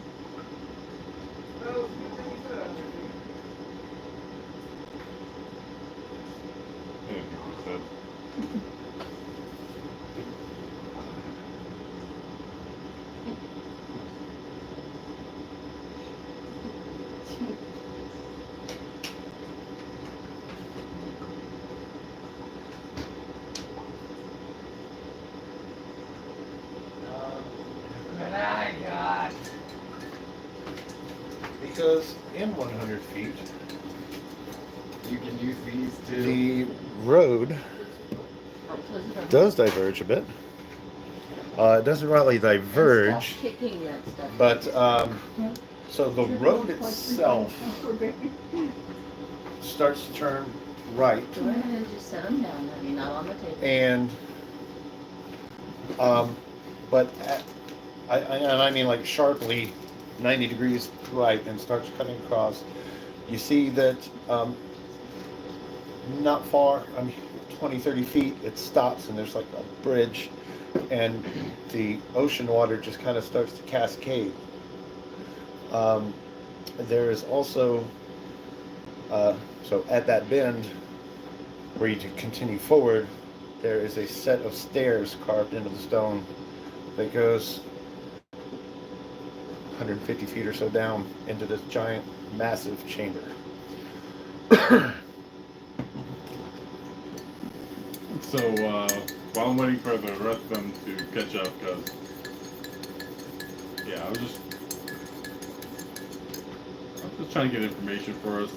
What I got. Because in 100 feet, You can use these too. the road does diverge a bit. It doesn't really diverge, Stop kicking that stuff. but so the road itself starts to turn right, Go ahead and just set them down. I mean, not on the table. and but I mean like sharply 90 degrees right, and starts cutting across. You see that not far, 20, 30 feet, it stops and there's like a bridge, and the ocean water just kind of starts to cascade. There is also, so at that bend, where you continue forward, there is a set of stairs carved into the stone that goes 150 feet or so down into this giant, massive chamber. So while I'm waiting for the rest of them to catch up, because yeah, I was just trying to get information for us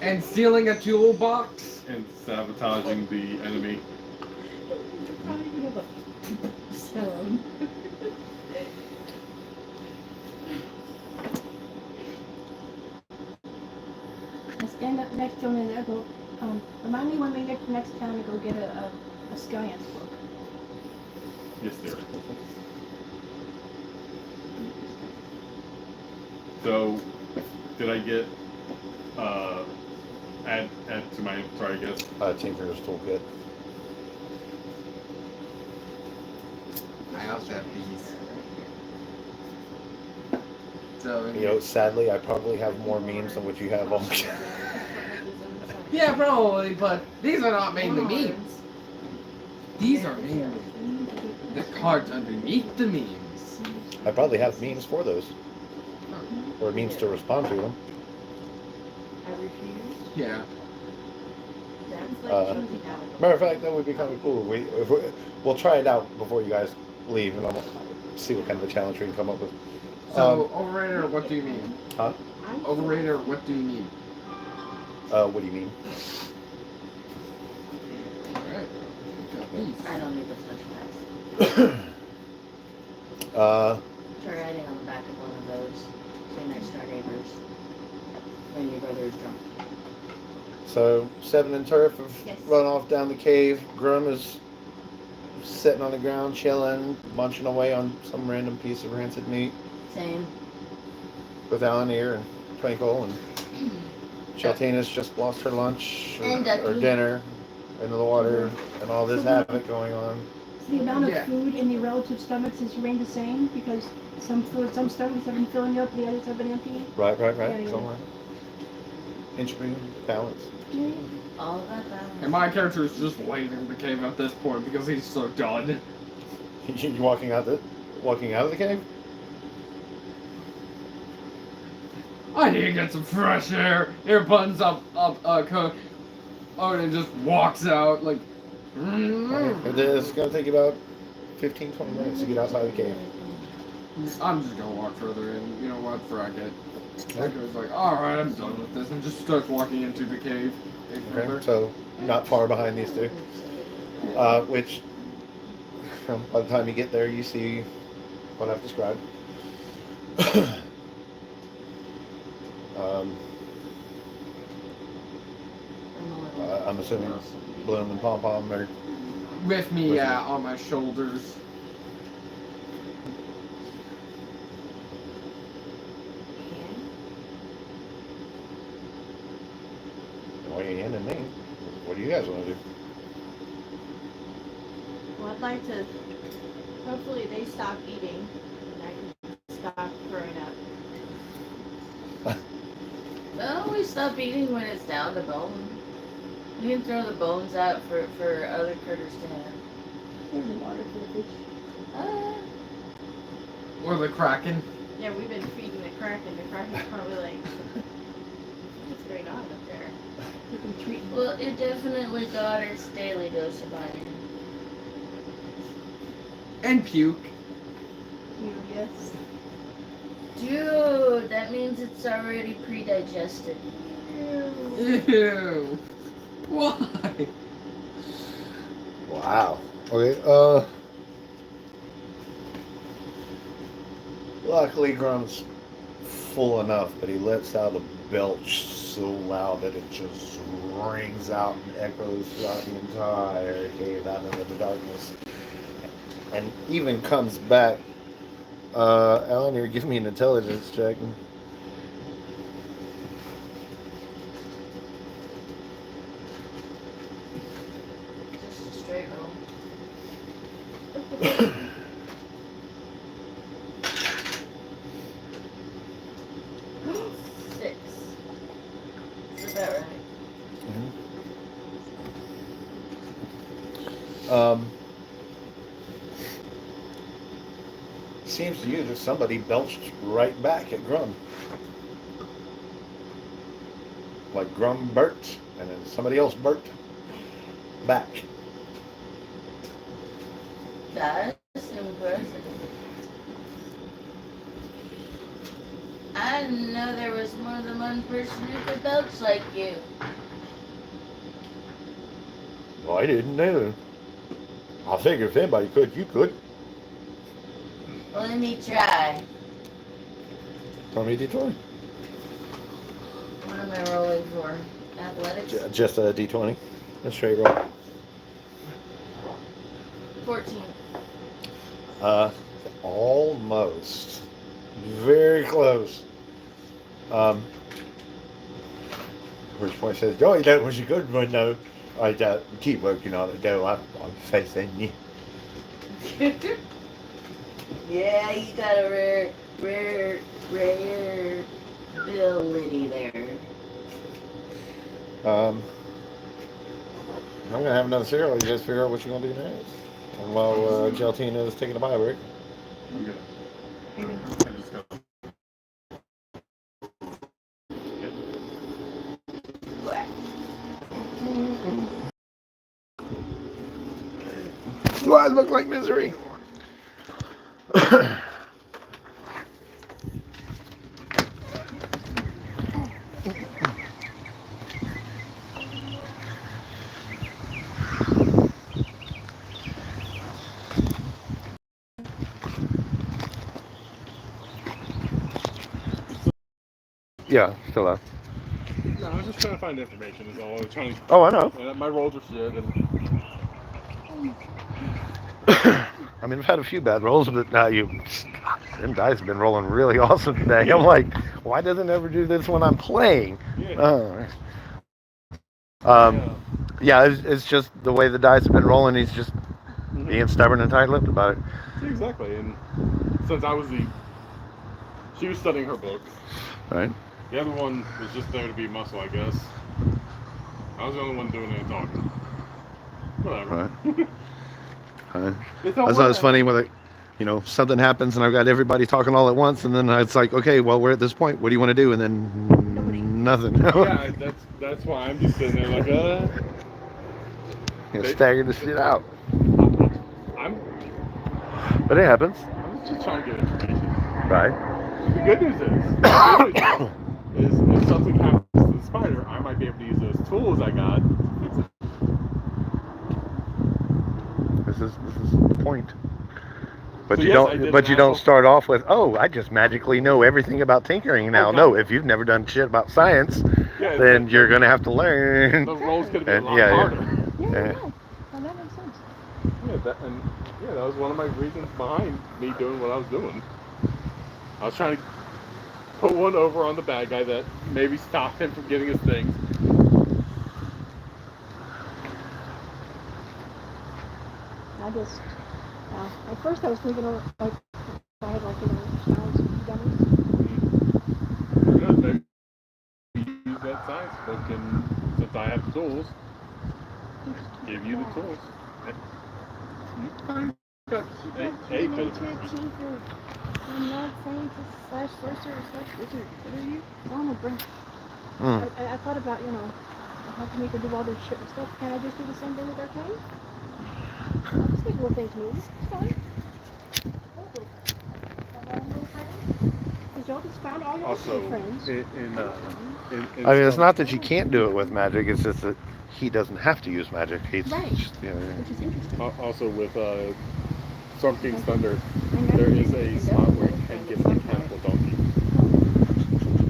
And stealing a toolbox. and sabotaging the enemy. I stand up next to him and I go, remind me when we get to the next town to go get a Science book. Yes, dear. So, did I get add to my inventory? I guess. Tinker's toolkit. I also have these. So You know, sadly, I probably have more memes than what you have on. Yeah, probably, but these are not mainly memes. These are mainly the cards underneath the memes. I probably have memes for those, or memes to respond to them. Every few years. Yeah. That's like changing out. Matter of fact, that would be kind of cool. We'll try it out before you guys leave, and I'll see what kind of a challenge we can come up with. So, overrated or what do you mean? Huh? Overrated or what do you mean? What do you mean? Alright. I don't need the touch pads. Try riding on the back of one of those. Say next to our neighbors. When your brother is drunk. So, Seven and Turf have Yes. run off down the cave. Grum is sitting on the ground, chilling, munching away on some random piece of rancid meat Same. with Alan here and Twinkle, and Sheltina's just lost her lunch And or Ducky. dinner into the water, and all this havoc going on. The amount of Yeah. food in the relative stomachs has remained the same because some stomachs have been filling up, the others have been empty. Right. Yeah. Somewhere. Inching balance. All about that. And my character is just leaving the cave at this point because he's so done. You walking out of the cave? I need to get some fresh air. Buttons up, coat. Oh, and just walks out like. It's gonna take you about 15-20 minutes to get outside the cave. I'm just gonna walk further in. You know what? Frack it. I was like, alright, I'm done with this, and just starts walking into the cave. Okay, so not far behind these two. Which, by the time you get there, you see what I've described. I'm assuming Bloom and Pom Pom are With me, With yeah, you. on my shoulders. weighing in and me. What do you guys want to do? Well, I'd like to. Hopefully, they stop eating, and I can stop throwing up. Well, we stop eating when it's down to bone. You can throw the bones out for other critters to have. There's the water for the fish. Or the Kraken. Yeah, we've been feeding the Kraken. The Kraken's probably like, what's going on up there? You can treat them. Well, it definitely got its daily dose of iron. And puke. Yes. Dude, that means it's already pre-digested. Ew. Why? Wow. Okay, luckily Grum's full enough, but he lets out a belch so loud that it just rings out and echoes throughout the entire cave out into the darkness. And even comes back. Alan, you're giving me an intelligence check. Just a straight roll. Six. Is that right? Seems to you that somebody belched right back at Grum. Like Grum burped, and then somebody else burped back. That's impressive. I didn't know there was more than one person who could belch like you. Well, I didn't know. I figured if anybody could, you could. Well, let me try. Tell me a D20. What am I rolling for? Athletics? Just a D20. A straight roll. 14. Almost. Very close. Which point says, "Oh, that was a good one, though. I keep working on it, though. I'm facing you." Yeah, you got a rare ability there. I'm gonna have another cereal. You guys figure out what you're gonna do next. And while Gelatina is taking a bio break. I'm good. I'm just gonna. Do I look like misery? Yeah, still up. No, I was just trying to find information. Is all. I was trying to. Oh, I know. My rolls are shit, and I mean, I've had a few bad rolls, but now them dice have been rolling really awesome today. I'm like, why doesn't it ever do this when I'm playing? yeah. Yeah, it's just the way the dice have been rolling. He's just Mhm. being stubborn and tight-lipped about it. Exactly, and since she was studying her book. Right. The other one was just there to be muscle, I guess. I was the only one doing any talking. Whatever. Right. It's I all thought it was whatever. funny when, something happens and I've got everybody talking all at once, and then it's like, okay, well, we're at this point. What do you want to do? And then nothing. Yeah, that's why I'm just sitting there like, Stagger the shit out. I'm But it happens. just trying to get information. Right. The good news is if something happens to the spider, I might be able to use those tools I got. This is the point. But So you yes, I don't. did But an you don't actual- start off with, oh, I just magically know everything about tinkering now. God. No, if you've never done shit about science, Yeah, then you're gonna have to learn. the rolls could have been And a lot yeah. harder. Yeah, Yeah. no. Well, that makes sense. That was one of my reasons behind me doing what I was doing. I was trying to put one over on the bad guy that maybe stopped him from getting his things. I just, at first I was thinking of, like, if I had, like, science dummies. Good, maybe use that science book, and since I have the tools, give you the tools. You got a bit of information. I'm not scientist slash sorcerer slash wizard. What are you? Oh, my brain. Mm. I thought about, how can we do all this shit and stuff? Can I just do the same thing with Arcane? I'll just make little things move. It's fine. Because y'all just found all your Also, friends. in I mean, it's some- not that you can't do it with magic. It's just that he doesn't have to use magic. He's Right. just, Which is interesting. Also with Storm King's Thunder, I know there you is can a do spot where you that. can get a mechanical donkey.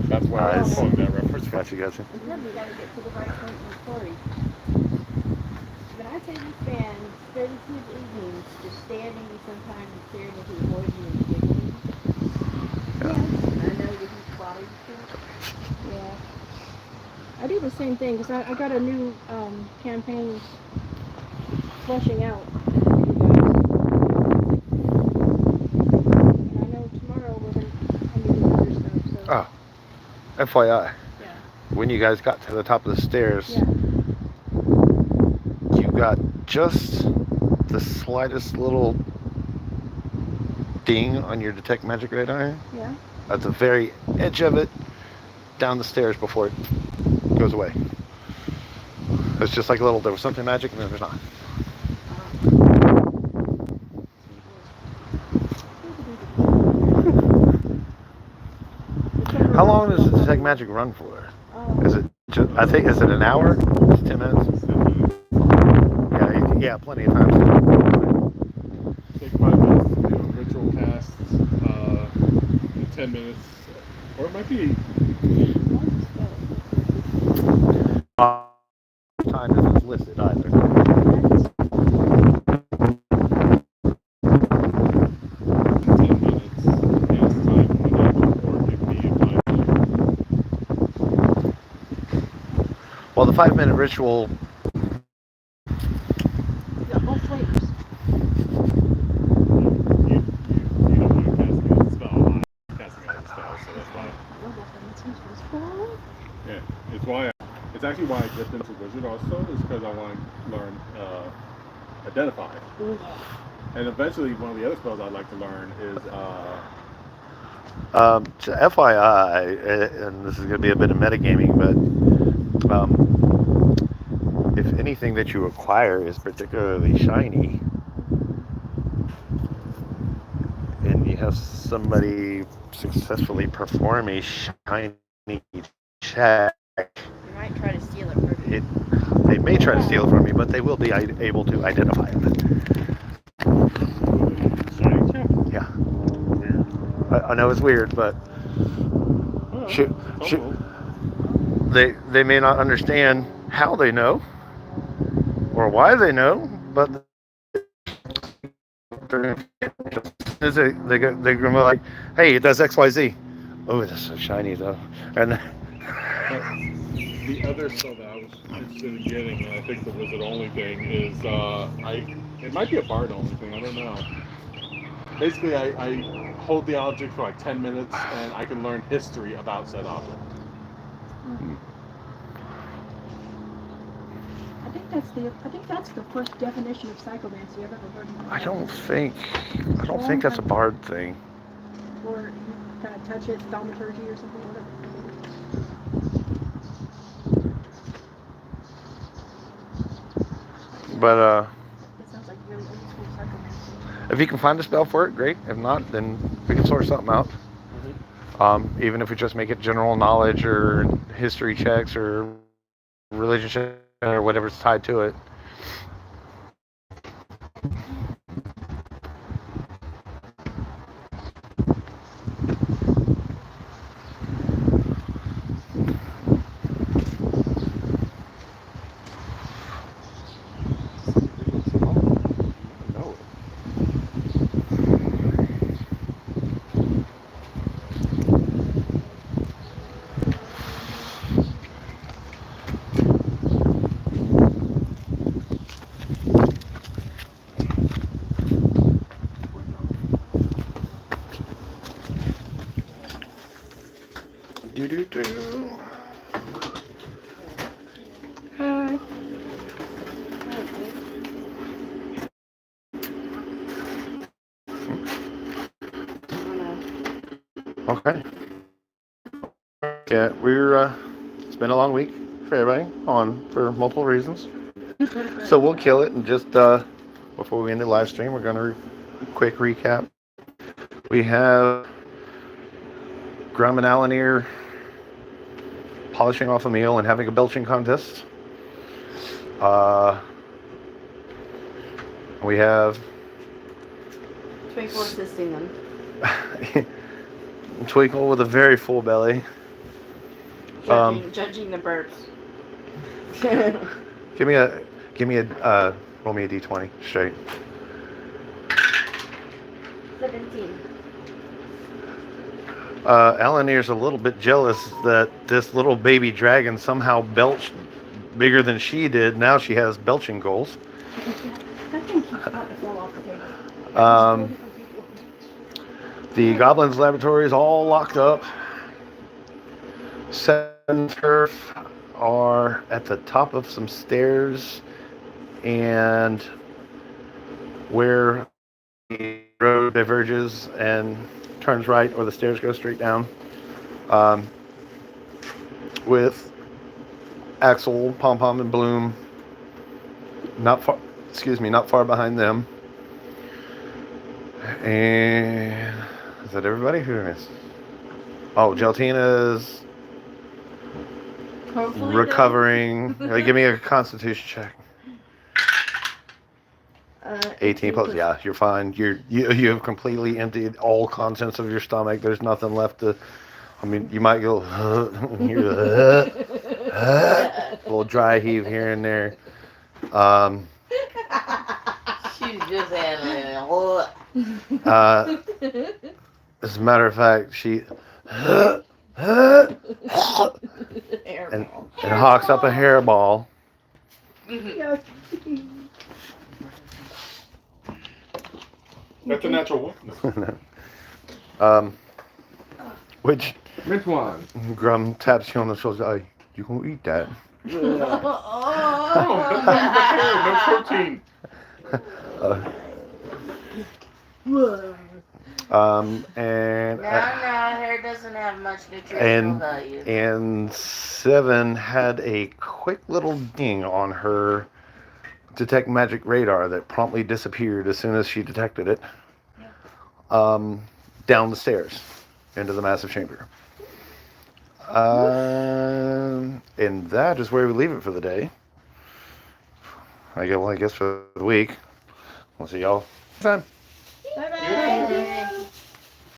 That's why I was Nice. pulling that reference. Gotcha. And then we got to get to the right point in the story. But I say we spend 32 evenings just standing and sometimes staring into the void and giggling. Yeah. I know that he's body Yeah. I do the same thing because I got a new campaign fleshing out. And I know tomorrow we're going to do other stuff. So. Oh, FYI, Yeah. when you guys got to the top of the stairs, Yeah. you got just the slightest little ding on your detect magic radar Yeah. at the very edge of it, down the stairs before it goes away. It's just like there was something magic and then there's not. How long does the detect magic run for? Is it just, is it an hour? 10 minutes? Yeah, plenty of time. Take 5 minutes to do a ritual cast, in 10 minutes, or it might be. Time isn't listed either. 10 minutes cast time or it could be a 5 minute. Well, the 5-minute ritual. Yeah, all flavors. You don't want to cast against the spell. I'm casting out the spell, so that's why. Yeah, it's actually why I dipped into Wizard also, is because I want to learn identify. And eventually, one of the other spells I'd like to learn is So FYI, and this is going to be a bit of metagaming, but if anything that you acquire is particularly shiny, and you have somebody successfully perform a shiny check, You might try to steal it from you. they may try to steal it from you, but they will be able to identify it. Yeah. I know it's weird, but shoot, they may not understand how they know or why they know, but they're going to be like, hey, it does XYZ. Oh, that's so shiny though. And the other spell that I was interested in getting, and I think the wizard only thing is it might be a bard only thing. I don't know. Basically, I hold the object for like 10 minutes, and I can learn history about said object. I think that's the first definition of psychomancy I've ever heard in my life. I don't think that's a bard thing. Or you kind of touch it, thaumaturgy or something, whatever. But That sounds like really old school psychomancy. if you can find a spell for it, great. If not, then we can sort something out. Even if we just make it general knowledge or history checks or religion checks or whatever's tied to it. Hi. Okay. Yeah, it's been a long week for everybody for multiple reasons. So we'll kill it and just before we end the live stream, we're gonna quick recap. We have Grum and Alanir polishing off a meal and having a belching contest. We have Twinkle assisting them. Twinkle with a very full belly. Judging the burps. Give me a roll me a d20 straight. 17. Alanir's a little bit jealous that this little baby dragon somehow belched bigger than she did. Now she has belching goals. That thing keeps about to fall off the table. The Goblins Laboratory is all locked up. Seven Turf are at the top of some stairs, and where the road diverges and turns right, or the stairs go straight down, with Axel, Pom Pom, and Bloom not far behind them. And is that everybody? Who is? Oh, Geltina's Hopefully recovering. Give me a Constitution check. 18 plus. Yeah, you're fine. You have completely emptied all contents of your stomach. There's nothing left to. I mean, you might go a little dry heave here and there. She's just handling As a matter of fact, she and hawks up a hairball. Yeah. That's a natural one. Which Which one? Grum taps you on the shoulder. Hey, you gonna eat that? Oh, no protein. uh, and No, hair doesn't have much nutritional and value. and Seven had a quick little ding on her detect magic radar that promptly disappeared as soon as she detected it. Down the stairs into the massive chamber. And that is where we leave it for the day. I guess for the week. We'll see y'all next time.